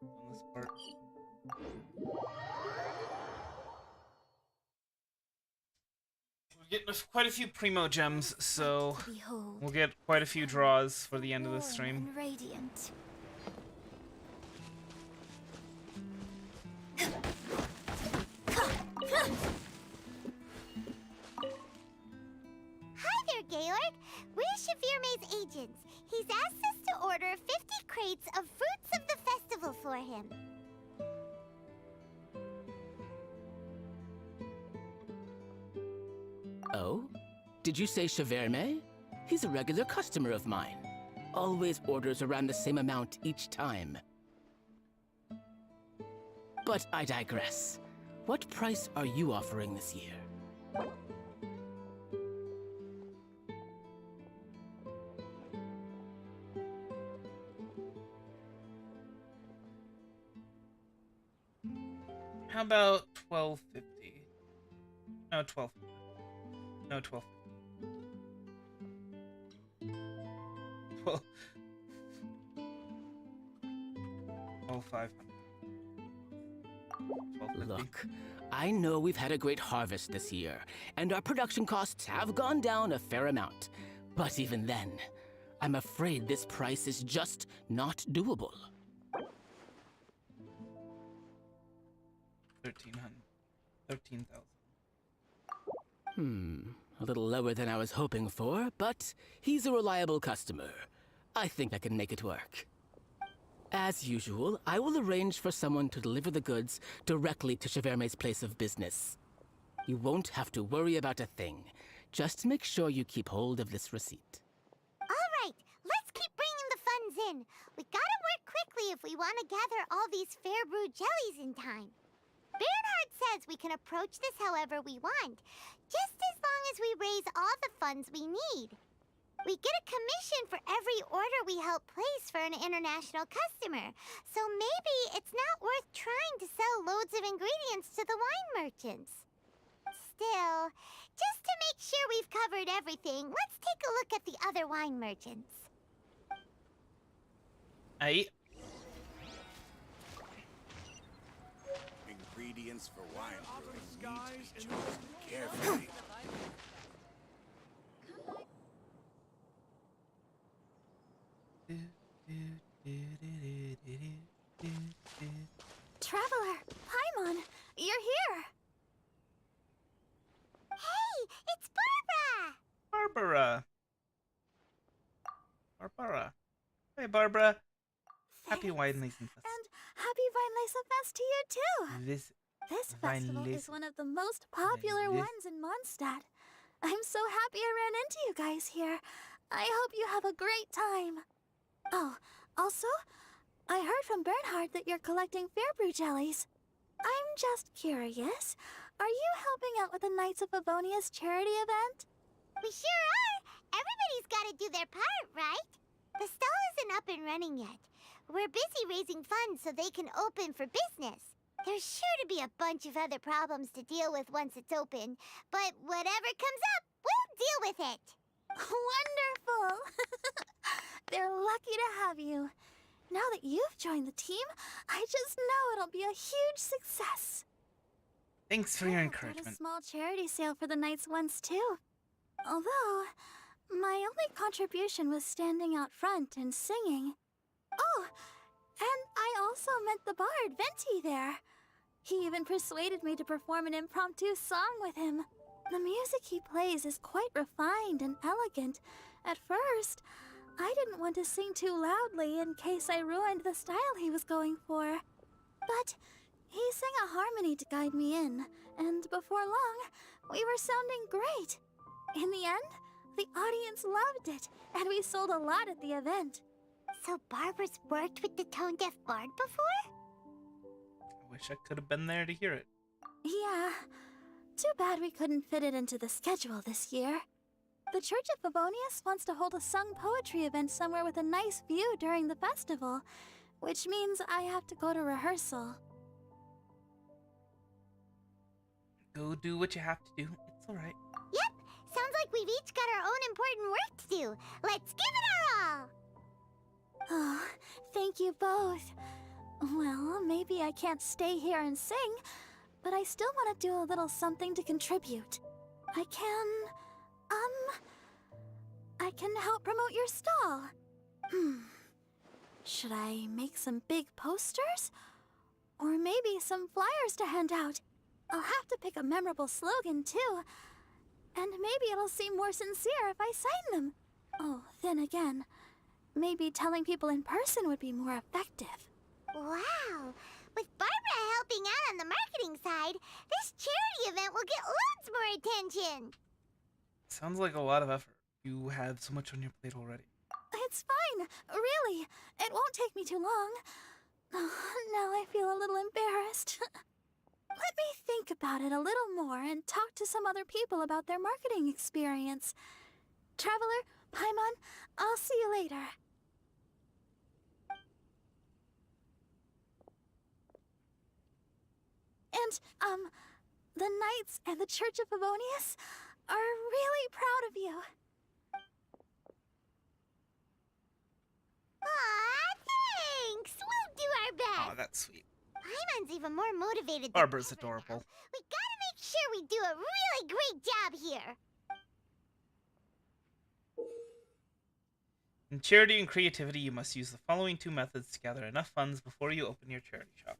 on this part. We're getting quite a few primo gems, so Behold. we'll get quite a few draws for the end of the stream. And radiant. Hi there, Georg. We're Chevirme's agents. He's asked us to order 50 crates of fruits of the festival for him. Oh? Did you say Chevirme? He's a regular customer of mine. Always orders around the same amount each time. But I digress. What price are you offering this year? How about 12.50? No, 12. No, 12. Well, 12.500. Look, I know we've had a great harvest this year, and our production costs have gone down a fair amount. But even then, I'm afraid this price is just not doable. 13,000. A little lower than I was hoping for, but he's a reliable customer. I think I can make it work. As usual, I will arrange for someone to deliver the goods directly to Chevirme's place of business. You won't have to worry about a thing. Just make sure you keep hold of this receipt. All right, let's keep bringing the funds in. We gotta work quickly if we want to gather all these fair brew jellies in time. Bernhard says we can approach this however we want, just as long as we raise all the funds we need. We get a commission for every order we help place for an international customer, so maybe it's not worth trying to sell loads of ingredients to the wine merchants. Still, just to make sure we've covered everything, let's take a look at the other wine merchants. Aye. Ingredients for wine brewing need to be chosen carefully. Traveler, Paimon, you're here. Hey, it's Barbara! Barbara. Barbara. Hey, Barbara. Happy Thanks. Wine Lacing Fest. And happy Vine Lacing Fest to you too. This Vine festival is Lacing- one of the most popular Vine ones in Mondstadt. I'm so happy I ran into you guys here. I hope you have a great time. Oh, also, I heard from Bernhard that you're collecting Fairbrew jellies. I'm just curious. Are you helping out with the Knights of Favonia's charity event? We sure are! Everybody's gotta do their part, right? The stall isn't up and running yet. We're busy raising funds so they can open for business. There's sure to be a bunch of other problems to deal with once it's open, but whatever comes up, we'll deal with it. Wonderful! They're lucky to have you. Now that you've joined the team, I just know it'll be a huge success. Thanks for your I helped out encouragement. a small charity sale for the Knights once too. Although, my only contribution was standing out front and singing. Oh, and I also met the bard, Venti, there. He even persuaded me to perform an impromptu song with him. The music he plays is quite refined and elegant. At first, I didn't want to sing too loudly in case I ruined the style he was going for. But he sang a harmony to guide me in, and before long, we were sounding great. In the end, the audience loved it, and we sold a lot at the event. So Barbara's worked with the tone-deaf bard before? I wish I could have been there to hear it. Yeah. Too bad we couldn't fit it into the schedule this year. The Church of Favonius wants to hold a sung poetry event somewhere with a nice view during the festival, which means I have to go to rehearsal. Go do what you have to do. It's alright. Yep, sounds like we've each got our own important work to do. Let's give it our all! Oh, thank you both. Well, maybe I can't stay here and sing, but I still want to do a little something to contribute. I can help promote your stall. Should I make some big posters? Or maybe some flyers to hand out? I'll have to pick a memorable slogan, too. And maybe it'll seem more sincere if I sign them. Oh, then again, maybe telling people in person would be more effective. Wow! With Barbara helping out on the marketing side, this charity event will get loads more attention! Sounds like a lot of effort. You have so much on your plate already. It's fine, really. It won't take me too long. Now I feel a little embarrassed. Let me think about it a little more and talk to some other people about their marketing experience. Traveler, Paimon, I'll see you later. And, the Knights and the Church of Favonius are really proud of you. Aw, thanks! We'll do our best! Oh, that's sweet. Paimon's even more motivated than Barbara's ever adorable. now. We gotta make sure we do a really great job here! In charity and creativity, you must use the following 2 methods to gather enough funds before you open your charity shop.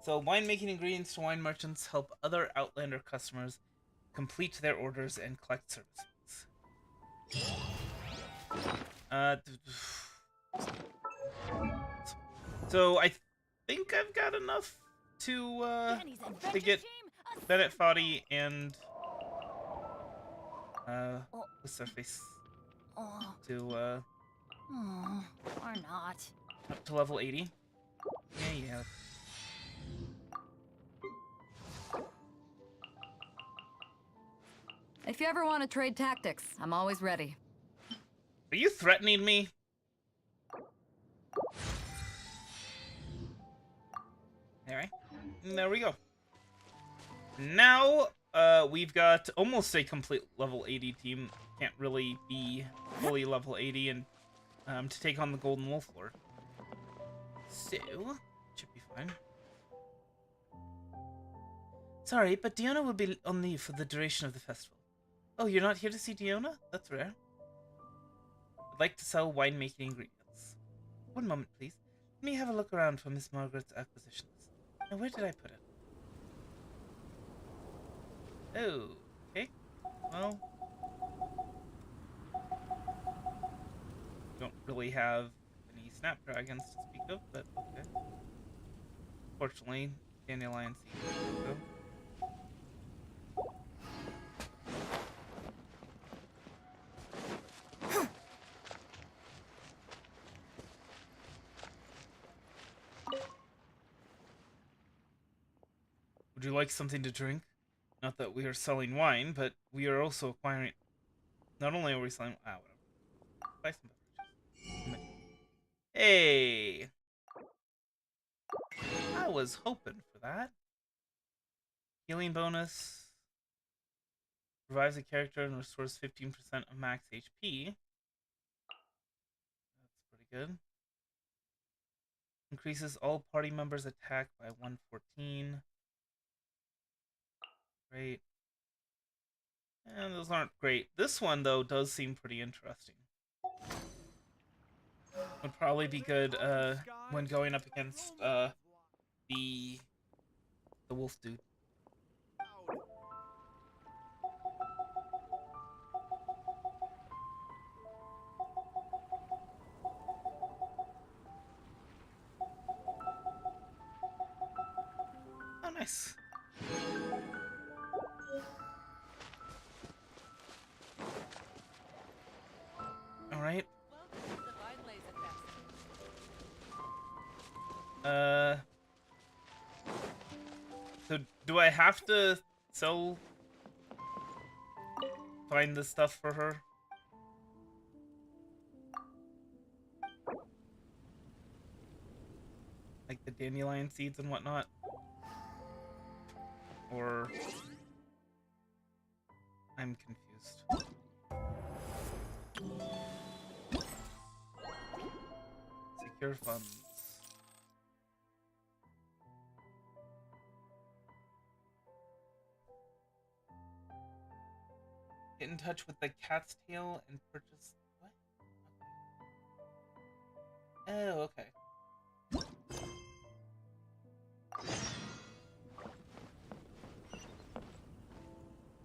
Sell winemaking ingredients to wine merchants, help other Outlander customers complete their orders, and collect services. So I think I've got enough to get Bennett Foddy and what's their face to or not. up to level 80. Yeah. If you ever want to trade tactics, I'm always ready. Are you threatening me? Alright. There we go. Now, we've got almost a complete level 80 team. Can't really be fully level 80 and to take on the Golden Wolf Lord. So, should be fine. Sorry, but Diona will be on leave for the duration of the festival. Oh, you're not here to see Diona? That's rare. I'd like to sell winemaking ingredients. One moment, please. Let me have a look around for Miss Margaret's acquisitions. Now, where did I put it? Oh, okay. Well, don't really have any snapdragons to speak of, but okay. Fortunately, dandelion seeds. So. Would you like something to drink? Not that we are selling wine, but we are also acquiring... Not only are we selling... whatever. Buy some beverages. Hey! I was hoping for that. Healing bonus. Revives a character and restores 15% of max HP. That's pretty good. Increases all party members' attack by 114. Great. And those aren't great. This one, though, does seem pretty interesting. Would probably be good when going up against the wolf dude. Oh, nice. All right. So do I have to find the stuff for her? Like the dandelion seeds and whatnot? Or... I'm confused. Secure funds. Get in touch with the cat's tail and purchase... What? Oh, okay.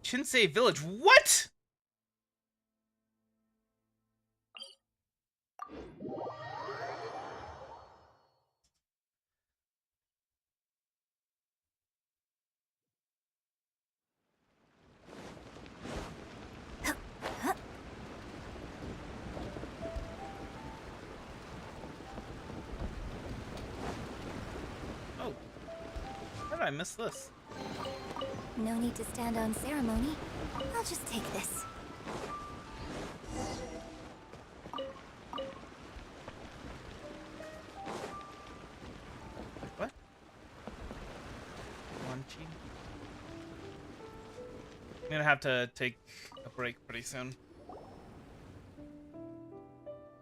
Shinsei Village. What? Oh. How did I miss this? No need to stand on ceremony. I'll just take this. What? Yuánshén. I'm gonna have to take a break pretty soon.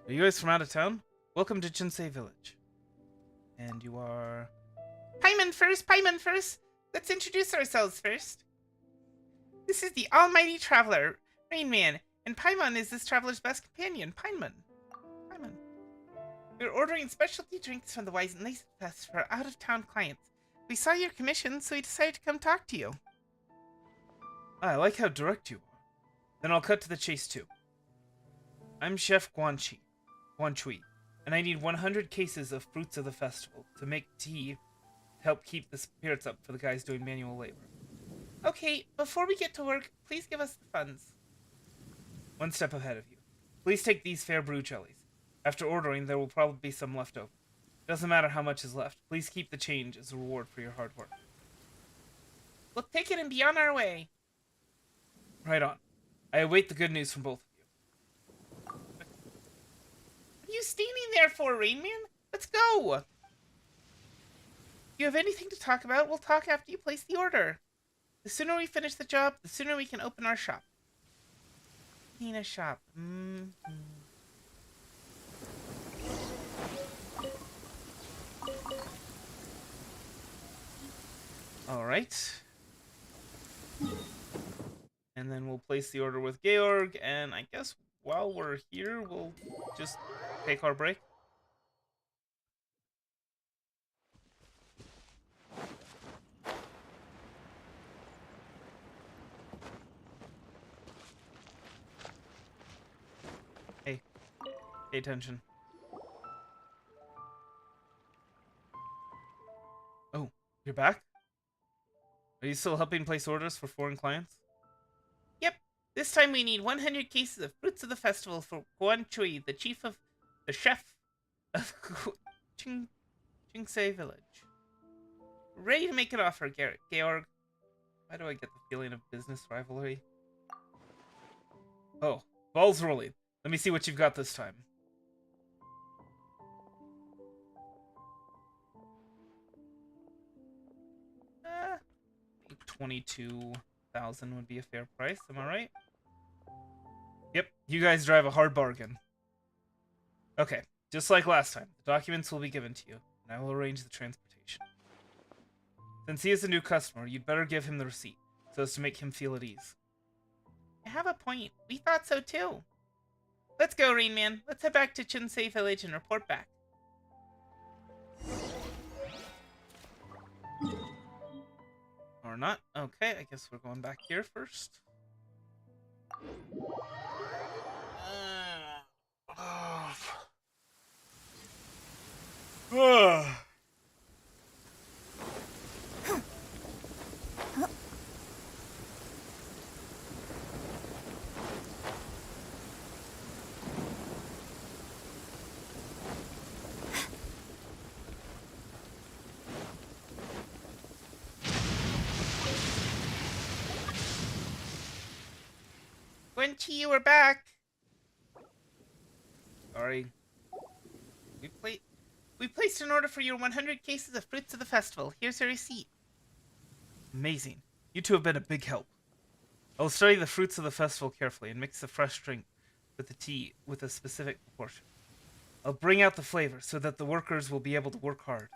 Are you guys from out of town? Welcome to Shinsei Village. And you are... Paimon first! Paimon first! Let's introduce ourselves first. This is the almighty traveler, Rain Man, and Paimon is this traveler's best companion, Paimon. Paimon. We're ordering specialty drinks from the Wise and Lace Fest for out-of-town clients. We saw your commission, so we decided to come talk to you. I like how direct you are. Then I'll cut to the chase too. I'm Chef Guanshui, and I need 100 cases of fruits of the festival to make tea to help keep the spirits up for the guys doing manual labor. Okay, before we get to work, please give us the funds. One step ahead of you. Please take these fair brew jellies. After ordering, there will probably be some left over. Doesn't matter how much is left. Please keep the change as a reward for your hard work. We'll take it and be on our way. Right on. I await the good news from both of you. What are you standing there for, Rain Man? Let's go! If you have anything to talk about, we'll talk after you place the order. The sooner we finish the job, the sooner we can open our shop. Opening a shop. Alright. And then we'll place the order with Georg, and I guess while we're here, we'll just take our break. Hey, pay attention. Oh, you're back? Are you still helping place orders for foreign clients? Yep. This time we need 100 cases of fruits of the festival for Guanshui, the chef of Shinsei Village. Ready to make an offer, Georg. Why do I get the feeling of business rivalry? Oh, ball's rolling. Let me see what you've got this time. 22,000 would be a fair price, am I right? Yep, you guys drive a hard bargain. Okay, just like last time, the documents will be given to you, and I will arrange the transportation. Since he is a new customer, you'd better give him the receipt, so as to make him feel at ease. You have a point. We thought so too. Let's go, Rain Man. Let's head back to Shinsei Village and report back. Or not. Okay, I guess we're going back here first. Guanchi, you are back. Sorry. We placed an order for your 100 cases of fruits of the festival. Here's a receipt. Amazing. You two have been a big help. I will study the fruits of the festival carefully and mix the fresh drink with the tea with a specific proportion. I'll bring out the flavor so that the workers will be able to work hard.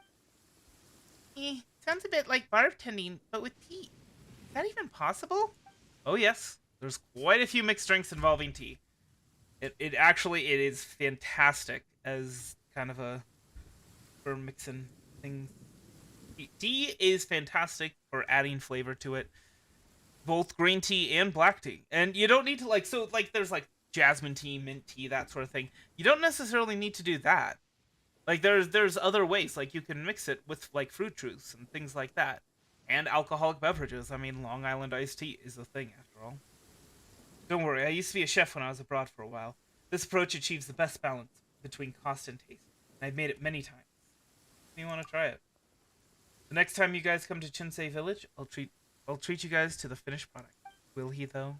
Sounds a bit like bartending, but with tea. Is that even possible? Oh yes. There's quite a few mixed drinks involving tea. It is fantastic as kind of a for mixing things. Tea is fantastic for adding flavor to it. both green tea and black tea. And you don't need to like, so like there's like jasmine tea, mint tea, that sort of thing. You don't necessarily need to do that. Like there's other ways, like you can mix it with like fruit juice and things like that. And alcoholic beverages. I mean, Long Island iced tea is a thing after all. Don't worry, I used to be a chef when I was abroad for a while. This approach achieves the best balance between cost and taste. And I've made it many times. You want to try it? The next time you guys come to Chinsei Village, I'll treat you guys to the finished product. Will he though?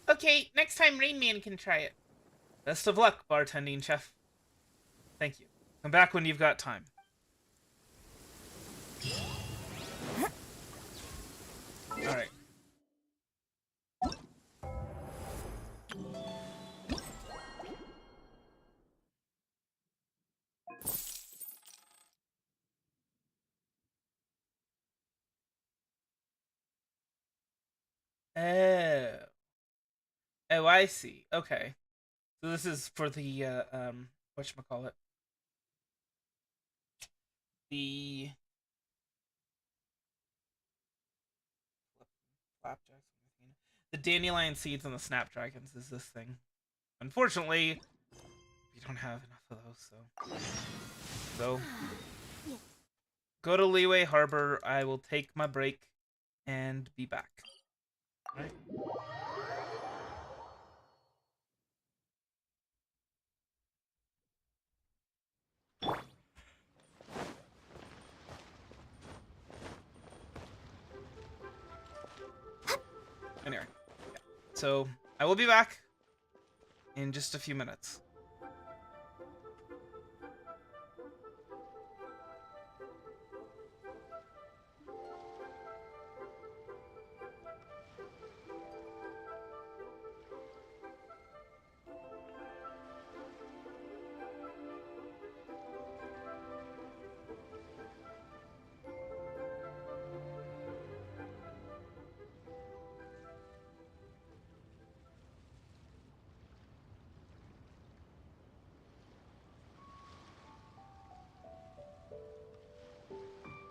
Okay, next time Rain Man can try it. Best of luck, bartending chef. Thank you. Come back when you've got time. Alright. Oh. Oh, I see. Okay. So this is for the, whatchamacallit? The... Flapjacks. The dandelion seeds and the snapdragons is this thing. Unfortunately, we don't have enough of those, so... Go to Leeway Harbor, I will take my break and be back. Alright. Anyway, yeah. So I will be back in just a few minutes.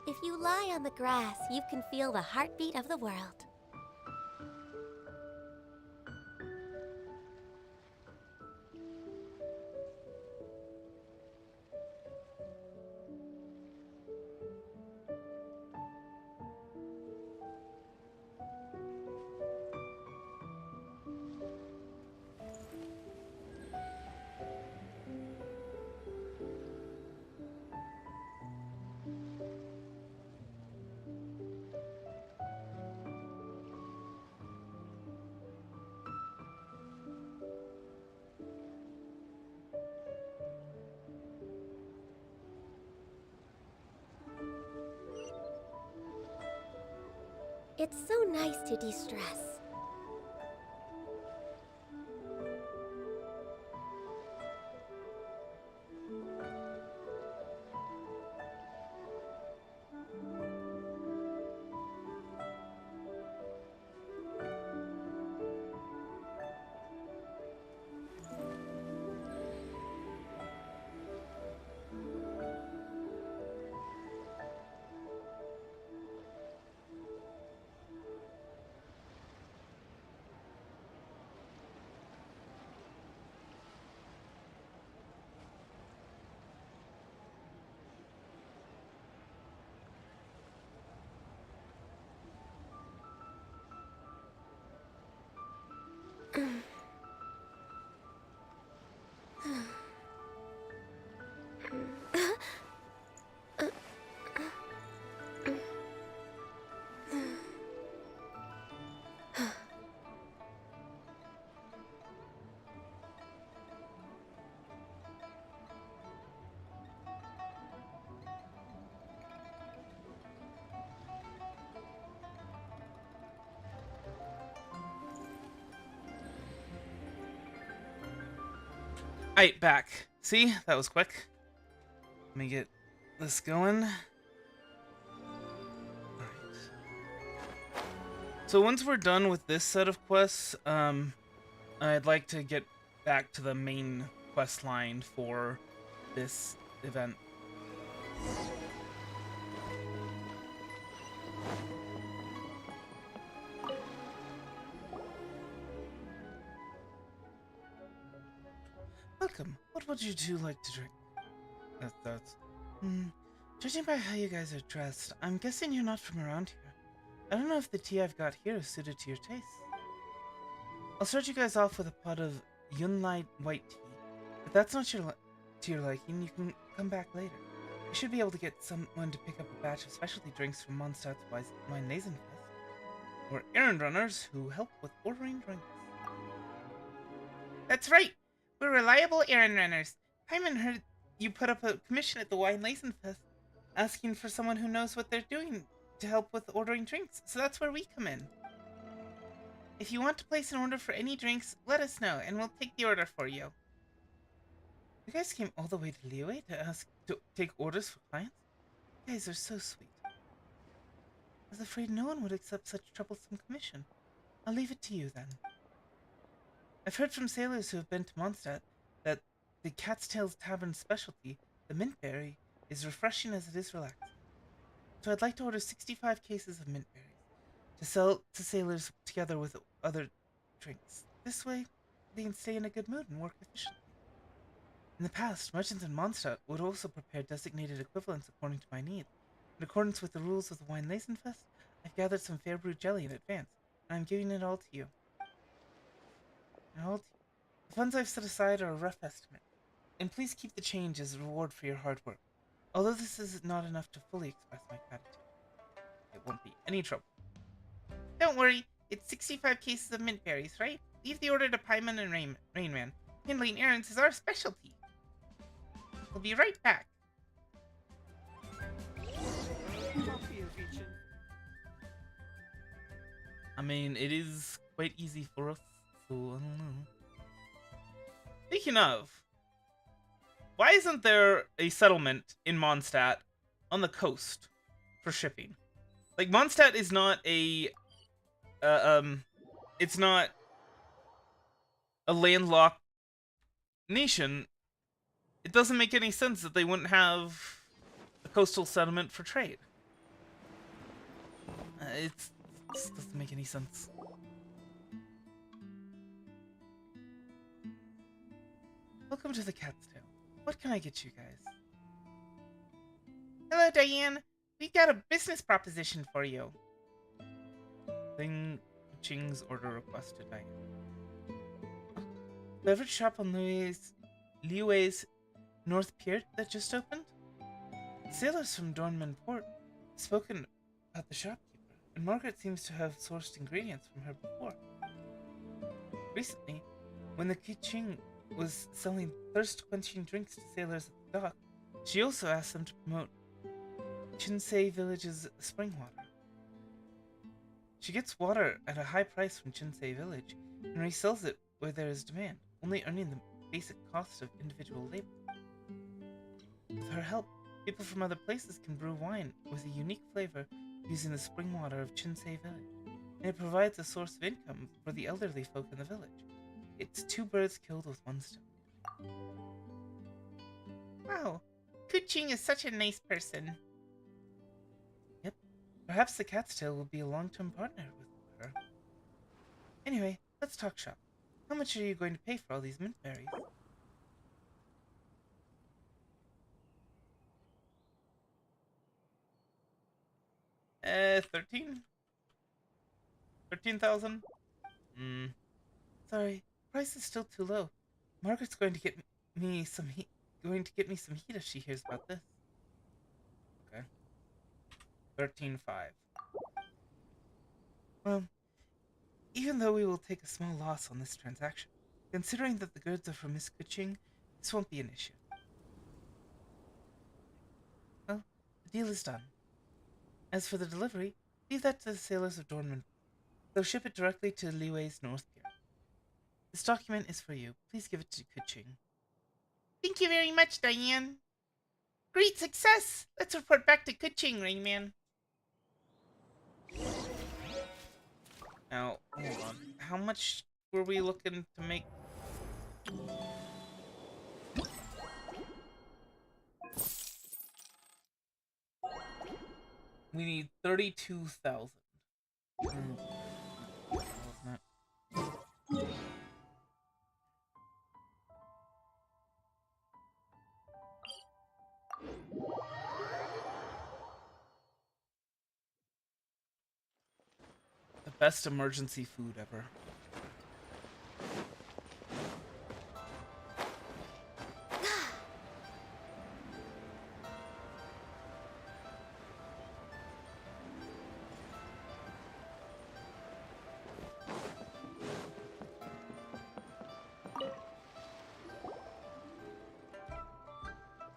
If you lie on the grass, you can feel the heartbeat of the world. It's so nice to de-stress. Alright, back. See? That was quick. Let me get this going. Alright. So once we're done with this set of quests, I'd like to get back to the main quest line for this event. Welcome. What would you two like to drink? That's... Judging by how you guys are dressed, I'm guessing you're not from around here. I don't know if the tea I've got here is suited to your taste. I'll start you guys off with a pot of Yuánshén white tea. If that's not to your liking, you can come back later. You should be able to get someone to pick up a batch of specialty drinks from Mondstadt's Weinlesen Fest. Or errand runners who help with ordering drinks. That's right! We're reliable errand runners. Paimon heard you put up a commission at the Weinlesen Fest asking for someone who knows what they're doing to help with ordering drinks, so that's where we come in. If you want to place an order for any drinks, let us know, and we'll take the order for you. You guys came all the way to Liyue to take orders for clients? You guys are so sweet. I was afraid no one would accept such troublesome commission. I'll leave it to you, then. I've heard from sailors who have been to Mondstadt that the Cat's Tail's Tavern's specialty, the mint berry, is refreshing as it is relaxing. So I'd like to order 65 cases of mint berries to sell to sailors together with other drinks. This way, they can stay in a good mood and work efficiently. In the past, merchants in Mondstadt would also prepare designated equivalents according to my needs. In accordance with the rules of the Weinlesen Fest, I've gathered some fair brewed jelly in advance, and I'm giving it all to you. The funds I've set aside are a rough estimate, and please keep the change as a reward for your hard work. Although this is not enough to fully express my gratitude, it won't be any trouble. Don't worry, it's 65 cases of mint berries, right? Leave the order to Paimon and Rainman. Handling errands is our specialty. We'll be right back. I mean, it is quite easy for us, so I don't know. Speaking of, why isn't there a settlement in Mondstadt on the coast for shipping? Like, Mondstadt is not a, it's not a landlocked nation. It doesn't make any sense that they wouldn't have a coastal settlement for trade. It doesn't make any sense. Welcome to the Cat's Tail. What can I get you guys? Hello, Diane. We got a business proposition for you. Ching's order request to Diane. Beverage shop on Liyue's North Pier that just opened? Sailors from Dornman Port have spoken about the shopkeeper, and Margaret seems to have sourced ingredients from her before. Recently, when the Kiching was selling thirst-quenching drinks to sailors at the dock, she also asked them to promote Chinsei Village's spring water. She gets water at a high price from Chinsei Village and resells it where there is demand, only earning the basic cost of individual labor. With her help, people from other places can brew wine with a unique flavor using the spring water of Chinsei Village, and it provides a source of income for the elderly folk in the village. It's 2 birds killed with 1 stone. Wow, Kuching is such a nice person. Yep, perhaps the Cat's Tail will be a long-term partner with her. Anyway, let's talk shop. How much are you going to pay for all these mint berries? $13,000? Sorry, price is still too low. Margaret's going to get me some heat. Going to get me some heat if she hears about this. Okay. 13.5. Well, even though we will take a small loss on this transaction, considering that the goods are from Miss Kuching, this won't be an issue. Well, the deal is done. As for the delivery, leave that to the sailors of Dornman. They'll ship it directly to Liyue's North Pier. This document is for you. Please give it to Kuching. Thank you very much, Diane. Great success! Let's report back to Kuching, Rainman. Now, hold on. How much were we looking to make? We need 32,000. best emergency food ever.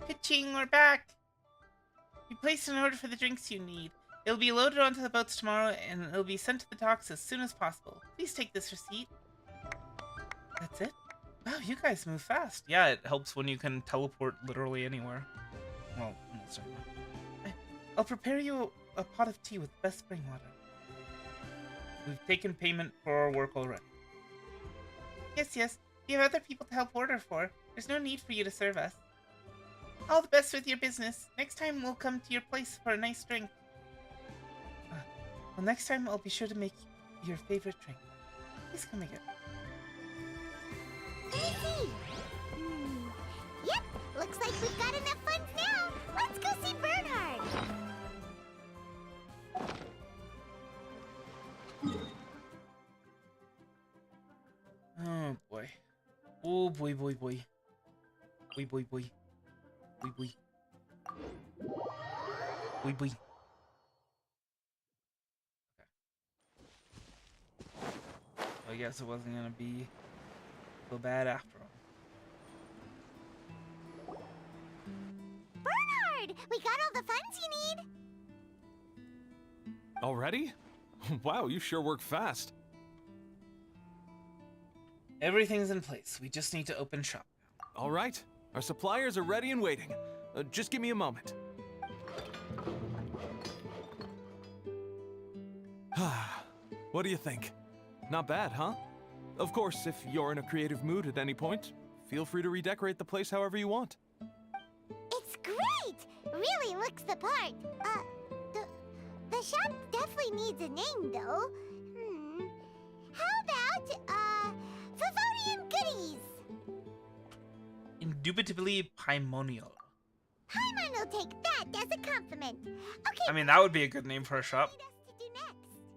Ka-ching, we're back! You placed an order for the drinks you need. It'll be loaded onto the boats tomorrow, and it'll be sent to the docks as soon as possible. Please take this receipt. That's it? Wow, you guys move fast. Yeah, it helps when you can teleport literally anywhere. Well, almost anywhere. I'll prepare you a pot of tea with the best spring water. We've taken payment for our work already. Yes. We have other people to help order for. There's no need for you to serve us. All the best with your business. Next time we'll come to your place for a nice drink. Well, next time I'll be sure to make your favorite drink. Please come again. Easy! Yep, looks like we've got enough funds now. Let's go see Bernhard. Oh boy. Oh boy. Boy. Boy. I guess it wasn't gonna be so bad after all. Bernhard, we got all the funds you need. Already? Wow, you sure work fast. Everything's in place. We just need to open shop. All right. Our suppliers are ready and waiting. Just give me a moment. What do you think? Not bad, huh? Of course, if you're in a creative mood at any point, feel free to redecorate the place however you want. It's great! Really looks the part. The shop definitely needs a name, though. How about, Favonian Goodies? Indubitably Paimonial. Paimon will take that as a compliment. Okay. I mean, that would be a good name for a shop. What do you need us to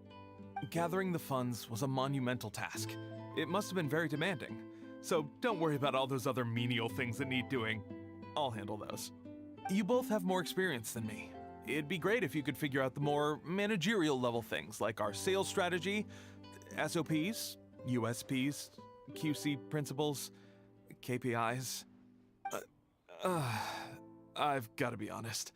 do next? Gathering the funds was a monumental task. It must have been very demanding. So don't worry about all those other menial things that need doing. I'll handle those. You both have more experience than me. It'd be great if you could figure out the more managerial level things like our sales strategy, SOPs, USPs, QC principles, KPIs. I've got to be honest.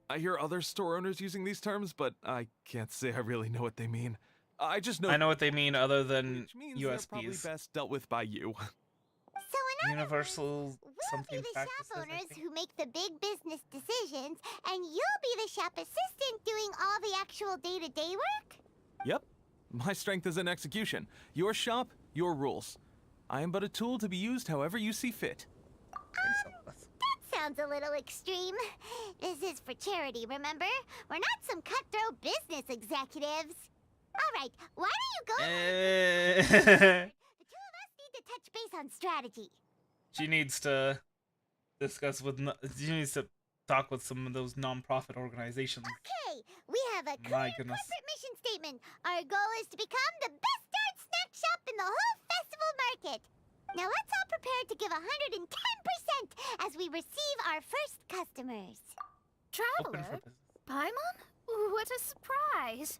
I hear other store owners using these terms, but I can't say I really know what they mean. I just know. I know what they mean other than which means they're probably USPs. best dealt with by you. So in other Universal words, we'll something be the practices, shop I owners think. who make the big business decisions, and you'll be the shop assistant doing all the actual day-to-day work? Yep. My strength is in execution. Your shop, your rules. I am but a tool to be used however you see fit. That sounds a little extreme. This is for charity, remember? We're not some cutthroat business executives. All right, why don't you go? The two of us need to touch base on strategy. She needs to discuss with. She needs to talk with some of those non-profit organizations. Okay, we have a My clear goodness. corporate mission statement. Our goal is to become the best darn snack shop in the whole festival market. Now let's all prepare to give 110% as we receive our first customers. Open for business. Paimon? What a surprise.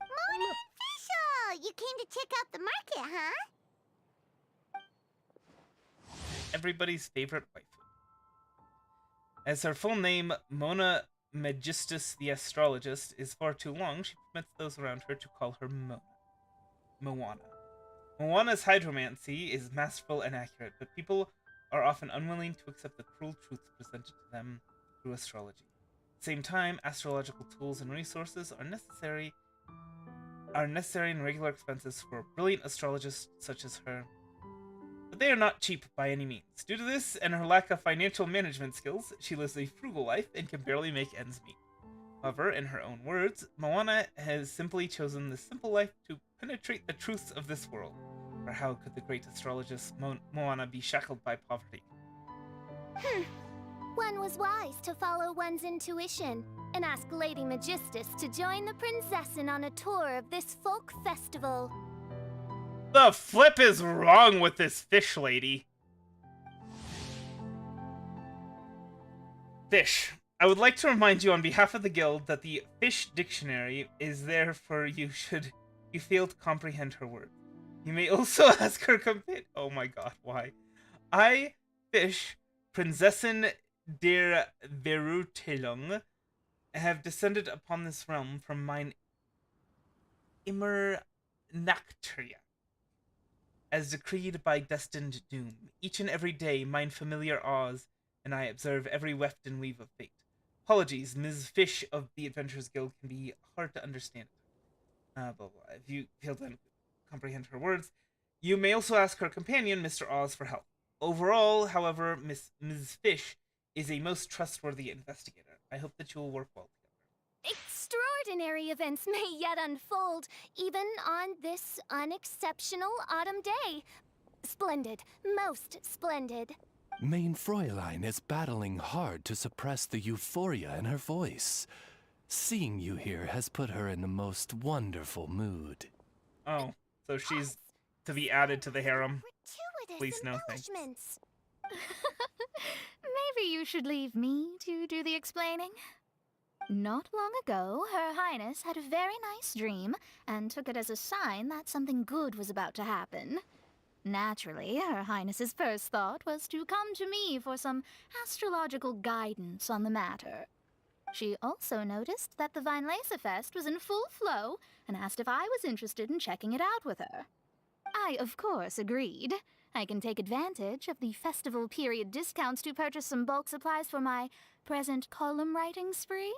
Mona and Fischl! You came to check out the market, huh? Everybody's favorite waifu. As her full name, Mona Magistus the Astrologist, is far too long, she permits those around her to call her Moana. Moana's hydromancy is masterful and accurate, but people are often unwilling to accept the cruel truths presented to them through astrology. At the same time, astrological tools and resources are necessary and regular expenses for a brilliant astrologist such as her. But they are not cheap by any means. Due to this and her lack of financial management skills, she lives a frugal life and can barely make ends meet. However, in her own words, Moana has simply chosen this simple life to penetrate the truths of this world. For how could the great astrologist Moana be shackled by poverty? One was wise to follow one's intuition. and ask Lady Magistus to join the Prinzessin on a tour of this folk festival. The flip is wrong with this fish lady. Fish. I would like to remind you on behalf of the guild that the fish dictionary is there for you should you fail to comprehend her words. You may also ask her oh my god, why? I, Fish, Prinzessin der Verurteilung, have descended upon this realm from mine Immer Nactria, as decreed by destined doom. Each and every day mine familiar awes, and I observe every weft and weave of fate. Apologies, Ms. Fish of the Adventurers Guild can be hard to understand. Blah, blah. If you fail to comprehend her words, you may also ask her companion, Mr. Oz, for help. Overall, however, Ms. Fish is a most trustworthy investigator. I hope that you will work well together. Extraordinary events may yet unfold, even on this unexceptional autumn day. Splendid, most splendid. Mein Fräulein is battling hard to suppress the euphoria in her voice. Seeing you here has put her in the most wonderful mood. Oh, so she's to be added to the harem. Please no thanks. Maybe you should leave me to do the explaining. Not long ago, Her Highness had a very nice dream and took it as a sign that something good was about to happen. Naturally, Her Highness's first thought was to come to me for some astrological guidance on the matter. She also noticed that the Weinlesefest was in full flow and asked if I was interested in checking it out with her. I, of course, agreed. I can take advantage of the festival period discounts to purchase some bulk supplies for my present column writing spree.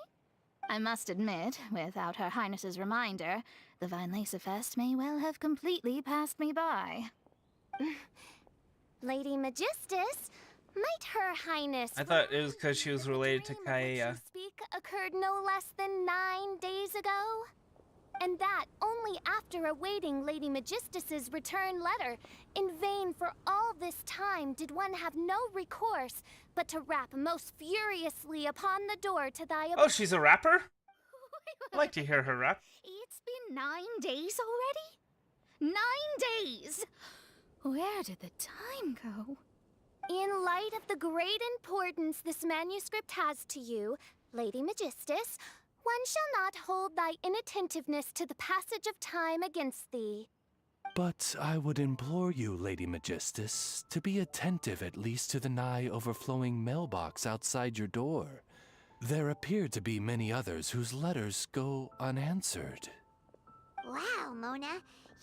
I must admit, without Her Highness's reminder, the Weinlesefest may well have completely passed me by. Lady Magistus, might Her Highness... I thought it was because she was related to Kaeya. ...speak occurred no less than 9 days ago? And that only after awaiting Lady Magistus's return letter. In vain for all this time did one have no recourse, but to rap most furiously upon the door to thy... Oh, she's a rapper? I'd like to hear her rap. It's been 9 days already? 9 days! Where did the time go? In light of the great importance this manuscript has to you, Lady Magistus, one shall not hold thy inattentiveness to the passage of time against thee. But I would implore you, Lady Magistus, to be attentive at least to the nigh overflowing mailbox outside your door. There appear to be many others whose letters go unanswered. Wow, Mona.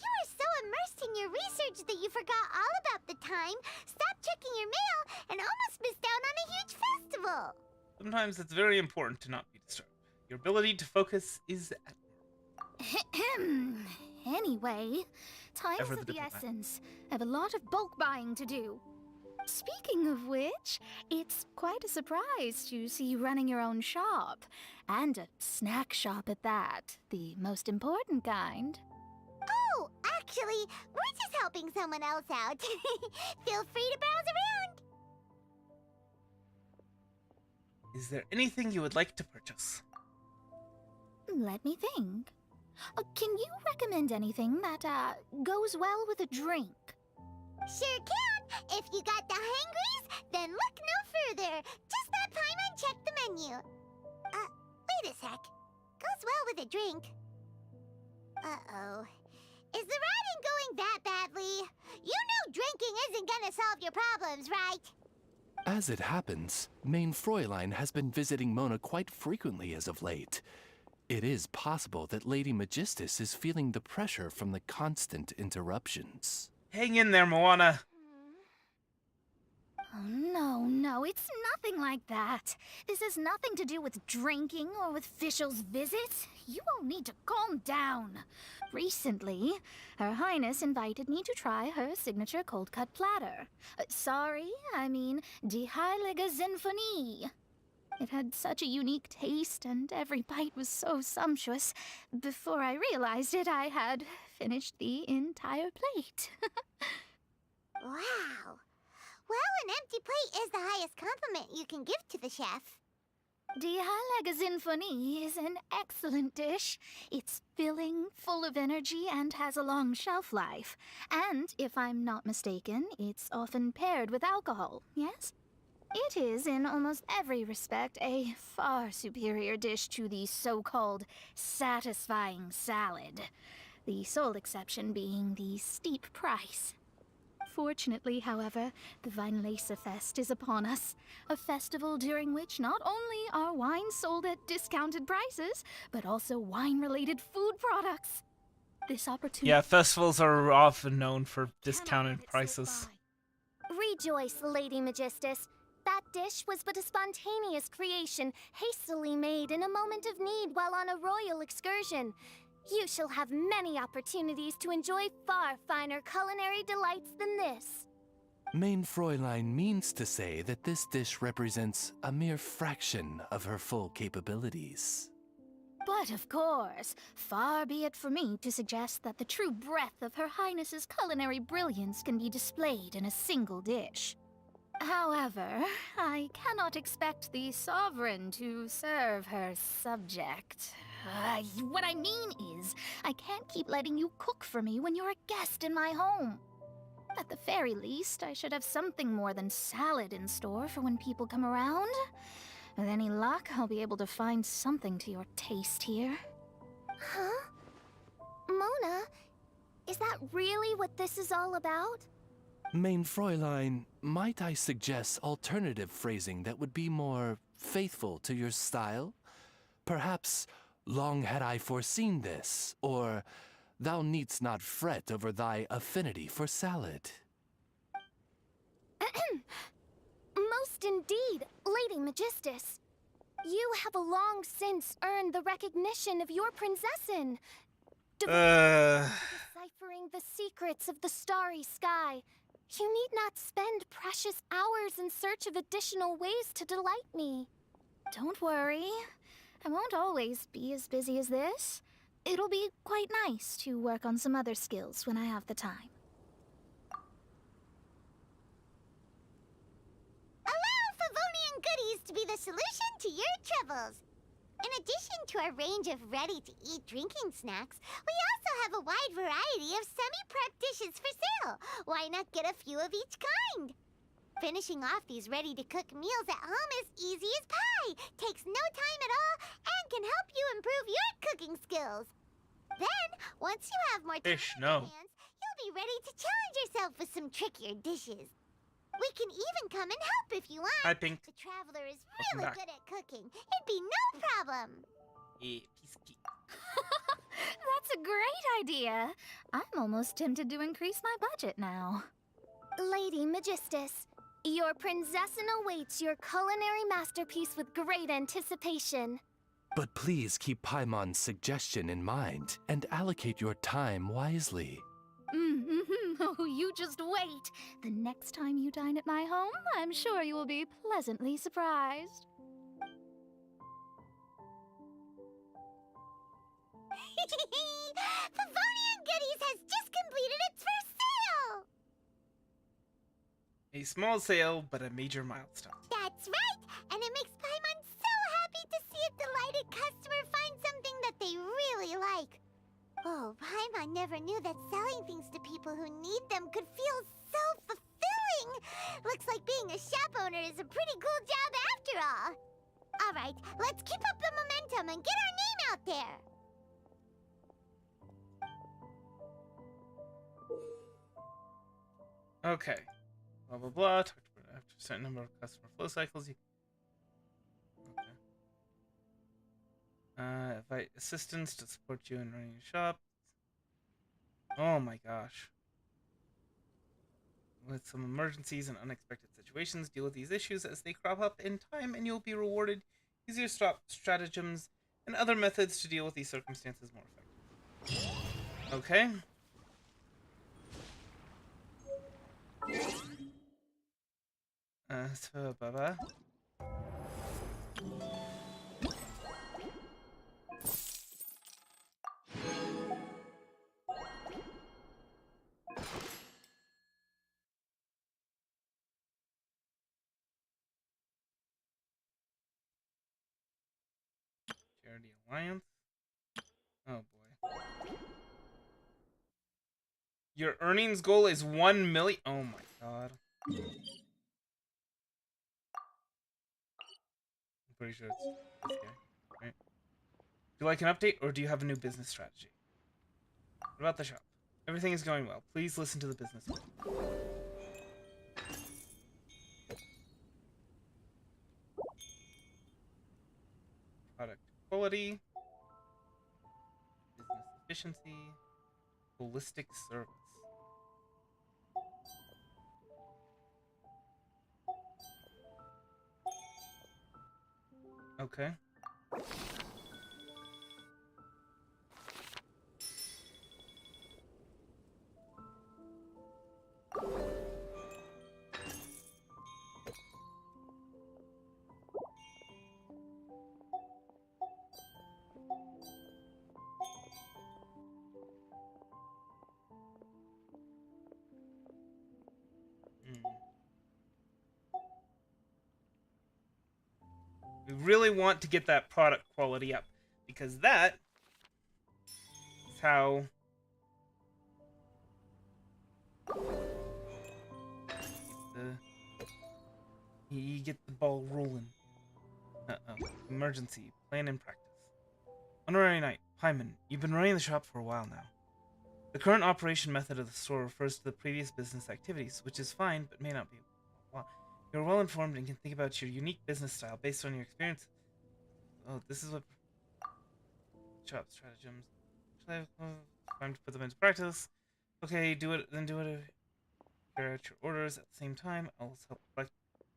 You were so immersed in your research that you forgot all about the time, stopped checking your mail, and almost missed out on a huge festival. Sometimes it's very important to not be disturbed. Your ability to focus is Anyway, time is of the essence. I have a lot of bulk buying to do. Speaking of which, it's quite a surprise to see you running your own shop. And a snack shop at that. The most important kind. Oh, actually, we're just helping someone else out. Feel free to browse around. Is there anything you would like to purchase? Let me think. Can you recommend anything that, goes well with a drink? Sure can. If you got the hangries, then look no further. Just that Paimon check the menu. Wait a sec. Goes well with a drink. Uh-oh. Is the writing going that badly? You know drinking isn't gonna solve your problems, right? As it happens, Mein Fräulein has been visiting Mona quite frequently as of late. It is possible that Lady Magistus is feeling the pressure from the constant interruptions. Hang in there, Moana. Oh, no, it's nothing like that. This has nothing to do with drinking or with Fischl's visits. You all need to calm down. Recently, Her Highness invited me to try her signature cold-cut platter. I mean Die Heilige Sinfonie. It had such a unique taste, and every bite was so sumptuous. Before I realized it, I had finished the entire plate. Wow. Well, an empty plate is the highest compliment you can give to the chef. Die Sinfonie is an excellent dish. It's filling, full of energy, and has a long shelf life. And, if I'm not mistaken, it's often paired with alcohol, yes? It is, in almost every respect, a far superior dish to the so-called satisfying salad. The sole exception being the steep price. Fortunately, however, the Weinlese Fest is upon us, a festival during which not only are wines sold at discounted prices, but also wine-related food products. This opportunity... Yeah, festivals are often known for discounted prices. Rejoice, Lady Magistus. That dish was but a spontaneous creation, hastily made in a moment of need while on a royal excursion. You shall have many opportunities to enjoy far finer culinary delights than this. Mein Fräulein means to say that this dish represents a mere fraction of her full capabilities. But of course, far be it for me to suggest that the true breadth of Her Highness's culinary brilliance can be displayed in a single dish. However, I cannot expect the sovereign to serve her subject. What I mean is, I can't keep letting you cook for me when you're a guest in my home. At the very least, I should have something more than salad in store for when people come around. With any luck, I'll be able to find something to your taste here. Huh? Mona, is that really what this is all about? Mein Fräulein, might I suggest alternative phrasing that would be more faithful to your style? Perhaps, long had I foreseen this, or thou needst not fret over thy affinity for salad. Most indeed, Lady Magistus. You have long since earned the recognition of your princessin. Deciphering the secrets of the starry sky. You need not spend precious hours in search of additional ways to delight me. Don't worry. I won't always be as busy as this. It'll be quite nice to work on some other skills when I have the time. Allow Favonian goodies to be the solution to your troubles. In addition to our range of ready-to-eat drinking snacks, we also have a wide variety of semi-prep dishes for sale. Why not get a few of each kind? Finishing off these ready-to-cook meals at home is easy as pie, takes no time at all, and can help you improve your cooking skills. Then, once you have more time on your hands, you'll be ready to challenge yourself with some trickier dishes. We can even come and help if you want. Hi, Pink. The Traveler is really good at cooking. It'd be no problem. Yeah, piece of cake. That's a great idea. I'm almost tempted to increase my budget now. Lady Magistus, your princessin awaits your culinary masterpiece with great anticipation. But please keep Paimon's suggestion in mind and allocate your time wisely. Oh, you just wait. The next time you dine at my home, I'm sure you will be pleasantly surprised. Favonian Goodies has just completed its first sale! A small sale, but a major milestone. That's right! And it makes Paimon so happy to see a delighted customer find something that they really like. Oh, Paimon never knew that selling things to people who need them could feel so fulfilling! Looks like being a shop owner is a pretty cool job after all. Alright, let's keep up the momentum and get our name out there! Okay. Blah, blah, blah. Talk to after a certain number of customer flow cycles. Okay. Invite assistants to support you in running your shop. Oh my gosh. With some emergencies and unexpected situations, deal with these issues as they crop up in time, and you'll be rewarded. Use your stratagems and other methods to deal with these circumstances more effectively. Okay. So, bye-bye. Prosperity Alliance. Oh boy. Your earnings goal is 1 million. Oh my god. I'm pretty sure it's this guy, right? Do you like an update, or do you have a new business strategy? What about the shop? Everything is going well. Please listen to the business. Product quality, business efficiency, holistic service. Okay. We really want to get that product quality up, because that is how you get the ball rolling. Emergency. Plan and practice. Honorary Knight. Hyman, you've been running the shop for a while now. The current operation method of the store refers to the previous business activities, which is fine, but may not be. You're well informed and can think about your unique business style based on your experience. Oh, this is what... Shop stratagems. Time to put them into practice. Okay, do it. Then do it. Carry out your orders at the same time. I'll also help collect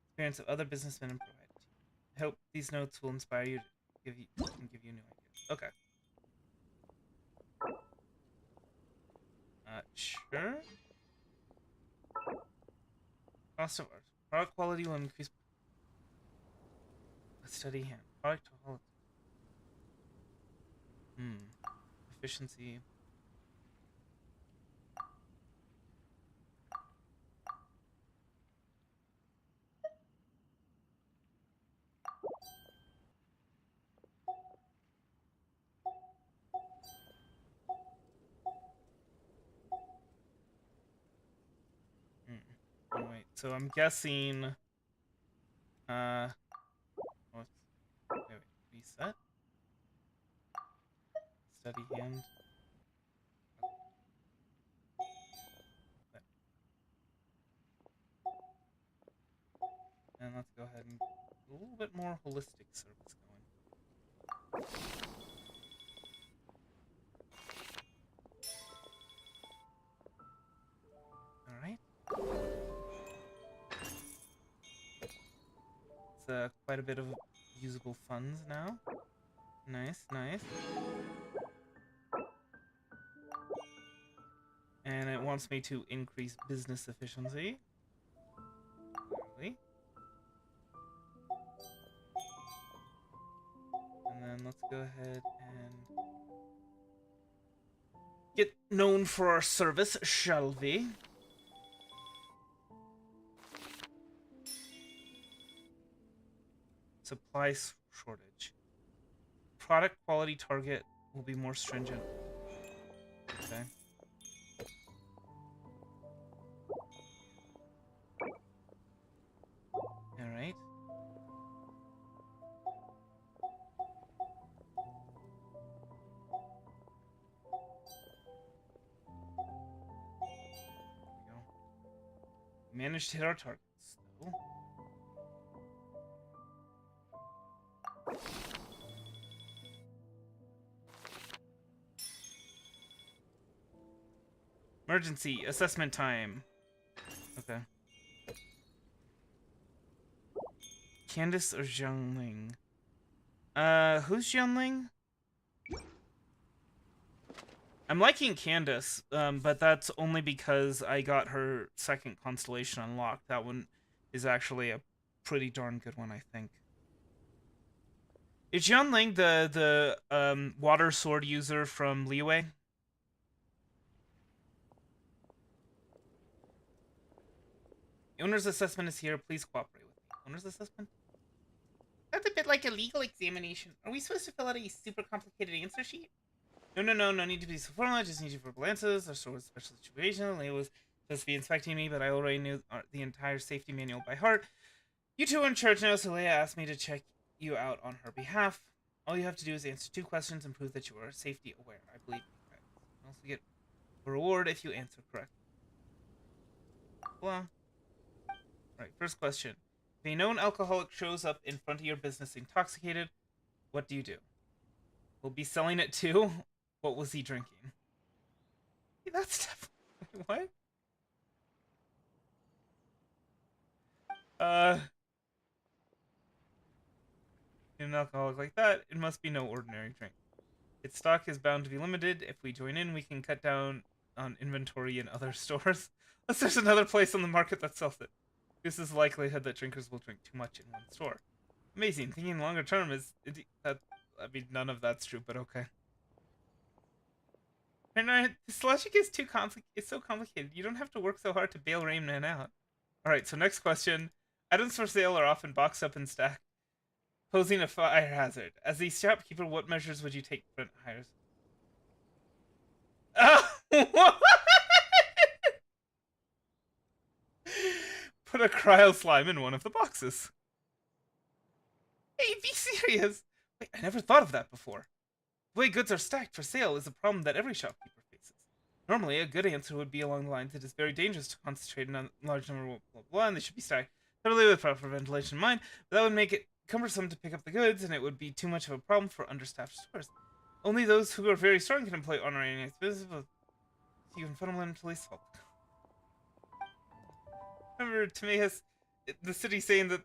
experience of other businessmen and provide it to you. I hope these notes will inspire you to give you new ideas. Okay. Sure. Cost of art. Product quality will increase. A steady hand. Product quality. Efficiency. Oh, wait, so I'm guessing. Wait, reset. Steady hand. And let's go ahead and get a little bit more holistic service going. Alright. It's quite a bit of usable funds now. Nice, nice. And it wants me to increase business efficiency. Clearly. And then let's go ahead and get known for our service, shall we? Supply shortage. Product quality target will be more stringent. Okay. Alright. There we go. Managed to hit our targets, though. Emergency assessment time. Okay. Candace or Jiangling? Who's Jiangling? I'm liking Candace, but that's only because I got her second constellation unlocked. That one is actually a pretty darn good one, I think. Is Jiangling the water sword user from Liyue? Owner's assessment is here. Please cooperate with me. Owner's assessment? That's a bit like a legal examination. Are we supposed to fill out a super complicated answer sheet? No need to be so formal. I just need you for answers or sort of special situation. Leia was supposed to be inspecting me, but I already knew the entire safety manual by heart. You two are in charge now, so Leia asked me to check you out on her behalf. All you have to do is answer 2 questions and prove that you are safety aware. I believe you guys. You also get a reward if you answer correctly. Well, alright, first question. If a known alcoholic shows up in front of your business intoxicated, what do you do? We'll be selling it too? What was he drinking? Hey, that's definitely... What? In an alcoholic like that, it must be no ordinary drink. Its stock is bound to be limited. If we join in, we can cut down on inventory in other stores. Unless there's another place on the market that sells it. This is the likelihood that drinkers will drink too much in one store. Amazing. Thinking longer term is... I mean, none of that's true, but okay. And this logic is it's so complicated. You don't have to work so hard to bail Rain Man out. Alright, so next question. Items for sale are often boxed up and stacked, posing a fire hazard. As the shopkeeper, what measures would you take to prevent hires? What? Put a cryo slime in one of the boxes. Hey, be serious! Wait, I never thought of that before. The way goods are stacked for sale is a problem that every shopkeeper faces. Normally, a good answer would be along the lines, it is very dangerous to concentrate on a large number of blah, blah, blah, and they should be stacked thoroughly with proper ventilation in mind, but that would make it cumbersome to pick up the goods, and it would be too much of a problem for understaffed stores. Only those who are very strong can employ honorary business, but even fundamentally fault. Remember Timaeus, the city saying that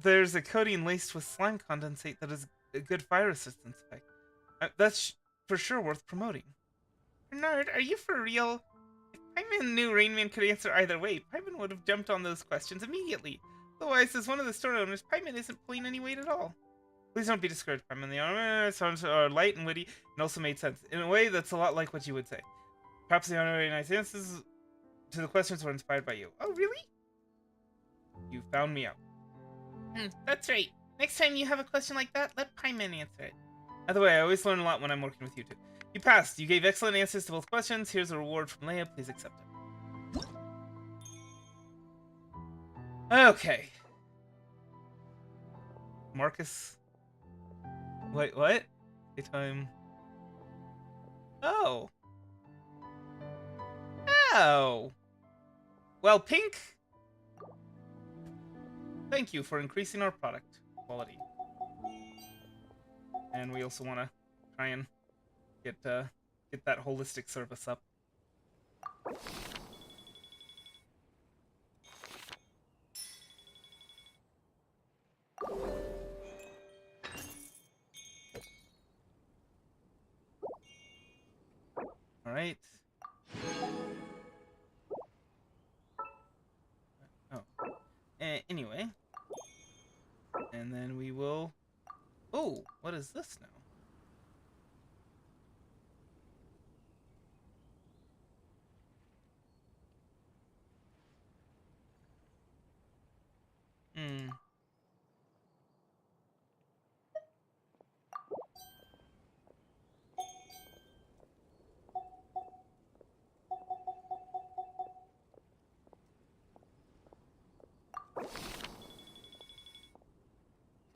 there's a coating laced with slime condensate that is a good fire resistance effect. That's for sure worth promoting. Bernard, are you for real? If Paimon knew Rainman could answer either way, Paimon would have jumped on those questions immediately. Otherwise, as one of the store owners, Paimon isn't pulling any weight at all. Please don't be discouraged, Paimon. The answers are light and witty and also made sense. In a way, that's a lot like what you would say. Perhaps the honorary nice answers to the questions were inspired by you. Oh, really? You found me out. That's right. Next time you have a question like that, let Paimon answer it. By the way, I always learn a lot when I'm working with you two. You passed. You gave excellent answers to both questions. Here's a reward from Leia. Please accept it. Okay. Marcus. Wait, what? Time. Oh. Oh. Well, Pink. Thank you for increasing our product quality. And we also want to try and get that holistic service up. All right. Oh. Anyway. And then we will... Oh, what is this now?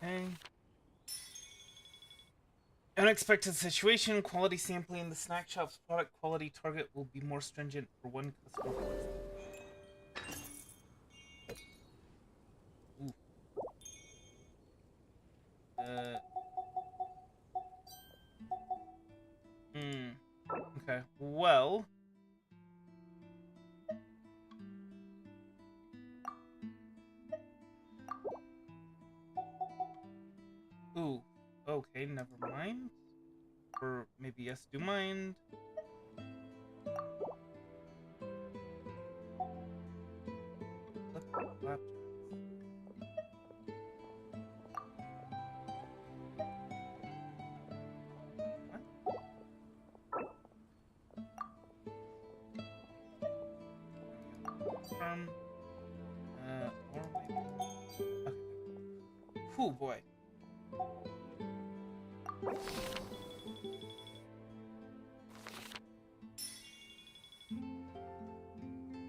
Okay. Unexpected situation. Quality sampling. The snack shop's product quality target will be more stringent for one customer. Ooh. Okay. Well. Ooh. Okay, never mind. Or maybe yes, do mind. Laptops. Or maybe... Okay. Whew, boy.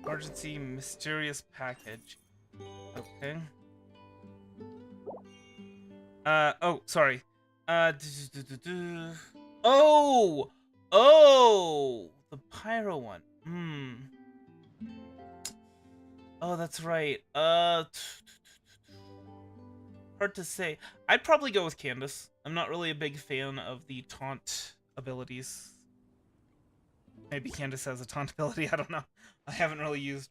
Emergency mysterious package. Okay. Oh, sorry. Oh! Oh! The pyro one. Oh, that's right. Hard to say. I'd probably go with Candace. I'm not really a big fan of the taunt abilities. Maybe Candace has a taunt ability, I don't know. I haven't really used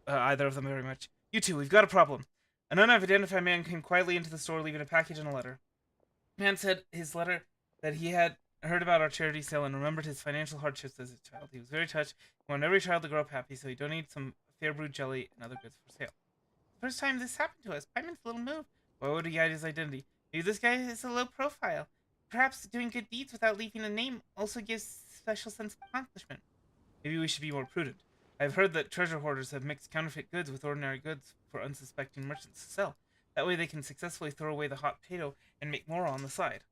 either of them very much. You two, we've got a problem. An unidentified man came quietly into the store leaving a package and a letter. The man said his letter that he had heard about our charity sale and remembered his financial hardships as a child. He was very touched. He wanted every child to grow up happy, so he donated some fair brewed jelly and other goods for sale. The first time this happened to us, Paimon's a little moved. Why would he hide his identity? Maybe this guy has a low profile. Perhaps doing good deeds without leaving a name also gives a special sense of accomplishment. Maybe we should be more prudent. I've heard that treasure hoarders have mixed counterfeit goods with ordinary goods for unsuspecting merchants to sell. That way they can successfully throw away the hot potato and make more on the side.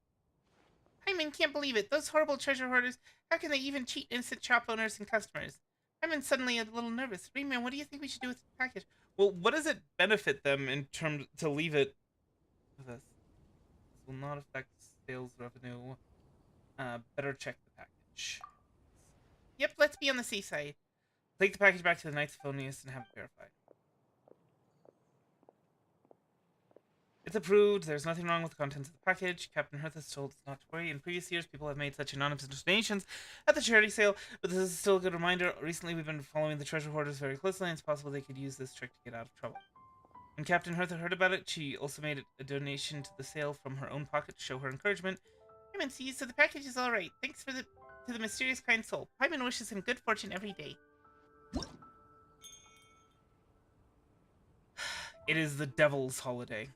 Paimon can't believe it. Those horrible treasure hoarders. How can they even cheat innocent shop owners and customers? Paimon's suddenly a little nervous. Rayman, what do you think we should do with the package? Well, what does it benefit them in terms to leave it with us? This will not affect sales revenue. Better check the package. Yep, let's be on the safe side. Take the package back to the Knights of Phonius and have it verified. It's approved. There's nothing wrong with the contents of the package. Captain Herthus told us not to worry. In previous years, people have made such anonymous donations at the charity sale, but this is still a good reminder. Recently, we've been following the treasure hoarders very closely, and it's possible they could use this trick to get out of trouble. When Captain Hertha heard about it, she also made a donation to the sale from her own pocket to show her encouragement. Paimon sees, so the package is all right. Thanks to the mysterious kind soul. Paimon wishes him good fortune every day. It is the devil's holiday.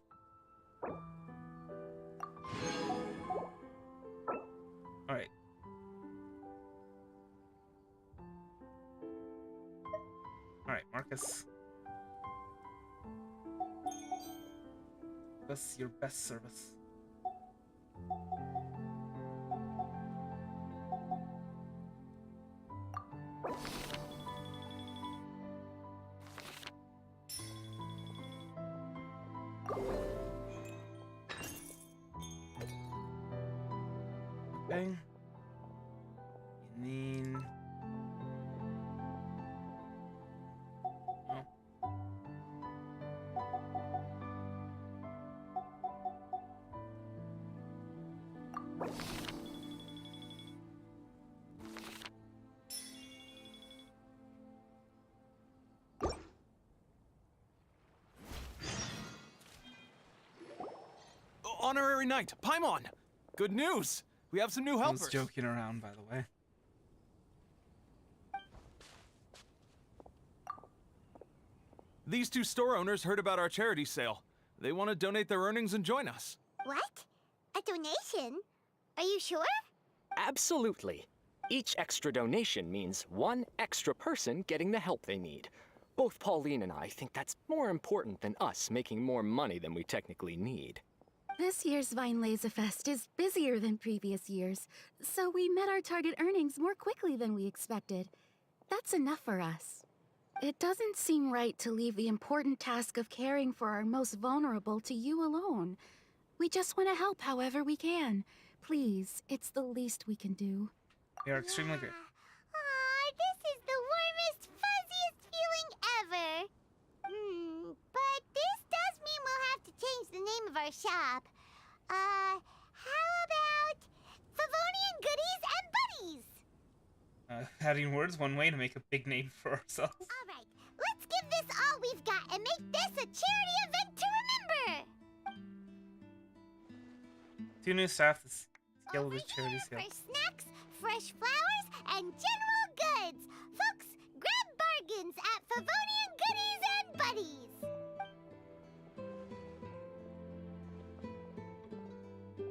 Alright. Alright, Marcus. Give us your best service. Okay. And then... Oh. Honorary Knight, Paimon! Good news! We have some new I helpers. was joking around, by the way. These two store owners heard about our charity sale. They want to donate their earnings and join us. What? A donation? Are you sure? Absolutely. Each extra donation means one extra person getting the help they need. Both Pauline and I think that's more important than us making more money than we technically need. This year's Vine Laser Fest is busier than previous years, so we met our target earnings more quickly than we expected. That's enough for us. It doesn't seem right to leave the important task of caring for our most vulnerable to you alone. We just want to help however we can. Please, it's the least we can do. They are extremely great. Aw, this is the warmest, fuzziest feeling ever. But this does mean we'll have to change the name of our shop. How about Favonian Goodies and Buddies? Adding words, one way to make a big name for ourselves. All right, let's give this all we've got and make this a charity event to remember. 2 new staff to scale this charity Here sale. for snacks, fresh flowers, and general goods. Folks, grab bargains at Favonian Goodies and Buddies.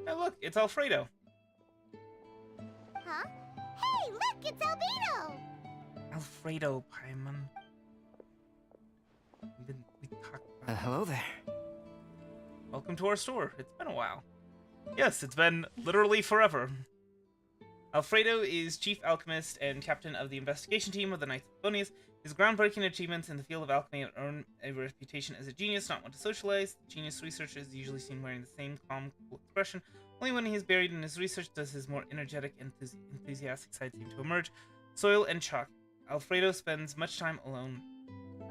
Hey, look, it's Alfredo. Huh? Hey, look, it's Albedo. Alfredo, Paimon. We talked about Hello there. Welcome to our store. It's been a while. Yes, it's been literally forever. Alfredo is chief alchemist and captain of the investigation team of the Knights of Favonius. His groundbreaking achievements in the field of alchemy have earned a reputation as a genius, not one to socialize. The genius researcher is usually seen wearing the same calm, cool expression. Only when he is buried in his research does his more energetic and enthusiastic side seem to emerge. Soil and chalk. Alfredo spends much time alone,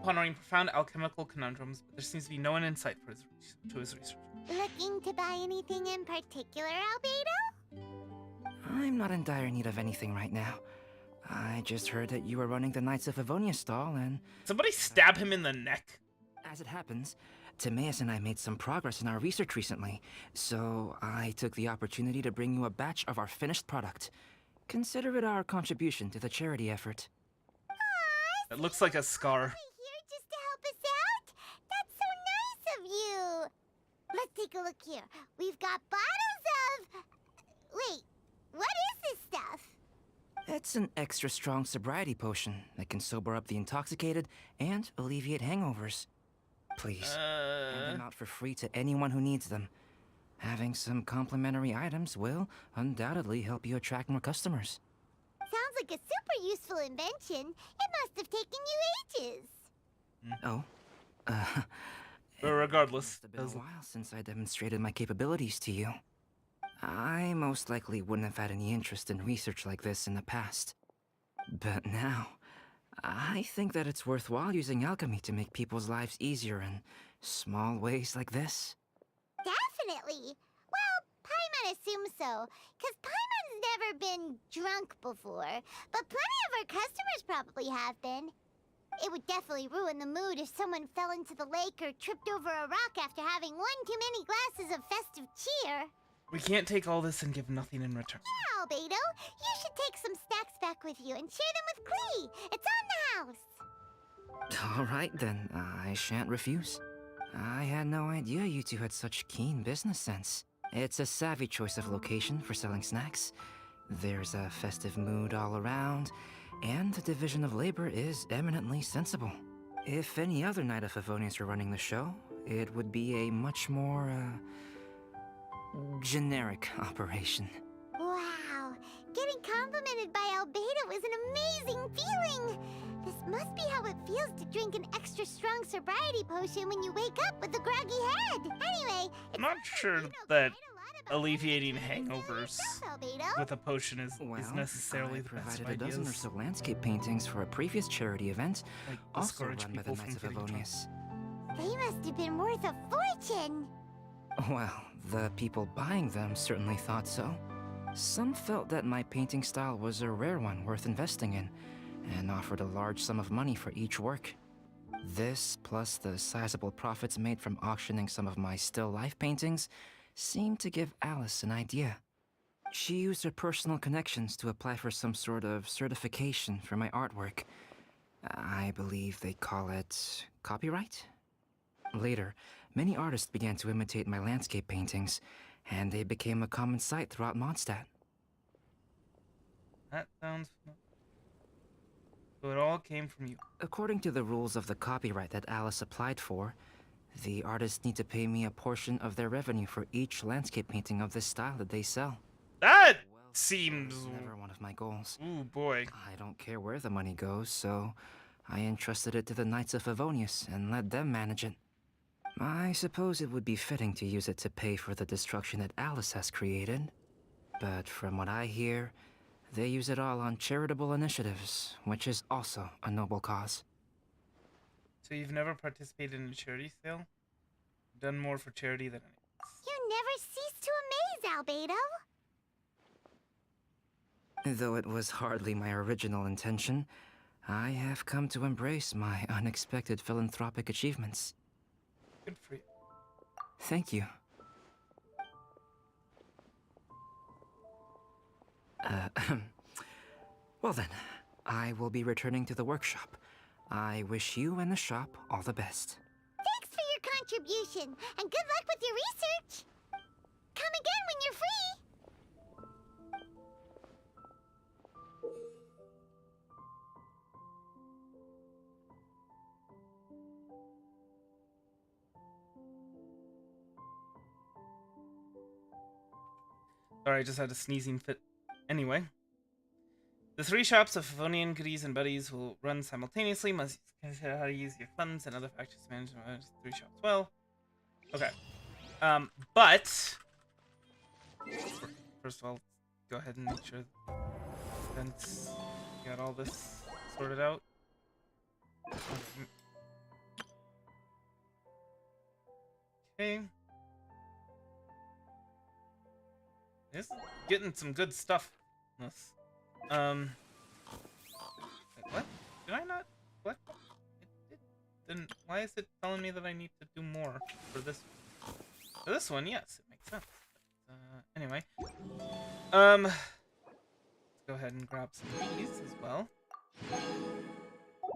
pondering profound alchemical conundrums, but there seems to be no one in sight for his research. Looking to buy anything in particular, Albedo? I'm not in dire need of anything right now. I just heard that you were running the Knights of Avonia stall, and... Somebody stab him in the neck. As it happens, Timaeus and I made some progress in our research recently, so I took the opportunity to bring you a batch of our finished product. Consider it our contribution to the charity effort. It looks like a scar. Here just to help us out? That's so nice of you. Let's take a look here. We've got bottles of... Wait, what is this stuff? It's an extra strong sobriety potion that can sober up the intoxicated and alleviate hangovers. Please, hand them out for free to anyone who needs them. Having some complimentary items will undoubtedly help you attract more customers. Sounds like a super useful invention. It must have taken you ages. Oh? But regardless, It's been a while since I demonstrated my capabilities to you. I most likely wouldn't have had any interest in research like this in the past. But now, I think that it's worthwhile using alchemy to make people's lives easier in small ways like this. Definitely. Well, Paimon assumes so, because Paimon's never been drunk before, but plenty of our customers probably have been. It would definitely ruin the mood if someone fell into the lake or tripped over a rock after having one too many glasses of festive cheer. We can't take all this and give nothing in return. Yeah, Albedo, you should take some snacks back with you and share them with Klee. It's on the house. All right then, I shan't refuse. I had no idea you two had such keen business sense. It's a savvy choice of location for selling snacks. There's a festive mood all around, and the division of labor is eminently sensible. If any other Knight of Favonius were running the show, it would be a much more, generic operation. Wow, getting complimented by Albedo is an amazing feeling. This must be how it feels to drink an extra strong sobriety potion when you wake up with a groggy head. Anyway, I'm not sure that alleviating hangovers with a potion is necessarily the best provided of a dozen or ideas. so landscape paintings for a previous charity event, Like, also discourage run by the people Knights of from getting drunk. Favonius. They must have been worth a fortune. Well, the people buying them certainly thought so. Some felt that my painting style was a rare one worth investing in, and offered a large sum of money for each work. This, plus the sizable profits made from auctioning some of my still life paintings, seemed to give Alice an idea. She used her personal connections to apply for some sort of certification for my artwork. I believe they call it copyright? Later, many artists began to imitate my landscape paintings, and they became a common sight throughout Mondstadt. That sounds familiar. So it all came from you. According to the rules of the copyright that Alice applied for, the artists need to pay me a portion of their revenue for each landscape painting of this style that they sell. That seems... Never one of my goals. Ooh, boy. I don't care where the money goes, so I entrusted it to the Knights of Favonius and let them manage it. I suppose it would be fitting to use it to pay for the destruction that Alice has created. But from what I hear, they use it all on charitable initiatives, which is also a noble cause. So you've never participated in a charity sale? Done more for charity than anyone else. You never cease to amaze, Albedo. Though it was hardly my original intention, I have come to embrace my unexpected philanthropic achievements. Good for you. Thank you. Well then, I will be returning to the workshop. I wish you and the shop all the best. Thanks for your contribution, and good luck with your research. Come again when you're free. Sorry, I just had a sneezing fit. Anyway. The 3 shops of Favonian goodies and buddies will run simultaneously. Must consider how to use your funds and other factors to manage the 3 shops well. Okay. But first of all, go ahead and make sure since you got all this sorted out. Okay. This is getting some good stuff. This. Wait, what? Did I not? What? Then why is it telling me that I need to do more for this? For this one, yes, it makes sense. Anyway, let's go ahead and grab some of these as well,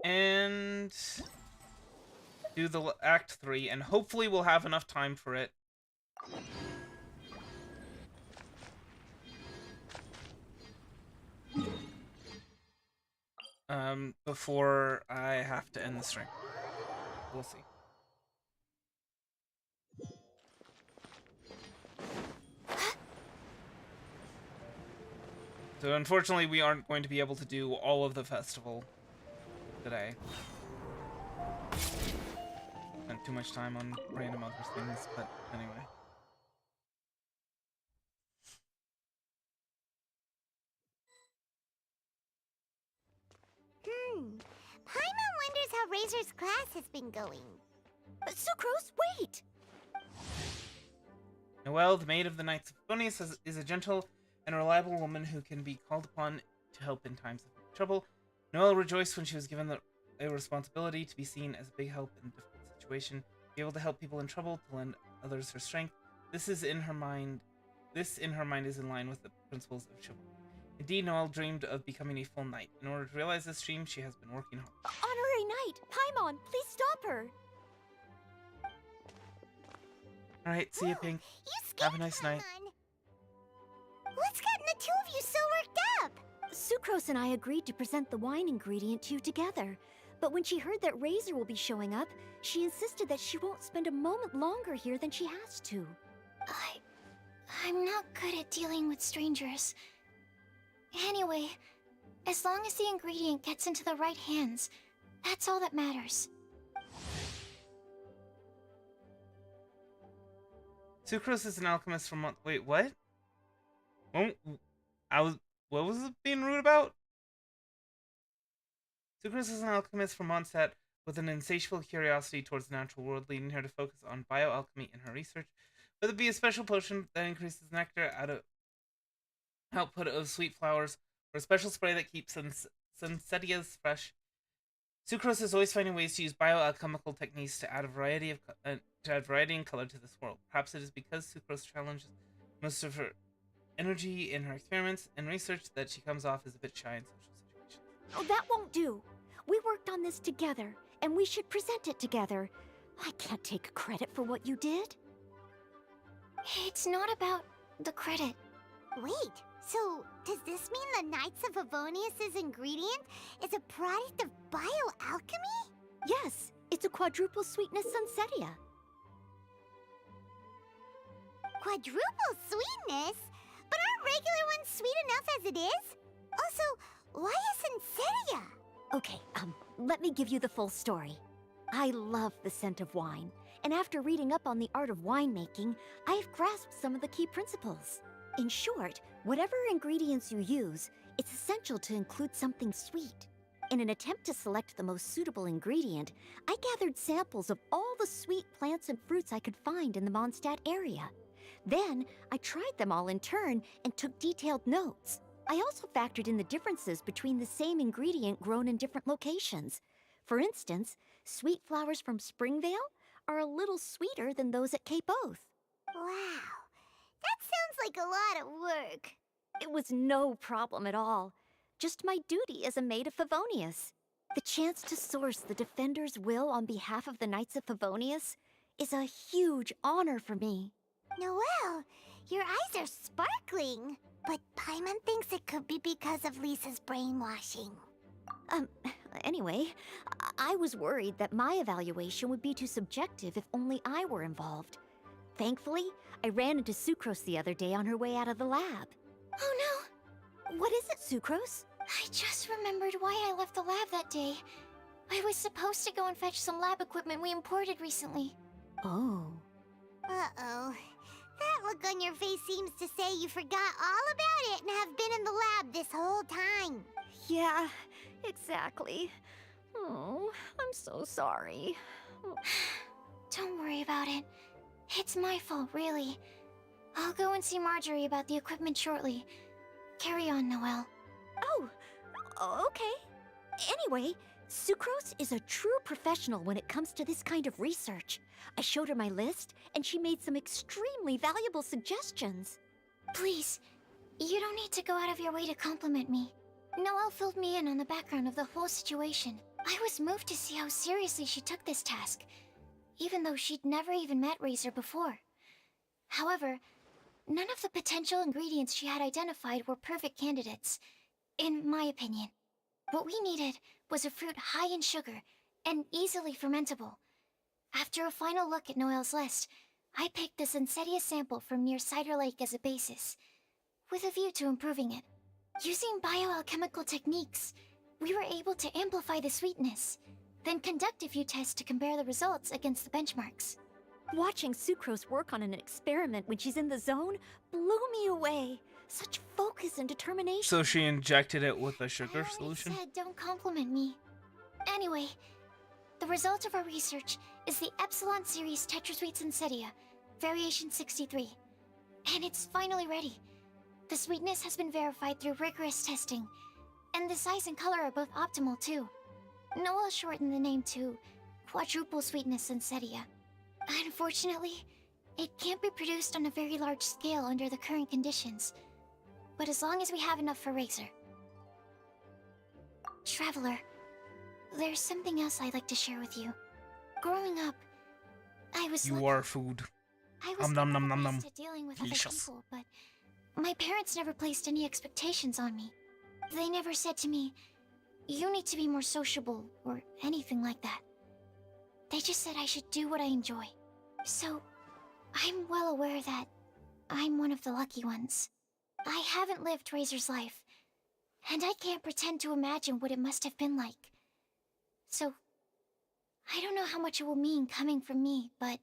and do the Act 3, and hopefully we'll have enough time for it. Before I have to end the stream. We'll see. So unfortunately, we aren't going to be able to do all of the festival today. Spent too much time on random other things, but anyway. Paimon wonders how Razor's class has been going. Sucrose, wait! Noelle, the maid of the Knights of Favonius, is a gentle and reliable woman who can be called upon to help in times of trouble. Noelle rejoiced when she was given a responsibility to be seen as a big help in a difficult situation, to be able to help people in trouble, to lend others her strength. This in her mind is in line with the principles of chivalry. Indeed, Noelle dreamed of becoming a full knight. In order to realize this dream, she has been working hard. Honorary knight! Paimon, please stop her! Alright, see you, Pink. Have a nice night. What's gotten the two of you so worked up? Sucrose and I agreed to present the wine ingredient to you together. But when she heard that Razor will be showing up, she insisted that she won't spend a moment longer here than she has to. I'm not good at dealing with strangers. Anyway, as long as the ingredient gets into the right hands, that's all that matters. Sucrose is an alchemist from... Wait, what? What was it being rude about? Sucrose is an alchemist from Mondstadt with an insatiable curiosity towards the natural world, leading her to focus on bioalchemy in her research. Whether it be a special potion that increases nectar output of sweet flowers, or a special spray that keeps Sunsetias fresh, Sucrose is always finding ways to use bioalchemical techniques to add variety and color to this world. Perhaps it is because Sucrose challenges most of her energy in her experiments and research that she comes off as a bit shy in social situations. Oh, that won't do. We worked on this together, and we should present it together. I can't take credit for what you did. It's not about the credit. Wait, so does this mean the Knights of Favonius' ingredient is a product of bioalchemy? Yes, it's a quadruple sweetness Sunsetia. Quadruple sweetness? But aren't regular ones sweet enough as it is? Also, why a Sunsetia? Okay, let me give you the full story. I love the scent of wine, and after reading up on the art of winemaking, I've grasped some of the key principles. In short, whatever ingredients you use, it's essential to include something sweet. In an attempt to select the most suitable ingredient, I gathered samples of all the sweet plants and fruits I could find in the Mondstadt area. Then, I tried them all in turn and took detailed notes. I also factored in the differences between the same ingredient grown in different locations. For instance, sweet flowers from Springvale are a little sweeter than those at Cape Oath. Wow, that sounds like a lot of work. It was no problem at all. Just my duty as a maid of Favonius. The chance to source the Defender's will on behalf of the Knights of Favonius is a huge honor for me. Noelle, your eyes are sparkling. But Paimon thinks it could be because of Lisa's brainwashing. Anyway, I was worried that my evaluation would be too subjective if only I were involved. Thankfully, I ran into Sucrose the other day on her way out of the lab. Oh no! What is it, Sucrose? I just remembered why I left the lab that day. I was supposed to go and fetch some lab equipment we imported recently. Oh. Uh-oh. That look on your face seems to say you forgot all about it and have been in the lab this whole time. Yeah, exactly. Oh, I'm so sorry. Don't worry about it. It's my fault, really. I'll go and see Marjorie about the equipment shortly. Carry on, Noelle. Oh, okay. Anyway, Sucrose is a true professional when it comes to this kind of research. I showed her my list, and she made some extremely valuable suggestions. Please, you don't need to go out of your way to compliment me. Noelle filled me in on the background of the whole situation. I was moved to see how seriously she took this task, even though she'd never even met Razor before. However, none of the potential ingredients she had identified were perfect candidates, in my opinion. What we needed was a fruit high in sugar and easily fermentable. After a final look at Noelle's list, I picked the Sensetia sample from near Cider Lake as a basis, with a view to improving it. Using bioalchemical techniques, we were able to amplify the sweetness, then conduct a few tests to compare the results against the benchmarks. Watching Sucrose work on an experiment when she's in the zone blew me away. Such focus and determination. So she injected it with a sugar solution? I said don't compliment me. Anyway, the result of our research is the Epsilon Series Tetrasweet Sensetia, variation 63. And it's finally ready. The sweetness has been verified through rigorous testing, and the size and color are both optimal too. Noelle shortened the name to Quadruple Sweetness Sensetia. Unfortunately, it can't be produced on a very large scale under the current conditions, but as long as we have enough for Razor. Traveler, there's something else I'd like to share with you. Growing up, I was You are food. I was Nom nom nom nom. used to dealing with other Delicious. people, but my parents never placed any expectations on me. They never said to me, you need to be more sociable, or anything like that. They just said I should do what I enjoy. So, I'm well aware that I'm one of the lucky ones. I haven't lived Razor's life, and I can't pretend to imagine what it must have been like. So, I don't know how much it will mean coming from me, but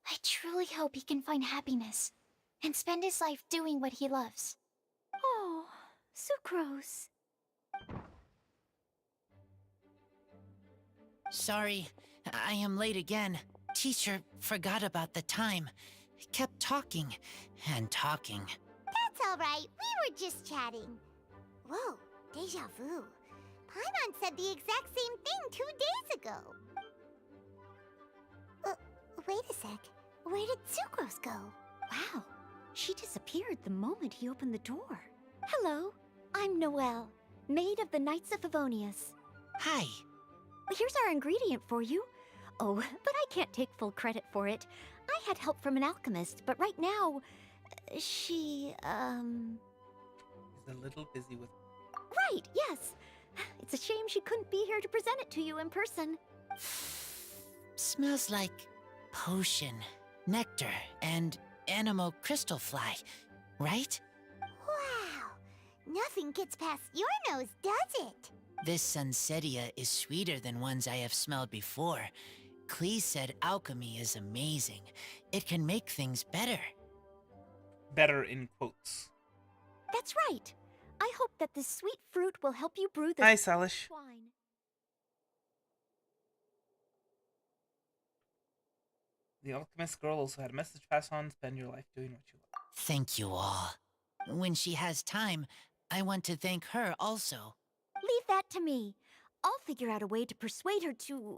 I truly hope he can find happiness and spend his life doing what he loves. Oh, Sucrose. Sorry, I am late again. Teacher forgot about the time. Kept talking and talking. That's all right. We were just chatting. Whoa, deja vu. Paimon said the exact same thing 2 days ago. Wait a sec. Where did Sucrose go? Wow, she disappeared the moment he opened the door. Hello, I'm Noelle, maid of the Knights of Favonius. Hi. Here's our ingredient for you. Oh, but I can't take full credit for it. I had help from an alchemist, but right now, she, He's a little busy with... Right, yes. It's a shame she couldn't be here to present it to you in person. Smells like potion, nectar, and anemo crystal fly, right? Wow. Nothing gets past your nose, does it? This Sensetia is sweeter than ones I have smelled before. Klee said alchemy is amazing. It can make things better. Better in quotes. That's right. I hope that this sweet fruit will help you brew the Hi, Salish. wine. The alchemist girl also had a message pass on. Spend your life doing what you love. Thank you all. When she has time, I want to thank her also. Leave that to me. I'll figure out a way to persuade her to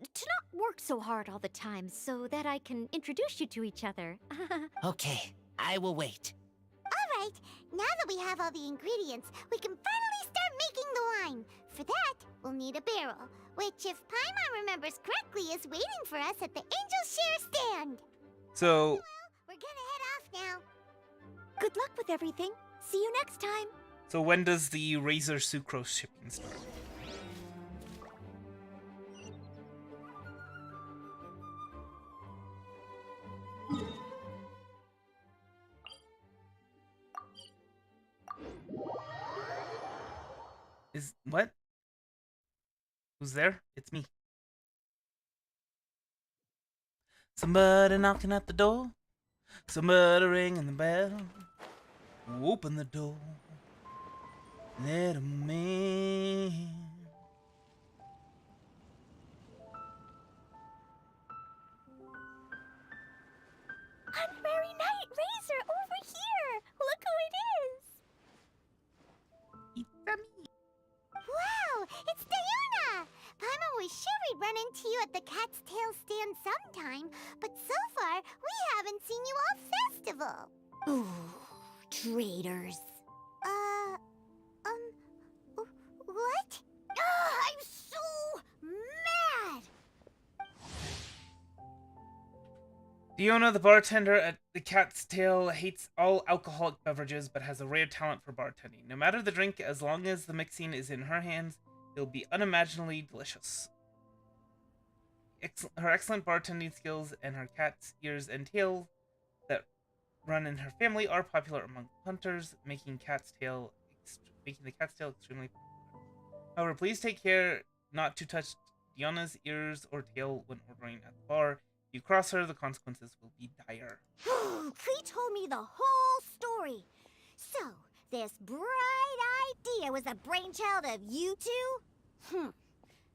not work so hard all the time so that I can introduce you to each other. Okay, I will wait. All right. Now that we have all the ingredients, we can finally start making the wine. For that, we'll need a barrel, which, if Paimon remembers correctly, is waiting for us at the Angel Share stand. So... Well, we're gonna head off now. Good luck with everything. See you next time. So when does the Razor Sucrose shipping start? What? Who's there? It's me. Somebody knocking at the door. Somebody ringing the bell. Open the door. Let 'em in. Honorary Knight Razor, over here! Look who it is! Wow, it's Diona! Paimon was sure we'd run into you at the Cat's Tail stand sometime, but so far, we haven't seen you all festival. Ooh, traitors. What? I'm so mad! Diona, the bartender at the Cat's Tail, hates all alcoholic beverages but has a rare talent for bartending. No matter the drink, as long as the mixing is in her hands, it'll be unimaginably delicious. Her excellent bartending skills and her cat's ears and tail that run in her family are popular among hunters, making the Cat's Tail extremely popular. However, please take care not to touch Diona's ears or tail when ordering at the bar. If you cross her, the consequences will be dire. Klee told me the whole story. So, this bright idea was a brainchild of you two?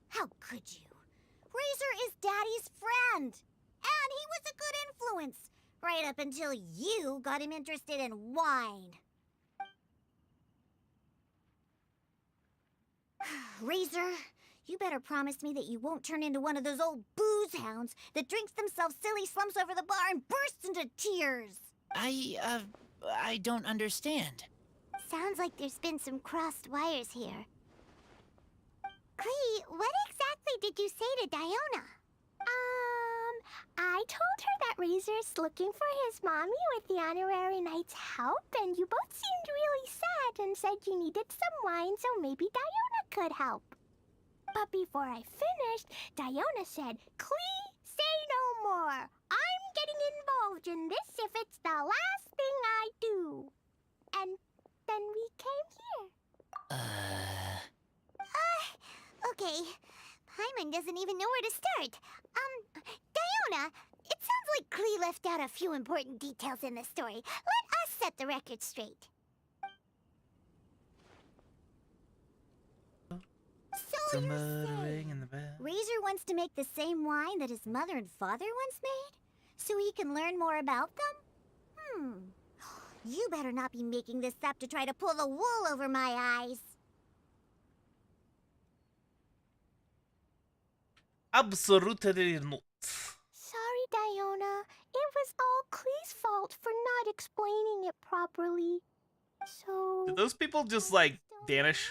How could you? Razor is Daddy's friend. And he was a good influence. Right up until you got him interested in wine. Razor, you better promise me that you won't turn into one of those old booze hounds that drinks themselves silly, slumps over the bar, and bursts into tears. I don't understand. Sounds like there's been some crossed wires here. Klee, what exactly did you say to Diona? I told her that Razor's looking for his mommy with the Honorary Knight's help, and you both seemed really sad and said you needed some wine, so maybe Diona could help. But before I finished, Diona said, Klee, say no more. I'm getting involved in this if it's the last thing I do. And then we came here. Okay. Paimon doesn't even know where to start. Diona, it sounds like Klee left out a few important details in the story. Let us set the record straight. So you're saying Razor wants to make the same wine that his mother and father once made? So he can learn more about them? You better not be making this up to try to pull the wool over my eyes. Absolutely not. Sorry, Diona. It was all Klee's fault for not explaining it properly. So... Did those people just, like, vanish?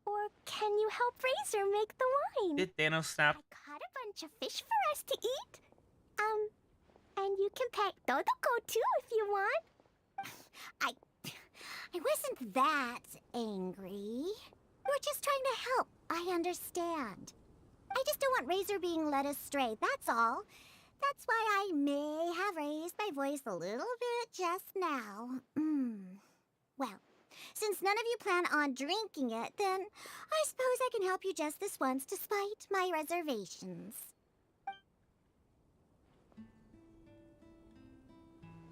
Or can you help Razor make the wine? Did Thanos snap? I caught a bunch of fish for us to eat. And you can pet Dodoko too if you want. I wasn't that angry. We're just trying to help. I understand. I just don't want Razor being led astray, that's all. That's why I may have raised my voice a little bit just now. Well, since none of you plan on drinking it, then I suppose I can help you just this once despite my reservations.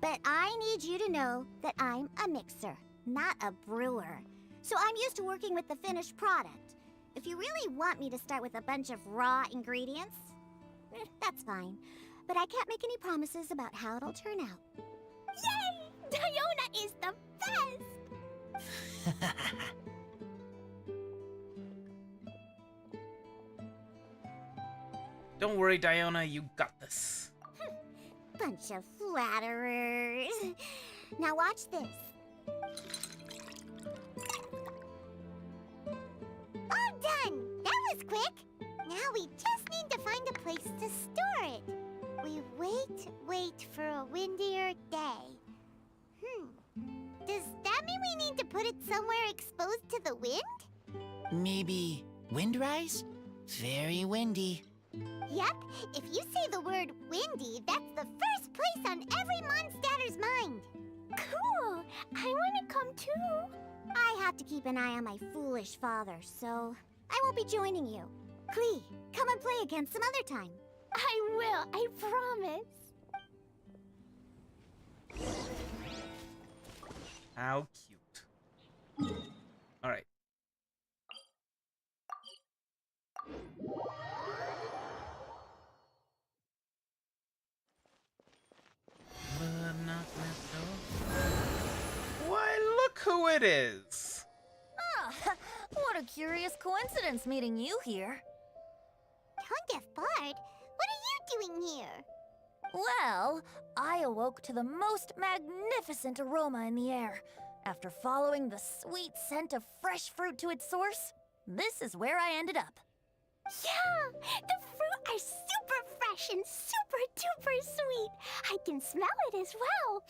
But I need you to know that I'm a mixer, not a brewer. So I'm used to working with the finished product. If you really want me to start with a bunch of raw ingredients, that's fine. But I can't make any promises about how it'll turn out. Yay! Diona is the best! Don't worry, Diona, you got this. Bunch of flatterers. Now watch this. All done! That was quick! Now we just need to find a place to store it. We wait for a windier day. Does that mean we need to put it somewhere exposed to the wind? Maybe windrise? Very windy. Yep, if you say the word windy, that's the first place on every monster's mind. Cool! I want to come too. I have to keep an eye on my foolish father, so I won't be joining you. Klee, come and play again some other time. I will, I promise. How cute. Alright. Why, look who it is! Ah, what a curious coincidence meeting you here. Tongue-deaf bard? What are you doing here? Well, I awoke to the most magnificent aroma in the air. After following the sweet scent of fresh fruit to its source, this is where I ended up. Yeah! The fruit are super fresh and super duper sweet. I can smell it as well.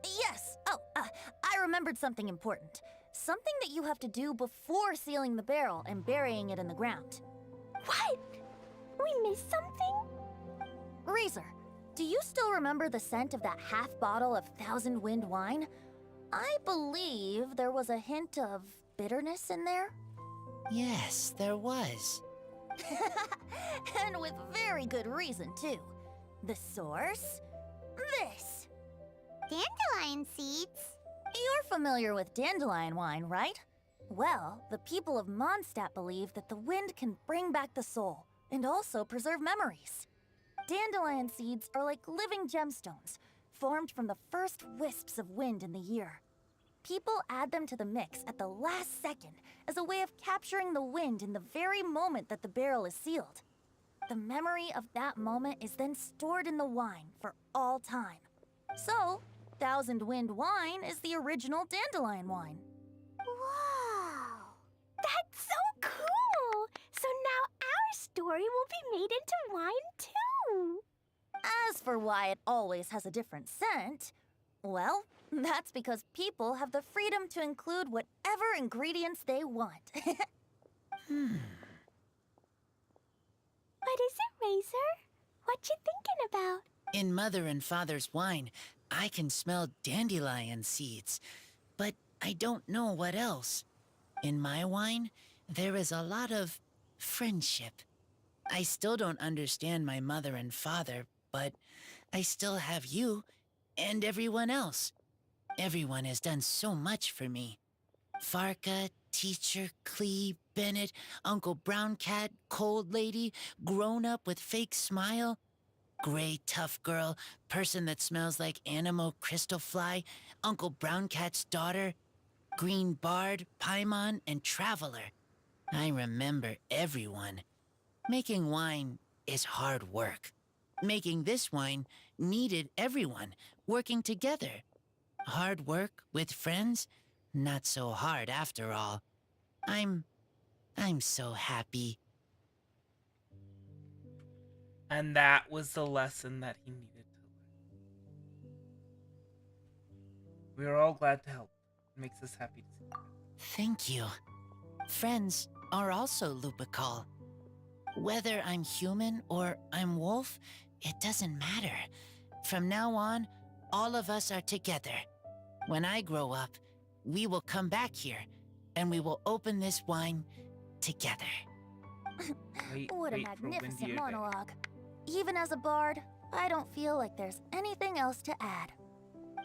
Yes! Oh, I remembered something important. Something that you have to do before sealing the barrel and burying it in the ground. What? We missed something? Razor, do you still remember the scent of that half bottle of Thousand Wind wine? I believe there was a hint of bitterness in there. Yes, there was. And with very good reason, too. The source? This. Dandelion seeds? You're familiar with dandelion wine, right? Well, the people of Mondstadt believe that the wind can bring back the soul and also preserve memories. Dandelion seeds are like living gemstones, formed from the first wisps of wind in the year. People add them to the mix at the last second as a way of capturing the wind in the very moment that the barrel is sealed. The memory of that moment is then stored in the wine for all time. So, Thousand Wind wine is the original dandelion wine. Wow! That's so cool! So now our story will be made into wine too! As for why it always has a different scent, well, that's because people have the freedom to include whatever ingredients they want. What is it, Razor? What you thinking about? In Mother and Father's wine, I can smell dandelion seeds, but I don't know what else. In my wine, there is a lot of friendship. I still don't understand my mother and father, but I still have you and everyone else. Everyone has done so much for me. Farka, Teacher, Klee, Bennett, Uncle Brown Cat, Cold Lady, Grown Up with Fake Smile, Gray Tough Girl, Person that Smells like Animo Crystal Fly, Uncle Brown Cat's Daughter, Green Bard, Paimon, and Traveler. I remember everyone. Making wine is hard work. Making this wine needed everyone, working together. Hard work with friends? Not so hard after all. I'm so happy. And that was the lesson that he needed to learn. We are all glad to help. It makes us happy to see you. Thank you. Friends are also Lupical. Whether I'm human or I'm wolf, it doesn't matter. From now on, all of us are together. When I grow up, we will come back here, and we will open this wine together. What a magnificent monologue. Even as a bard, I don't feel like there's anything else to add.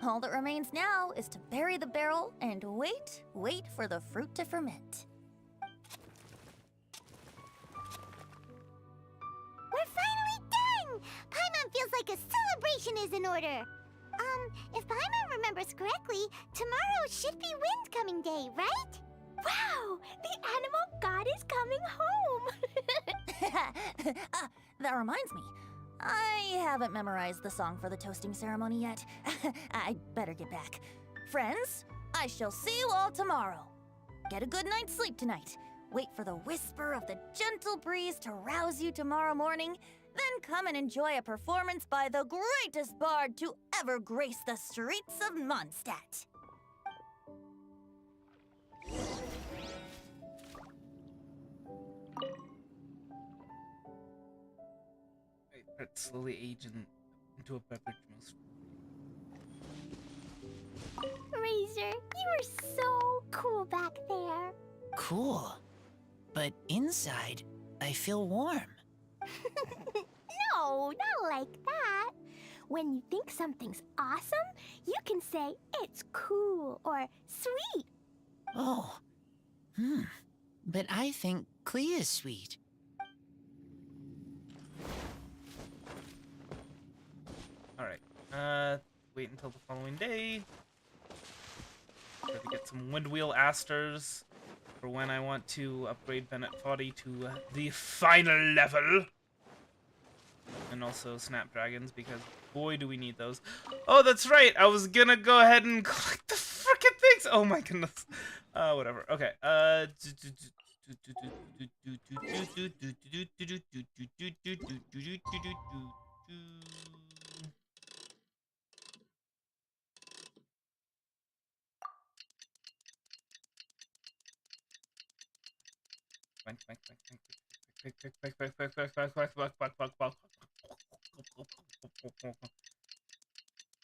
All that remains now is to bury the barrel and wait for the fruit to ferment. We're finally done! Paimon feels like a celebration is in order. If Paimon remembers correctly, tomorrow should be Wind-coming day, right? Wow! The animal god is coming home! That reminds me. I haven't memorized the song for the toasting ceremony yet. I'd better get back. Friends, I shall see you all tomorrow. Get a good night's sleep tonight. Wait for the whisper of the gentle breeze to rouse you tomorrow morning. Then come and enjoy a performance by the greatest bard to ever grace the streets of Mondstadt. Slowly age into a beverage most. Razor, you were so cool back there. Cool. But inside, I feel warm. No, not like that. When you think something's awesome, you can say it's cool or sweet. Oh. But I think Klee is sweet. Alright. Wait until the following day. Try to get some Windwheel Asters for when I want to upgrade Bennett Foddy to the final level. And also Snapdragons, because boy do we need those. Oh, that's right! I was gonna go ahead and collect the frickin' things! Oh my goodness. Whatever. Okay.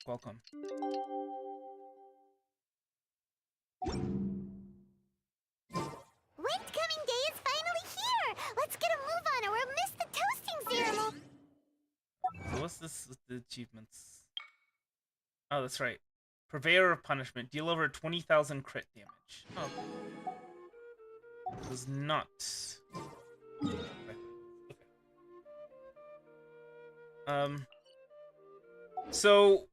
Welcome. Windcoming Day is finally here! Let's get a move on or we'll miss the toasting ceremony! So what's this with the achievements? Oh, that's right. Purveyor of Punishment. Deal over 20,000 crit damage. Oh. It was not. Okay. So...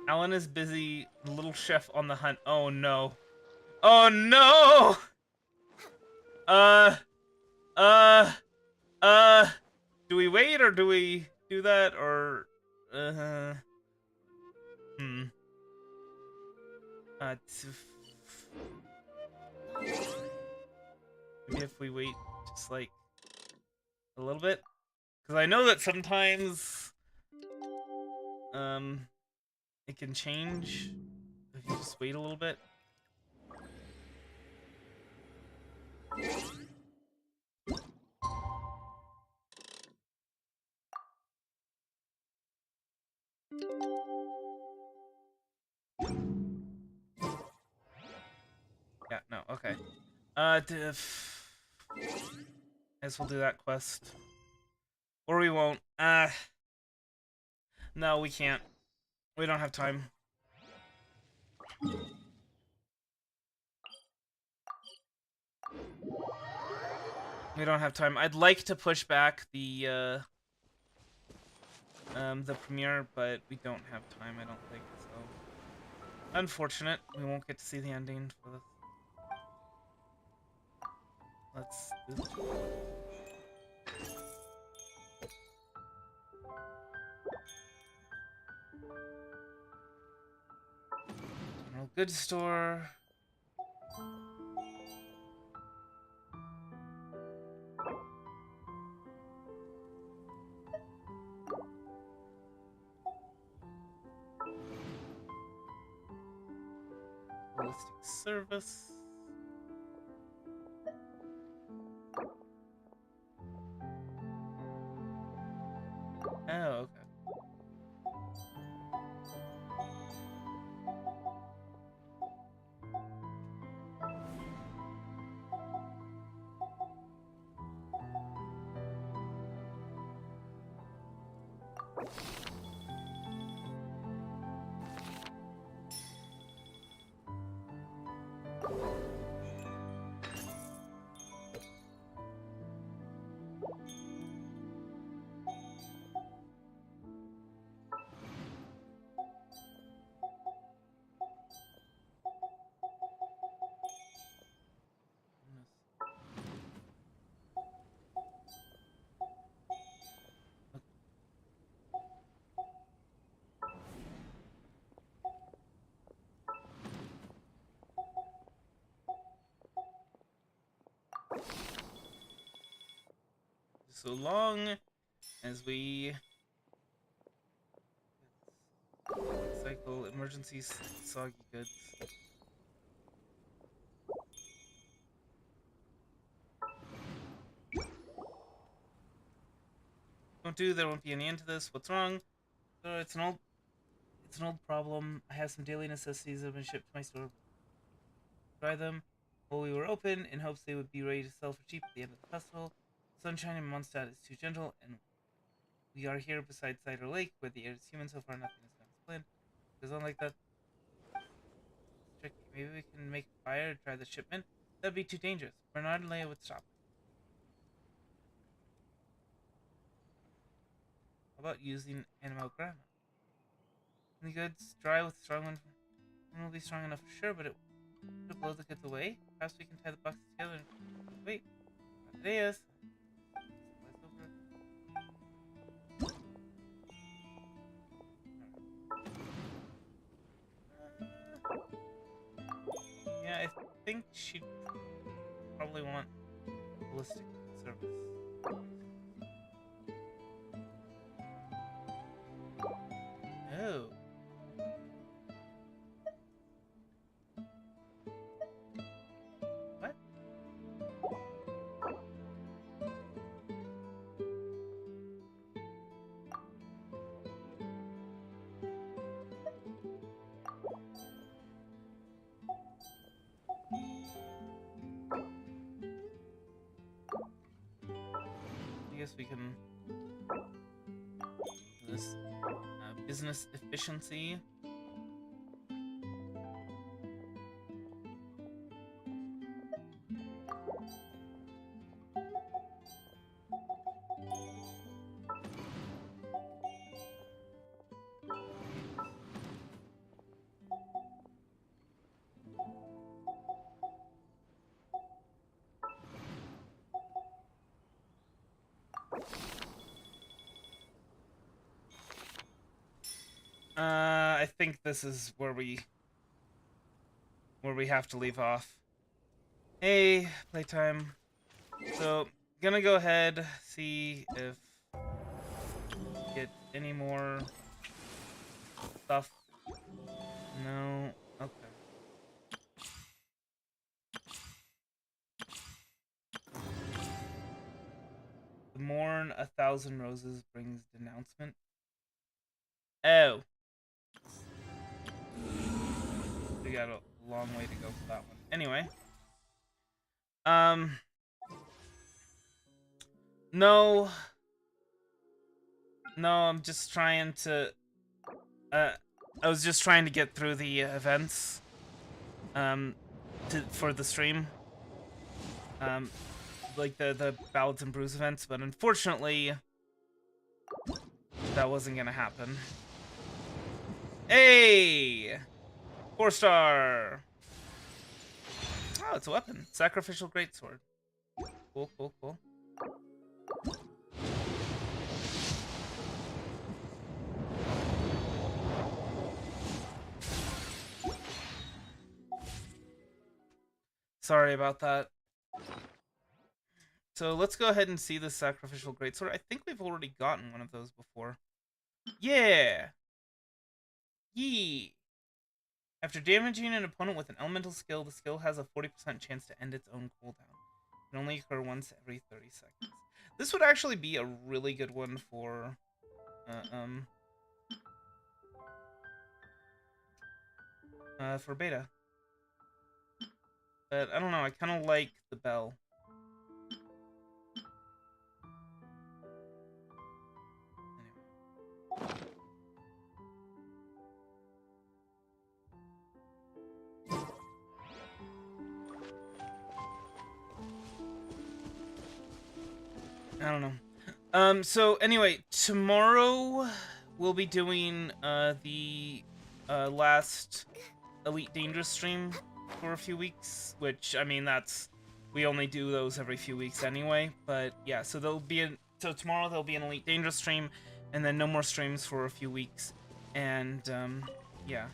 Alan is busy. Little chef on the hunt. Oh no. Oh no! Do we wait or do we do that or maybe if we wait just like a little bit, because I know that sometimes it can change if you just wait a little bit. Yeah, no, okay. Guess we'll do that quest. Or we won't. No, we can't. We don't have time. We don't have time. I'd like to push back the premiere, but we don't have time, I don't think, so... Unfortunate. We won't get to see the ending for this. Let's do this. General goods store. Holistic service. Oh, okay. So long as we cycle emergency soggy goods. Don't do, there won't be any end to this. What's wrong? It's an old It's an old problem. I have some daily necessities that have been shipped to my store. Try them while we were open in hopes they would be ready to sell for cheap at the end of the festival. Sunshine in Mondstadt is too gentle, and we are here beside Cider Lake, where the air is humid. So far, nothing has gone as planned. It goes on like that. It's tricky. Maybe we can make a fire and try the shipment. That'd be too dangerous. Bernard and Leia would stop. How about using animalgrama? The goods dry with strong one. It will be strong enough for sure, but it will blow the goods away. Perhaps we can tie the boxes together and wait. Ideas. Yeah, I think she'd probably want ballistic service. Oh. What? I guess we can do this business efficiency. I think this is where we have to leave off. Hey, playtime. So, gonna go ahead, see if get any more stuff. No. Okay. The morn 1,000 roses brings denouncement. Oh. We got a long way to go for that one. Anyway. No. No, I'm just trying to... I was just trying to get through the events. For the stream. Like the Ballads and Brews events, but unfortunately... that wasn't gonna happen. Hey! 4-star! Oh, it's a weapon. Sacrificial greatsword. Cool, cool, cool. Sorry about that. So let's go ahead and see the sacrificial greatsword. I think we've already gotten one of those before. Yeah! Yee! After damaging an opponent with an elemental skill, the skill has a 40% chance to end its own cooldown. It can only occur once every 30 seconds. This would actually be a really good one for... for beta. But I don't know, I kind of like the bell. I don't know. So anyway, tomorrow we'll be doing the last Elite Dangerous stream for a few weeks, which I mean we only do those every few weeks anyway. But yeah, so tomorrow there'll be an Elite Dangerous stream, and then no more streams for a few weeks, and yeah.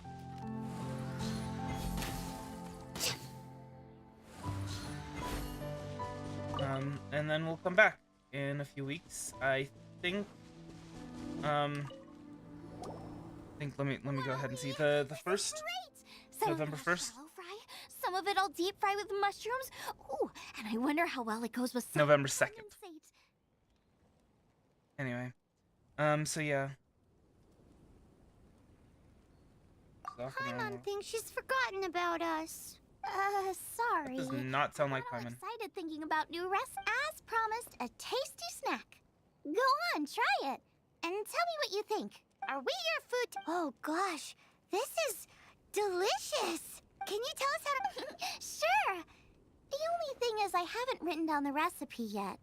And then we'll come back in a few weeks. I think let me go ahead and see the first November 1st. Some of it I'll deep fry with mushrooms. Ooh, and I wonder how well it goes with November 2nd. Anyway, so yeah. Paimon thinks she's forgotten about us. Sorry. Does not sound like I'm Paimon. excited thinking about new as promised, a tasty snack. Go on, try it, and tell me what you think. Are we your food? Oh gosh, this is delicious. Can you tell us how to? Sure. The only thing is I haven't written down the recipe yet.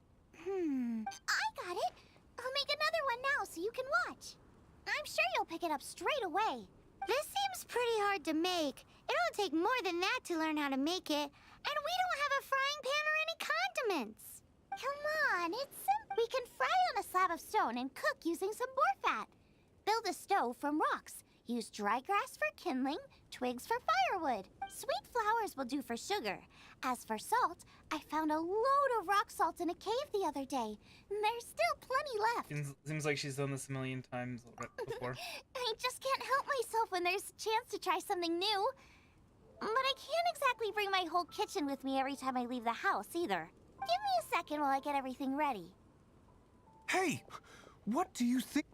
I got it. I'll make another one now so you can watch. I'm sure you'll pick it up straight away. This seems pretty hard to make. It'll take more than that to learn how to make it. And we don't have a frying pan or any condiments. Come on, it's simple. We can fry on a slab of stone and cook using some boar fat. Build a stove from rocks. Use dry grass for kindling, twigs for firewood. Sweet flowers will do for sugar. As for salt, I found a load of rock salt in a cave the other day. There's still plenty left. Seems like she's done this a million times before. I just can't help myself when there's a chance to try something new. But I can't exactly bring my whole kitchen with me every time I leave the house, either. Give me a second while I get everything ready. Hey! What do you think?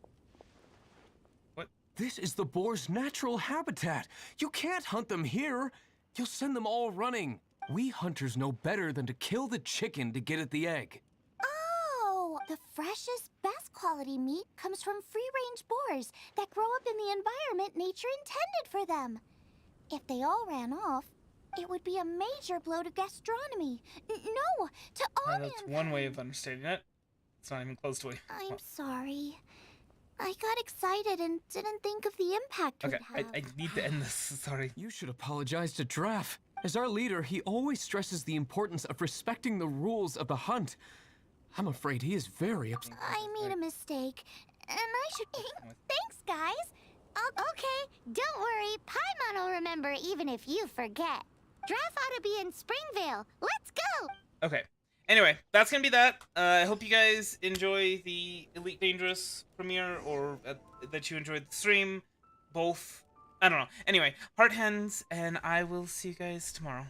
What? This is the boar's natural habitat. You can't hunt them here. You'll send them all running. We hunters know better than to kill the chicken to get at the egg. Oh, the freshest, best quality meat comes from free-range boars that grow up in the environment nature intended for them. If they all ran off, it would be a major blow to gastronomy. No, to all That's one way of understating it. It's not even close to it. I'm sorry. I got excited and didn't think of the impact it Okay, would have. I need to end this. Sorry. You should apologize to Draff. As our leader, he always stresses the importance of respecting the rules of the hunt. I'm afraid he is very upset. I made a mistake, and I should... Thanks, guys. Okay, don't worry. Paimon will remember even if you forget. Draft ought to be in Springvale. Let's go! Okay. Anyway, that's gonna be that. I hope you guys enjoy the Elite Dangerous premiere, or that you enjoyed the stream. Both. I don't know. Anyway, heart hands, and I will see you guys tomorrow.